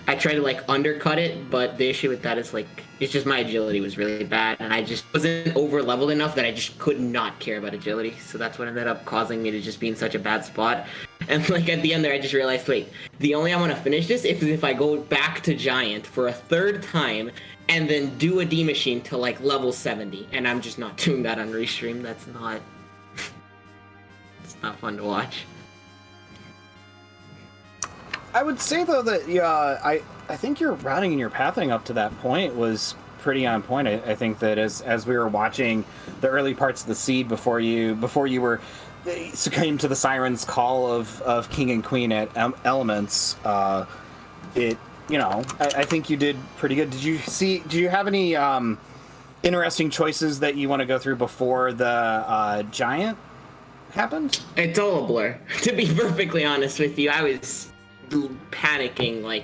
I tried to, undercut it, but the issue with that is, it's just my agility was really bad, and I just wasn't over-leveled enough that I just could not care about agility, so that's what ended up causing me to just be in such a bad spot. And, at the end there, I just realized, wait, the only way I want to finish this is if I go back to Giant for a third time, and then do a D machine to, level 70, and I'm just not doing that on Restream. That's not... it's not fun to watch. I would say, though, that I think your routing and your pathing up to that point was pretty on point. I think that as we were watching the early parts of the seed before you were succumbed to the Sirens' call of King and Queen at Elements, I think you did pretty good. Do you have any interesting choices that you want to go through before the Giant happened? It's all a blur. To be perfectly honest with you, I was panicking, I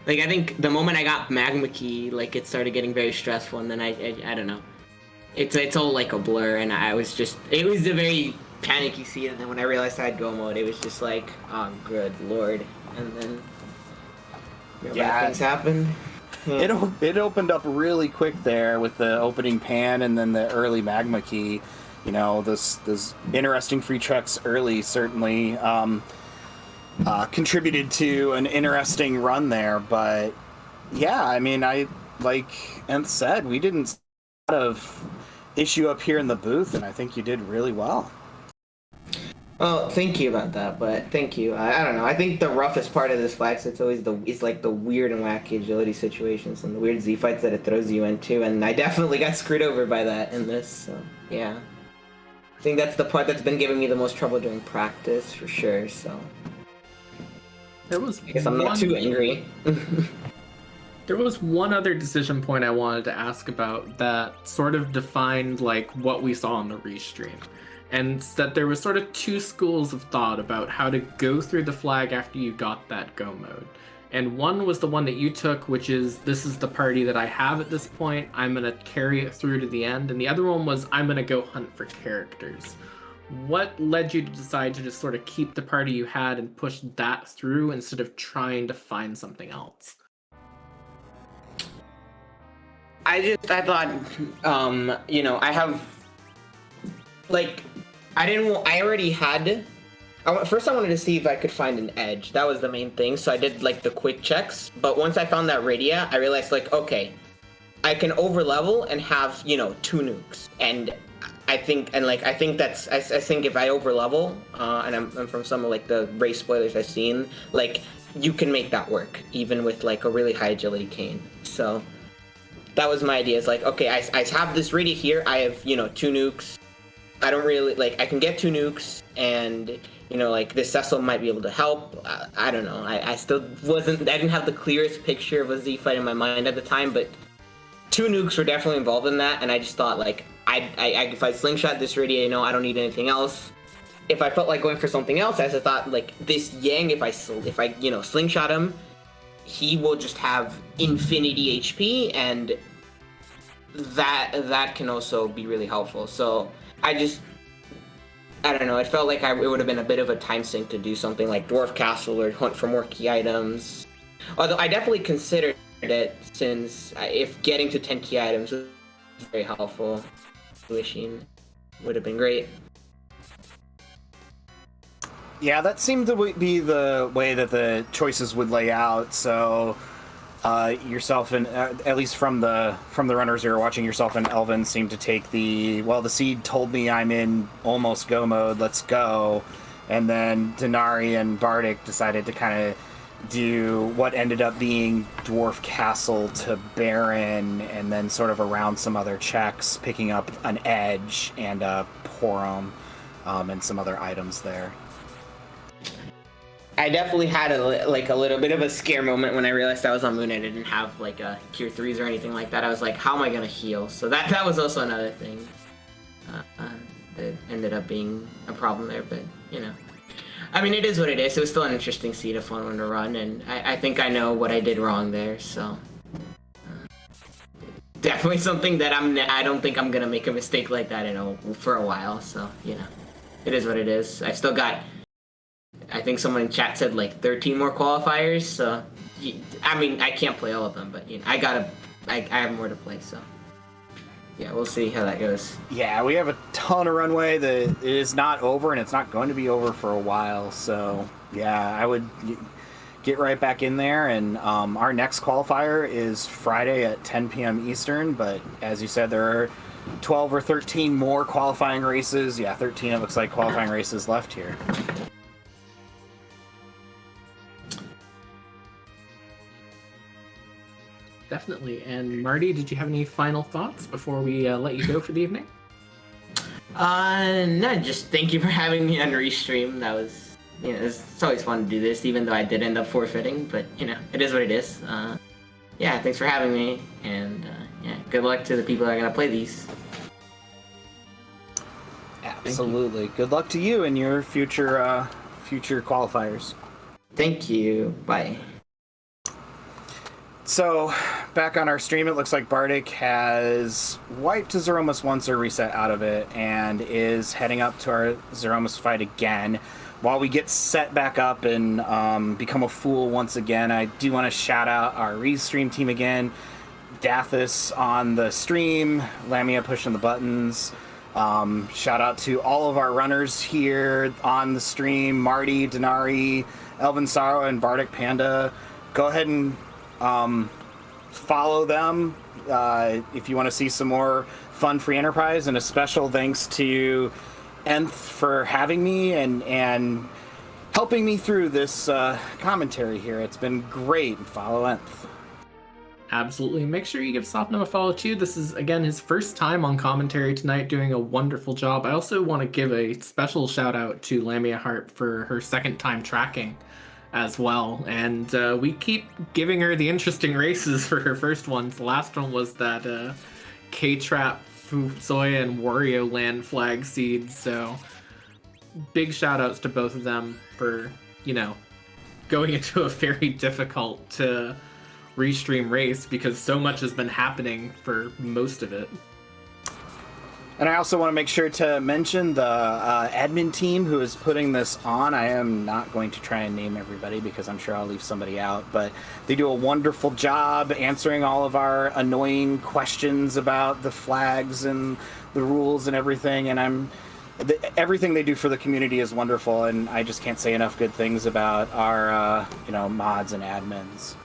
think the moment I got Magma Key, it started getting very stressful, and then I don't know. It's all a blur, and it was a very panicky scene, and then when I realized I had go mode, it was just oh, good lord, and then bad things happened. It opened up really quick there with the opening pan and then the early Magma Key. Those interesting free trucks early certainly contributed to an interesting run there, but yeah, I mean, I like Nth said, we didn't see a lot of issue up here in the booth, and I think you did really well. Well, thank you about that, but thank you. I don't know. I think the roughest part of this flag set's always the weird and wacky agility situations and the weird Z fights that it throws you into, and I definitely got screwed over by that in this. So yeah. think that's the part that's been giving me the most trouble during practice, for sure, so... There was I guess I'm not too angry. There was one other decision point I wanted to ask about that sort of defined like what we saw on the restream. And that there was sort of two schools of thought about how to go through the flag after you got that go mode. And one was the one that you took, which is, this is the party that I have at this point, I'm going to carry it through to the end. And the other one was, I'm going to go hunt for characters. What led you to decide to just sort of keep the party you had and push that through instead of trying to find something else? I thought, you know, I have, like, I already had, first I wanted to see if I could find an edge. That was the main thing, so I did, like, the quick checks. But once I found that radia, I realized, like, okay, I can overlevel and have, you know, 2 nukes. And I think that's, I think if I overlevel, and I'm from some of, like, the race spoilers I've seen, like, you can make that work, even with, like, a really high agility cane. So that was my idea. It's like, okay, I have this radia here, I have, you know, 2 nukes. I don't really, like, I can get 2 nukes, and, you know, like, this Cecil might be able to help. I don't know. I still I didn't have the clearest picture of a Z fight in my mind at the time, but 2 nukes were definitely involved in that, and I just thought, like, if I slingshot this radia, you know, I don't need anything else. If I felt like going for something else, I just thought, like, this Yang, if I, you know, slingshot him, he will just have infinity HP, and that can also be really helpful. So I don't know, it felt like it would have been a bit of a time sink to do something like Dwarf Castle or hunt for more key items. Although I definitely considered it, since if getting to 10 key items was very helpful, wishing would have been great. Yeah, that seemed to be the way that the choices would lay out. So yourself and at least from the runners who were watching, yourself and Elvin seemed to take the seed told me I'm in almost go mode, let's go. And then Denari and Bardic decided to kind of do what ended up being Dwarf Castle to Baron, and then sort of around some other checks, picking up an Edge and a Porum, and some other items there. I definitely had a little bit of a scare moment when I realized I was on Moon and I didn't have like a Cure 3s or anything like that. I was like, how am I gonna heal? So that was also another thing that ended up being a problem there, but you know. I mean, it is what it is. It was still an interesting seed, a fun one to run, and I think I know what I did wrong there, so. Definitely something that I don't think I'm gonna make a mistake like that for a while, so, you know. It is what it is. I still got, I think someone in chat said like 13 more qualifiers, so, I mean, I can't play all of them, but, you know, I have more to play, so. Yeah, we'll see how that goes. Yeah, we have a ton of runway that it is not over, and it's not going to be over for a while. So, yeah, I would get right back in there. And our next qualifier is Friday at 10 p.m. Eastern. But as you said, there are 12 or 13 more qualifying races. Yeah, 13, it looks like, qualifying races left here. Definitely. And Marty, did you have any final thoughts before we let you go for the evening? No, just thank you for having me on Restream. That was, you know, it's always fun to do this, even though I did end up forfeiting, but, you know, it is what it is. Yeah, thanks for having me, and, yeah, good luck to the people that are going to play these. Absolutely. Good luck to you and your future qualifiers. Thank you. Bye. So, back on our stream, it looks like Bardic has wiped Zoromus once or reset out of it, and is heading up to our Zoromus fight again. While we get set back up and become a fool once again, I do want to shout out our restream team again. Dathis on the stream, Lamia pushing the buttons. Shout out to all of our runners here on the stream, Marty, Denari, Elvin Sorrow, and Bardic Panda. Go ahead and follow them if you want to see some more fun free enterprise, and a special thanks to Nth for having me and helping me through this commentary here. It's been great. Follow Nth. Absolutely. Make sure you give Sopnum a follow too. This is, again, his first time on commentary tonight, doing a wonderful job. I also want to give a special shout out to Lamia Hart for her second time tracking as well. And we keep giving her the interesting races for her first ones. The last one was that K-Trap, Soya, and Wario Land flag seed. So big shout outs to both of them for, going into a very difficult restream race because so much has been happening for most of it. And I also want to make sure to mention the admin team who is putting this on. I am not going to try and name everybody because I'm sure I'll leave somebody out, but they do a wonderful job answering all of our annoying questions about the flags and the rules and everything. And everything they do for the community is wonderful, and I just can't say enough good things about our mods and admins.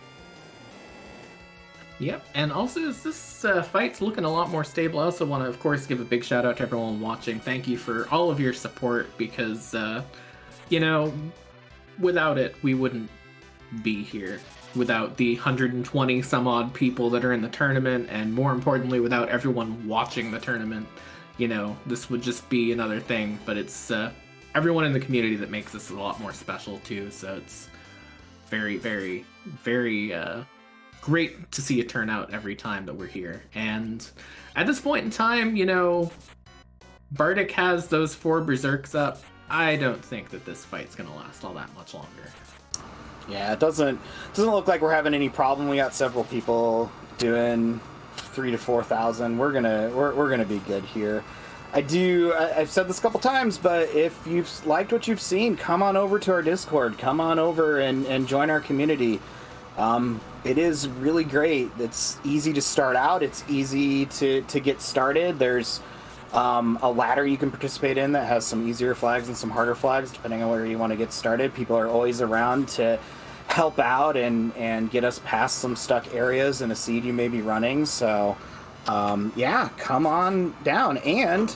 Yep, and also as this fight's looking a lot more stable, I also want to, of course, give a big shout out to everyone watching. Thank you for all of your support because, without it, we wouldn't be here. Without the 120 some odd people that are in the tournament, and more importantly, without everyone watching the tournament, this would just be another thing. But it's everyone in the community that makes this a lot more special too, so it's very, very, very great to see it turn out every time that we're here. And at this point in time, Bardic has those 4 Berserks up. I don't think that this fight's gonna last all that much longer. Yeah, it doesn't look like we're having any problem. We got several people doing 3,000 to 4,000. We're gonna be good here. I've said this a couple times, but if you've liked what you've seen, come on over to our Discord. Come on over and join our community. It is really great. It's easy to start out. It's easy to get started. There's a ladder you can participate in that has some easier flags and some harder flags, depending on where you want to get started. People are always around to help out and get us past some stuck areas in a seed you may be running. So, come on down. And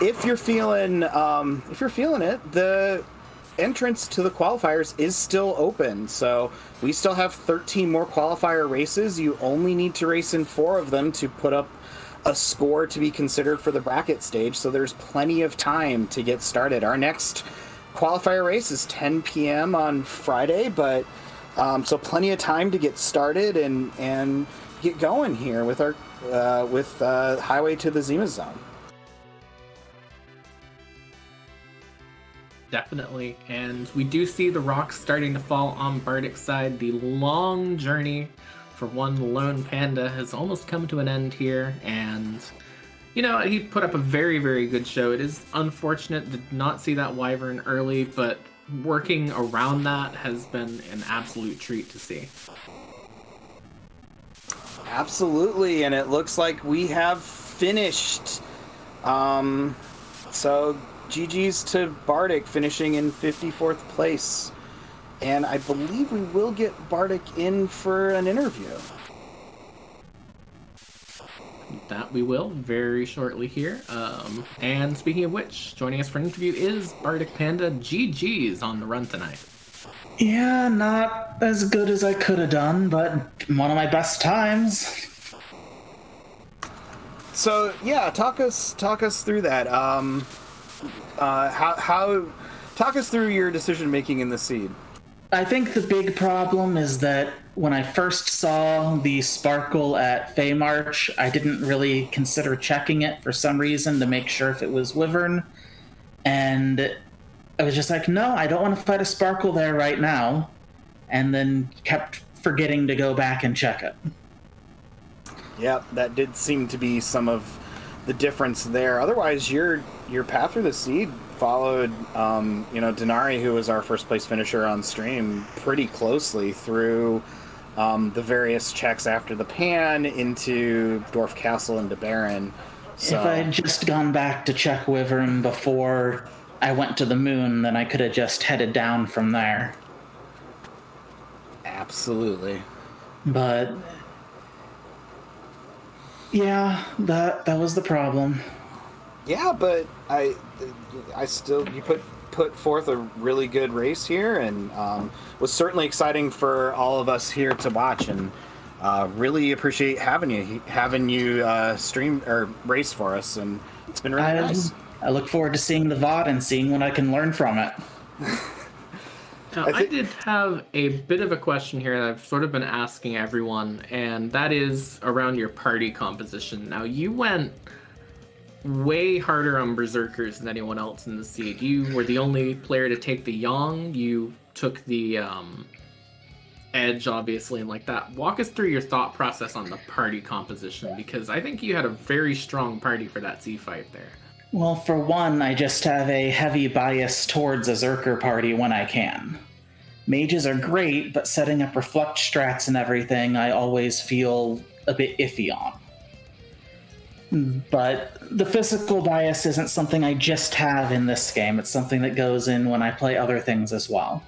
if you're feeling it, the entrance to the qualifiers is still open, so we still have 13 more qualifier races. You only need to race in 4 of them to put up a score to be considered for the bracket stage, so there's plenty of time to get started. Our next qualifier race is 10 p.m. on Friday, but so plenty of time to get started and get going here with our Highway to the Zemus Zone. Definitely, and we do see the rocks starting to fall on Bardic's side. The long journey for one lone panda has almost come to an end here, and he put up a very, very good show. It is unfortunate to not see that Wyvern early, but working around that has been an absolute treat to see. Absolutely, and it looks like we have finished. So GG's to Bardic, finishing in 54th place. And I believe we will get Bardic in for an interview. That we will very shortly here. And speaking of which, joining us for an interview is Bardic Panda. GG's on the run tonight. Yeah, not as good as I could have done, but one of my best times. So yeah, talk us through that. Talk us through your decision making in the seed. I think the big problem is that when I first saw the sparkle at Feymarch, I didn't really consider checking it for some reason to make sure if it was Wyvern. And I was just like, no, I don't want to fight a sparkle there right now. And then kept forgetting to go back and check it. Yep, that did seem to be some of the difference there. Otherwise, your path through the seed followed, Denari, who was our first place finisher on stream, pretty closely through the various checks after the pan into Dwarf Castle and to Baron. So, if I had just gone back to check Wyvern before I went to the moon, then I could have just headed down from there. Absolutely. But yeah, that was the problem. Yeah, but I still, you put forth a really good race here, and was certainly exciting for all of us here to watch. And Really appreciate having you stream or race for us, and it's been really nice. I look forward to seeing the VOD and seeing what I can learn from it. Now, I did have a bit of a question here that I've sort of been asking everyone, and that is around your party composition. Now, you went way harder on Berserkers than anyone else in the seed. You were the only player to take the Yang. You took the Edge, obviously, and like that. Walk us through your thought process on the party composition, because I think you had a very strong party for that Z fight there. Well, for one, I just have a heavy bias towards a Zerker party when I can. Mages are great, but setting up reflect strats and everything, I always feel a bit iffy on. But the physical bias isn't something I just have in this game. It's something that goes in when I play other things as well.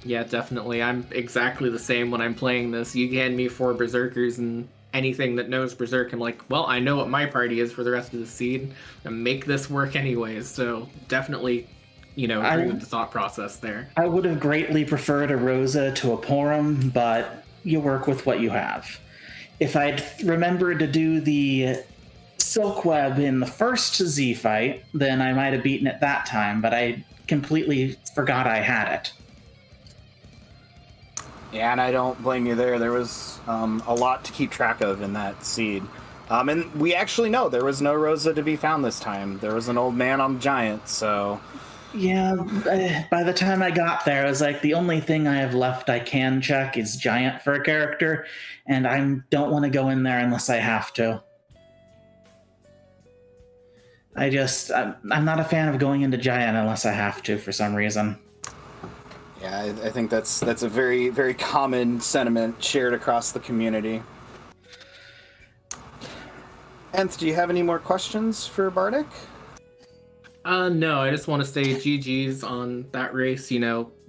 Yeah, definitely. I'm exactly the same when I'm playing this. You hand me 4 Berserkers and anything that knows Berserk, I'm like, well, I know what my party is for the rest of the seed, and make this work anyways. So definitely, agree with the thought process there. I would have greatly preferred a Rosa to a Porum, but you work with what you have. If I'd remembered to do the Silk Web in the first Z fight, then I might have beaten it that time, but I completely forgot I had it. Yeah, and I don't blame you there. There was a lot to keep track of in that seed. And we actually know there was no Rosa to be found this time. There was an old man on the giant, so... Yeah, by the time I got there, I was like, the only thing I have left I can check is giant for a character, and I don't want to go in there unless I have to. I'm not a fan of going into giant unless I have to for some reason. Yeah, I think that's a very, very common sentiment shared across the community. Nth, do you have any more questions for Bardic? No, I just want to say GG's on that race.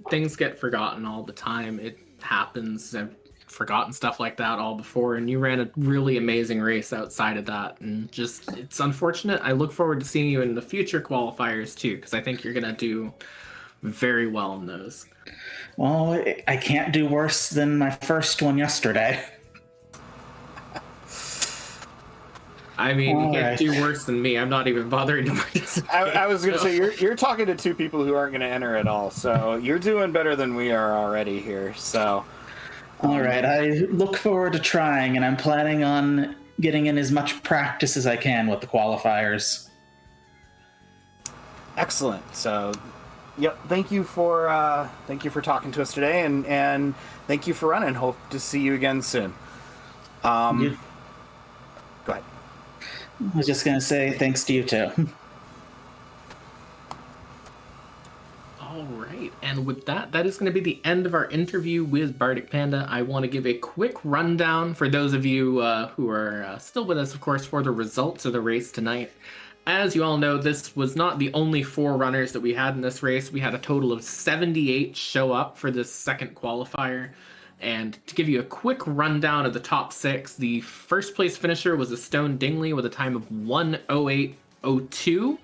Things get forgotten all the time. It happens. I've forgotten stuff like that all before, and you ran a really amazing race outside of that, and it's unfortunate. I look forward to seeing you in the future qualifiers too, because I think you're going to do very well in those. Well, I can't do worse than my first one yesterday. I mean, you can't do worse than me. I'm not even bothering to participate. I was going to say, you're talking to 2 people who aren't going to enter at all, so you're doing better than we are already here, so... All right, I look forward to trying, and I'm planning on getting in as much practice as I can with the qualifiers. Excellent. So, yep. Thank you for talking to us today, and thank you for running. Hope to see you again soon. Go ahead. I was just gonna say thanks to you too. All right, and with that is going to be the end of our interview with Bardic Panda. I want to give a quick rundown for those of you who are still with us, of course, for the results of the race tonight. As you all know, this was not the only 4 runners that we had in this race. We had a total of 78 show up for this second qualifier. And to give you a quick rundown of the top 6, the first place finisher was a Stone Dingley with a time of 1:08:02.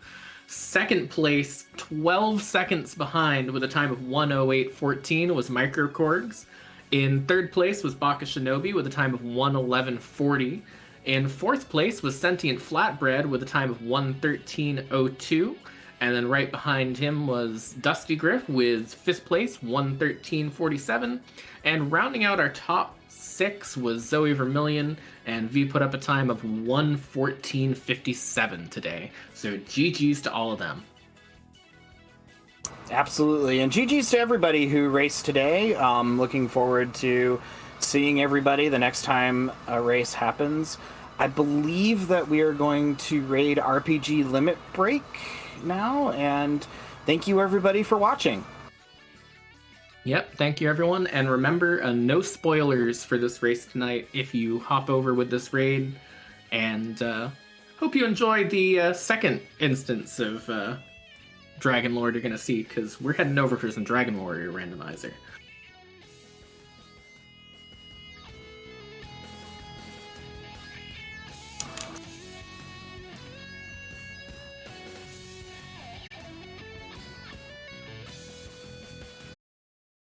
Second place, 12 seconds behind with a time of 1:08:14 was Microcorgs. In third place was Baka Shinobi with a time of 1:11:40. In fourth place was Sentient Flatbread with a time of 1:13:02. And then right behind him was Dusty Griff with fifth place, 1:13:47. And rounding out our top 6 was Zoe Vermillion, and V put up a time of 1:14:57 today. So GG's to all of them. Absolutely, and GG's to everybody who raced today. Looking forward to seeing everybody the next time a race happens. I believe that we are going to raid RPG Limit Break now, and thank you everybody for watching. Yep, thank you everyone, and remember, no spoilers for this race tonight if you hop over with this raid, and hope you enjoyed the second instance of Dragon Lord you're going to see, because we're heading over for some Dragon Warrior randomizer.